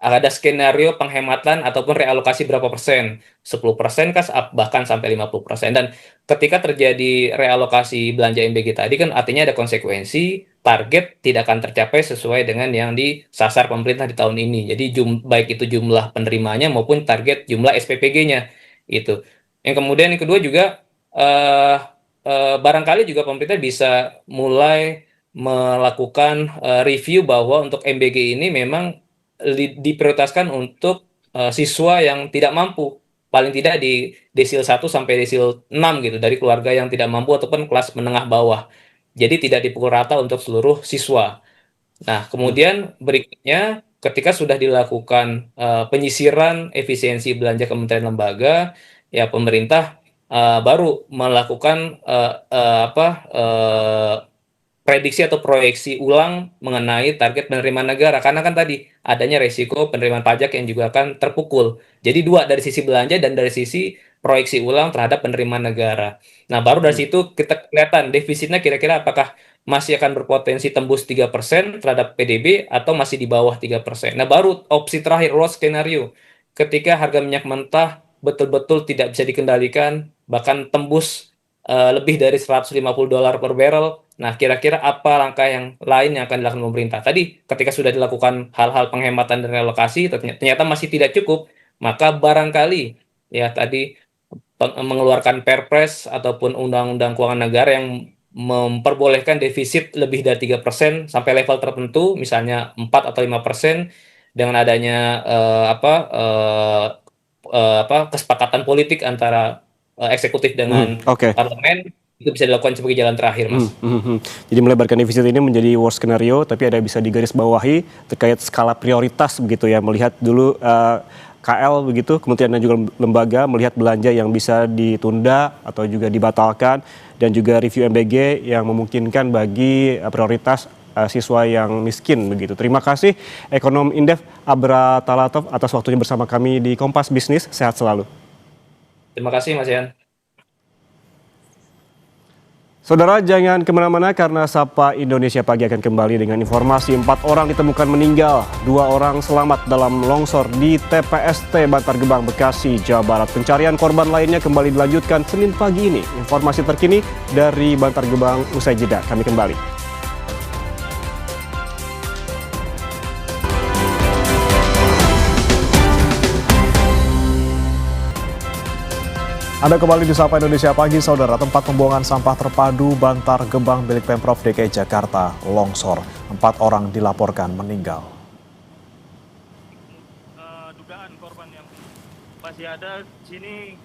ada skenario penghematan ataupun realokasi berapa persen, 10% kah bahkan sampai 50%. Dan ketika terjadi realokasi belanja MBG tadi kan artinya ada konsekuensi, target tidak akan tercapai sesuai dengan yang disasar pemerintah di tahun ini. Jadi baik itu jumlah penerimanya maupun target jumlah SPPG-nya itu. Yang kemudian yang kedua juga barangkali juga pemerintah bisa mulai melakukan review bahwa untuk MBG ini memang diprioritaskan untuk siswa yang tidak mampu, paling tidak di desil 1 sampai desil 6 gitu, dari keluarga yang tidak mampu ataupun kelas menengah bawah. Jadi tidak dipukul rata untuk seluruh siswa. Nah, kemudian berikutnya ketika sudah dilakukan penyisiran efisiensi belanja kementerian lembaga, ya pemerintah baru melakukan prediksi atau proyeksi ulang mengenai target penerimaan negara, karena kan tadi adanya resiko penerimaan pajak yang juga akan terpukul. Jadi dua, dari sisi belanja dan dari sisi proyeksi ulang terhadap penerimaan negara. Nah, baru dari situ kita kelihatan defisitnya kira-kira apakah masih akan berpotensi tembus 3% terhadap PDB atau masih di bawah 3%. Nah, baru opsi terakhir, worst scenario, ketika harga minyak mentah betul-betul tidak bisa dikendalikan, bahkan tembus lebih dari $150 per barrel. Nah, kira-kira apa langkah yang lain yang akan dilakukan pemerintah? Tadi ketika sudah dilakukan hal-hal penghematan dan relokasi, ternyata masih tidak cukup, maka barangkali ya tadi mengeluarkan Perpres ataupun Undang-Undang Keuangan Negara yang memperbolehkan defisit lebih dari 3% sampai level tertentu, misalnya 4 atau 5%, dengan adanya kesepakatan politik antara eksekutif dengan parlemen, itu bisa dilakukan sebagai jalan terakhir, Mas. Jadi melebarkan defisit ini menjadi worst scenario, tapi ada bisa digarisbawahi terkait skala prioritas begitu ya, melihat dulu KL begitu, kementerian dan juga lembaga melihat belanja yang bisa ditunda atau juga dibatalkan, dan juga review MBG yang memungkinkan bagi prioritas siswa yang miskin begitu. Terima kasih Ekonom Indef Abra Talatov atas waktunya bersama kami di Kompas Bisnis. Sehat selalu. Terima kasih, Mas Yan. Saudara, jangan kemana-mana karena Sapa Indonesia Pagi akan kembali dengan informasi 4 orang ditemukan meninggal, 2 orang selamat dalam longsor di TPST Bantar Gebang, Bekasi, Jawa Barat. Pencarian korban lainnya kembali dilanjutkan Senin pagi ini. Informasi terkini dari Bantar Gebang usai jeda. Kami kembali. Anda kembali di Sapa Indonesia Pagi, Saudara. Tempat pembuangan sampah terpadu Bantar Gebang milik Pemprov DKI Jakarta longsor. 4 orang dilaporkan meninggal. Dugaan korban yang masih ada sini.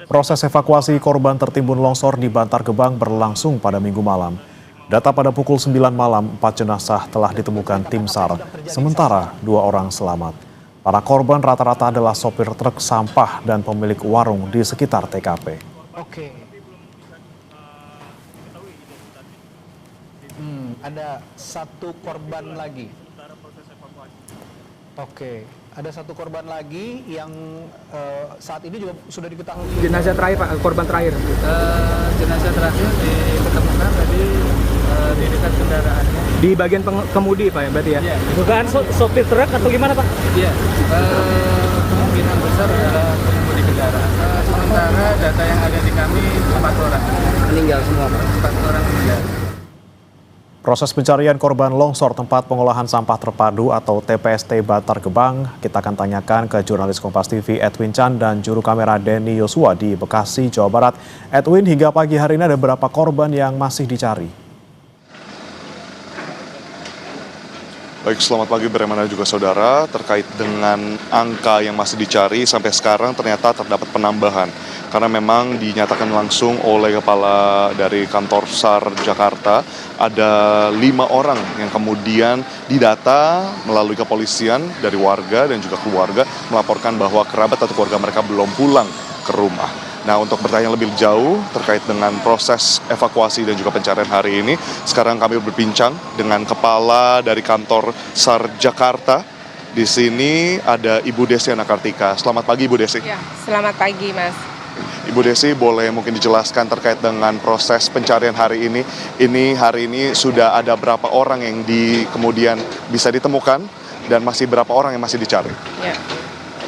Proses evakuasi korban tertimbun longsor di Bantar Gebang berlangsung pada Minggu malam. Data pada pukul 9 malam, 4 jenazah telah ditemukan tim SAR, sementara 2 orang selamat. Para korban rata-rata adalah sopir truk sampah dan pemilik warung di sekitar TKP. Oke. Ada 1 korban lagi. Oke, ada 1 korban lagi yang saat ini juga sudah diketahui. Jenazah terakhir, Pak, korban terakhir. Jenazah terakhir ditemukan tadi di dekat kendaraannya. Di bagian kemudi, Pak, ya, berarti ya? Iya. Dugaan sopir truk atau gimana, Pak? Iya, kemungkinan besar adalah pengemudi kendaraan. Sementara data yang ada di kami 4 orang. Meninggal semua, Pak? 4 orang meninggal. Proses pencarian korban longsor tempat pengolahan sampah terpadu atau TPST Bantar Gebang, kita akan tanyakan ke jurnalis Kompas TV Edwin Chan dan juru kamera Denny Yosua di Bekasi, Jawa Barat. Edwin, hingga pagi hari ini ada berapa korban yang masih dicari? Baik, selamat pagi Bremana juga saudara. Terkait dengan angka yang masih dicari, sampai sekarang ternyata terdapat penambahan. Karena memang dinyatakan langsung oleh kepala dari kantor SAR Jakarta, ada 5 orang yang kemudian didata melalui kepolisian dari warga dan juga keluarga melaporkan bahwa kerabat atau keluarga mereka belum pulang ke rumah. Nah, untuk bertanya lebih jauh terkait dengan proses evakuasi dan juga pencarian hari ini, sekarang kami berbincang dengan kepala dari kantor SAR Jakarta. Di sini ada Ibu Desi Anakartika. Selamat pagi Ibu Desi. Ya, selamat pagi Mas. Ibu Desi, boleh mungkin dijelaskan terkait dengan proses pencarian hari ini. Hari ini sudah ada berapa orang yang kemudian bisa ditemukan dan masih berapa orang yang masih dicari? Ya.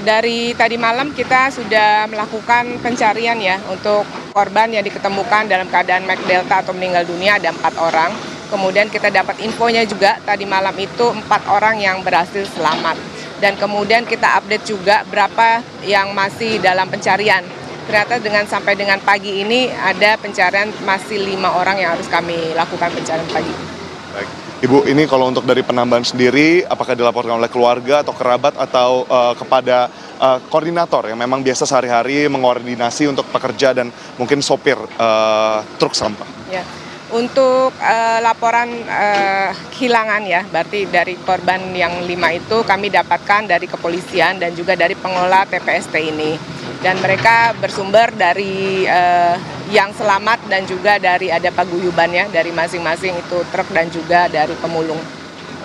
Dari tadi malam kita sudah melakukan pencarian ya untuk korban yang diketemukan dalam keadaan MAC Delta atau meninggal dunia ada 4 orang. Kemudian kita dapat infonya juga tadi malam itu 4 orang yang berhasil selamat. Dan kemudian kita update juga berapa yang masih dalam pencarian. Ternyata sampai dengan pagi ini ada pencarian masih 5 orang yang harus kami lakukan pencarian pagi. Baik. Ibu, ini kalau untuk dari penambahan sendiri, apakah dilaporkan oleh keluarga atau kerabat atau kepada koordinator yang memang biasa sehari-hari mengkoordinasi untuk pekerja dan mungkin sopir truk sampah? Ya. Untuk laporan kehilangan ya, berarti dari korban yang 5 itu kami dapatkan dari kepolisian dan juga dari pengelola TPST ini. Dan mereka bersumber dari yang selamat dan juga dari ada paguyubannya dari masing-masing itu truk dan juga dari pemulung.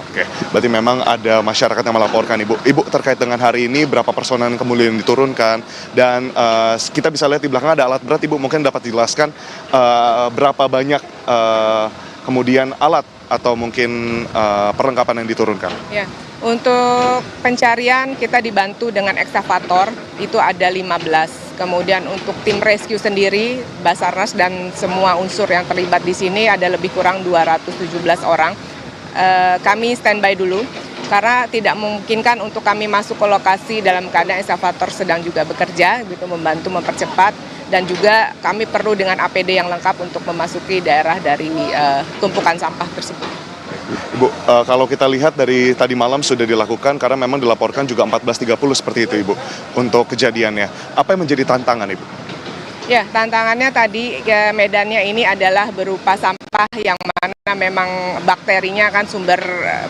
Oke, berarti memang ada masyarakat yang melaporkan Ibu. Ibu, terkait dengan hari ini berapa personel yang kemudian diturunkan dan kita bisa lihat di belakang ada alat berat Ibu, mungkin dapat dijelaskan berapa banyak kemudian alat atau mungkin perlengkapan yang diturunkan? Ya. Untuk pencarian kita dibantu dengan ekskavator, itu ada 15. Kemudian untuk tim rescue sendiri, Basarnas dan semua unsur yang terlibat di sini ada lebih kurang 217 orang. Kami standby dulu, karena tidak memungkinkan untuk kami masuk ke lokasi dalam keadaan ekskavator sedang juga bekerja, gitu membantu mempercepat. Dan juga kami perlu dengan APD yang lengkap untuk memasuki daerah dari tumpukan sampah tersebut. Ibu, kalau kita lihat dari tadi malam sudah dilakukan karena memang dilaporkan juga 14.30 seperti itu Ibu untuk kejadiannya. Apa yang menjadi tantangan Ibu? Ya, tantangannya tadi medannya ini adalah berupa sampah yang mana memang bakterinya kan sumber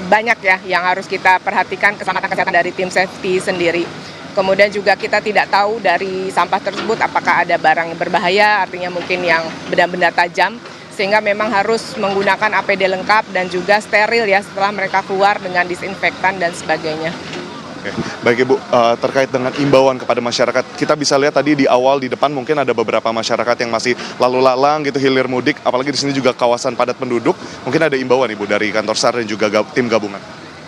banyak ya yang harus kita perhatikan keselamatan kesehatan dari tim safety sendiri. Kemudian juga kita tidak tahu dari sampah tersebut apakah ada barang yang berbahaya, artinya mungkin yang benda-benda tajam. Sehingga memang harus menggunakan APD lengkap dan juga steril ya setelah mereka keluar dengan disinfektan dan sebagainya. Oke. Baik Ibu, terkait dengan imbauan kepada masyarakat, kita bisa lihat tadi di awal di depan mungkin ada beberapa masyarakat yang masih lalu lalang gitu hilir mudik, apalagi di sini juga kawasan padat penduduk. Mungkin ada imbauan Ibu dari kantor SAR dan juga tim gabungan.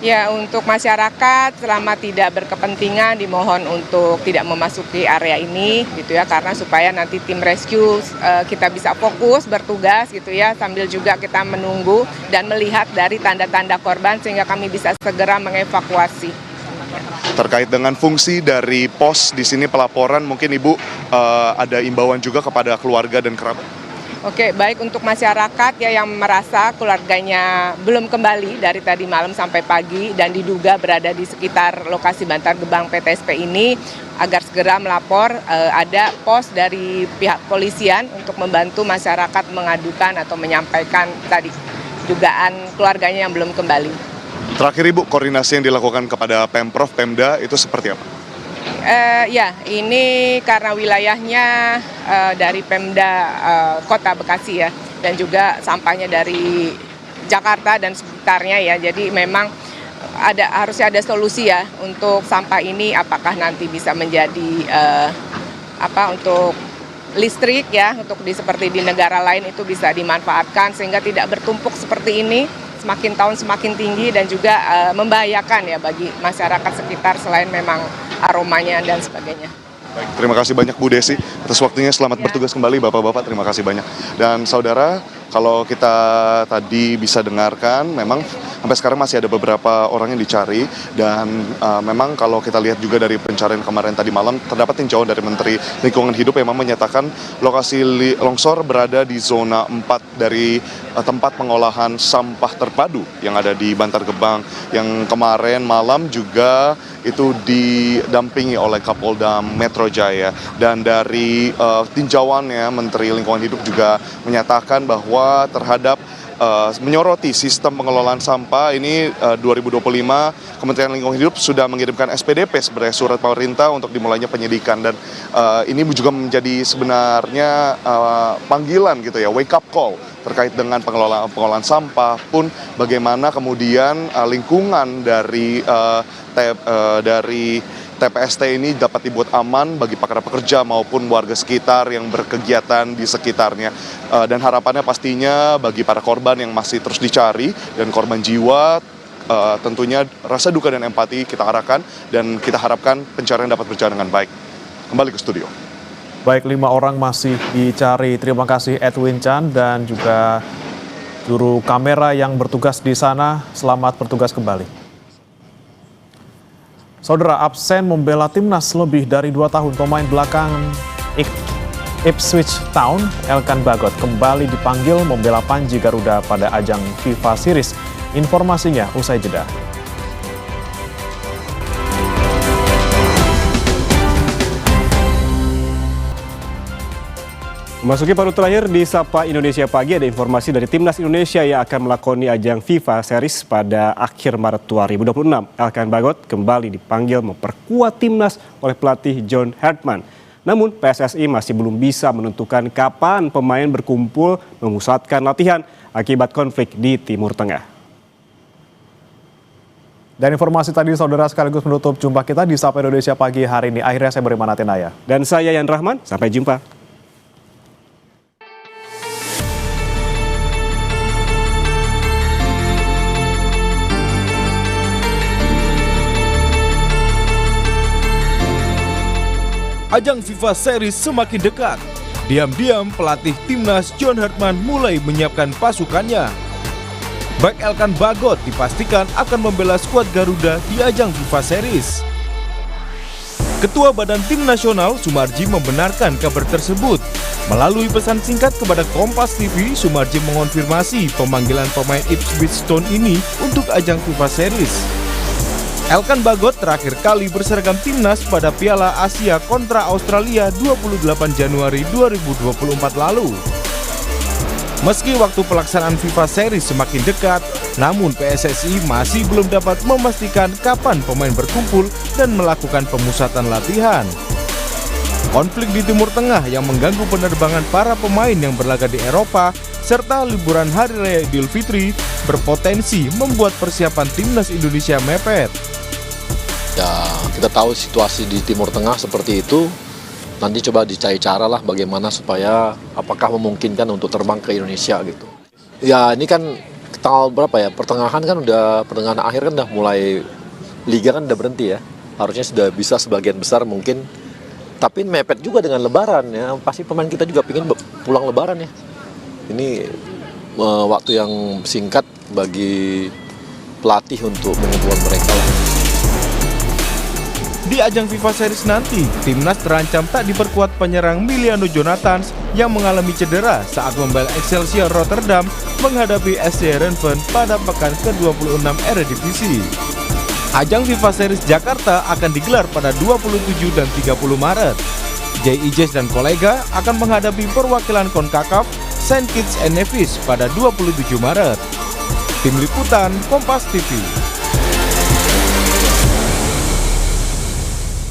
Ya, untuk masyarakat selama tidak berkepentingan dimohon untuk tidak memasuki area ini gitu ya, karena supaya nanti tim rescue kita bisa fokus bertugas gitu ya, sambil juga kita menunggu dan melihat dari tanda-tanda korban sehingga kami bisa segera mengevakuasi. Terkait dengan fungsi dari pos di sini pelaporan, mungkin Ibu ada imbauan juga kepada keluarga dan kerabat. Oke, baik untuk masyarakat ya yang merasa keluarganya belum kembali dari tadi malam sampai pagi dan diduga berada di sekitar lokasi Bantar Gebang PTSP ini, agar segera melapor. Ada pos dari pihak polisian untuk membantu masyarakat mengadukan atau menyampaikan tadi dugaan keluarganya yang belum kembali. Terakhir Ibu, koordinasi yang dilakukan kepada Pemprov, Pemda itu seperti apa? Ya, ini karena wilayahnya dari Pemda Kota Bekasi ya, dan juga sampahnya dari Jakarta dan sekitarnya ya. Jadi memang harusnya ada solusi ya untuk sampah ini, apakah nanti bisa menjadi untuk listrik ya, untuk seperti di negara lain itu bisa dimanfaatkan sehingga tidak bertumpuk seperti ini. Semakin tahun semakin tinggi dan juga membahayakan ya bagi masyarakat sekitar selain memang aromanya dan sebagainya. Baik, terima kasih banyak Bu Desi atas waktunya. Selamat bertugas kembali Bapak-bapak, terima kasih banyak. Dan saudara, Kalau kita tadi bisa dengarkan, memang sampai sekarang masih ada beberapa orang yang dicari, dan memang kalau kita lihat juga dari pencarian kemarin tadi malam, terdapat tinjauan dari Menteri Lingkungan Hidup yang memang menyatakan lokasi longsor berada di zona 4 dari tempat pengolahan sampah terpadu yang ada di Bantar Gebang, yang kemarin malam juga itu didampingi oleh Kapolda Metro Jaya. Dan dari tinjauannya, Menteri Lingkungan Hidup juga menyatakan bahwa terhadap menyoroti sistem pengelolaan sampah ini 2025 Kementerian Lingkungan Hidup sudah mengirimkan SPDP sebagai surat pemerintah untuk dimulainya penyidikan, dan ini juga menjadi sebenarnya panggilan gitu ya, wake up call terkait dengan pengelolaan sampah pun bagaimana kemudian lingkungan dari TPST ini dapat dibuat aman bagi para pekerja maupun warga sekitar yang berkegiatan di sekitarnya. Dan harapannya pastinya bagi para korban yang masih terus dicari dan korban jiwa, tentunya rasa duka dan empati kita arahkan, dan kita harapkan pencarian dapat berjalan dengan baik. Kembali ke studio. Baik, 5 orang masih dicari. Terima kasih Edwin Chan dan juga juru kamera yang bertugas di sana. Selamat bertugas kembali. Saudara, absen membela timnas lebih dari 2 tahun, pemain belakang Ipswich Town, Elkan Bagot, kembali dipanggil membela Panji Garuda pada ajang FIFA Series. Informasinya usai jeda. Memasuki paruh terakhir di Sapa Indonesia Pagi, ada informasi dari Timnas Indonesia yang akan melakoni ajang FIFA Series pada akhir Maret 2026. Elkan Bagot kembali dipanggil memperkuat timnas oleh pelatih John Hartman. Namun PSSI masih belum bisa menentukan kapan pemain berkumpul memusatkan latihan akibat konflik di Timur Tengah. Dan informasi tadi saudara sekaligus menutup jumpa kita di Sapa Indonesia Pagi hari ini. Akhirnya saya Beriman Atenaya. Dan saya Yan Rahman, sampai jumpa. Ajang FIFA Series semakin dekat. Diam-diam pelatih timnas John Hartman mulai menyiapkan pasukannya. Bek Elkan Bagot dipastikan akan membela skuad Garuda di ajang FIFA Series. Ketua Badan Tim Nasional Sumarji membenarkan kabar tersebut. Melalui pesan singkat kepada Kompas TV, Sumarji mengonfirmasi pemanggilan pemain Ipswich Town ini untuk ajang FIFA Series. Elkan Bagot terakhir kali berseragam timnas pada Piala Asia kontra Australia 28 Januari 2024 lalu. Meski waktu pelaksanaan FIFA Series semakin dekat, namun PSSI masih belum dapat memastikan kapan pemain berkumpul dan melakukan pemusatan latihan. Konflik di Timur Tengah yang mengganggu penerbangan para pemain yang berlaga di Eropa serta liburan Hari Raya Idul Fitri berpotensi membuat persiapan timnas Indonesia mepet. Ya, kita tahu situasi di Timur Tengah seperti itu. Nanti coba dicari cara lah bagaimana supaya apakah memungkinkan untuk terbang ke Indonesia gitu. Ya, ini kan tanggal berapa ya? Pertengahan akhir kan udah mulai liga kan udah berhenti ya. Harusnya sudah bisa sebagian besar mungkin. Tapi mepet juga dengan Lebaran ya. Pasti pemain kita juga pengen pulang Lebaran ya. Ini waktu yang singkat bagi pelatih untuk mengumpulkan mereka lah. Di ajang FIFA Series nanti, timnas terancam tak diperkuat penyerang Miliano Jonathans yang mengalami cedera saat membela Excelsior Rotterdam menghadapi SC Heerenveen pada pekan ke-26 Eredivisie. Ajang FIFA Series Jakarta akan digelar pada 27 dan 30 Maret. JIJ dan kolega akan menghadapi perwakilan CONCACAF Saint Kitts and Nevis pada 27 Maret. Tim Liputan Kompas TV.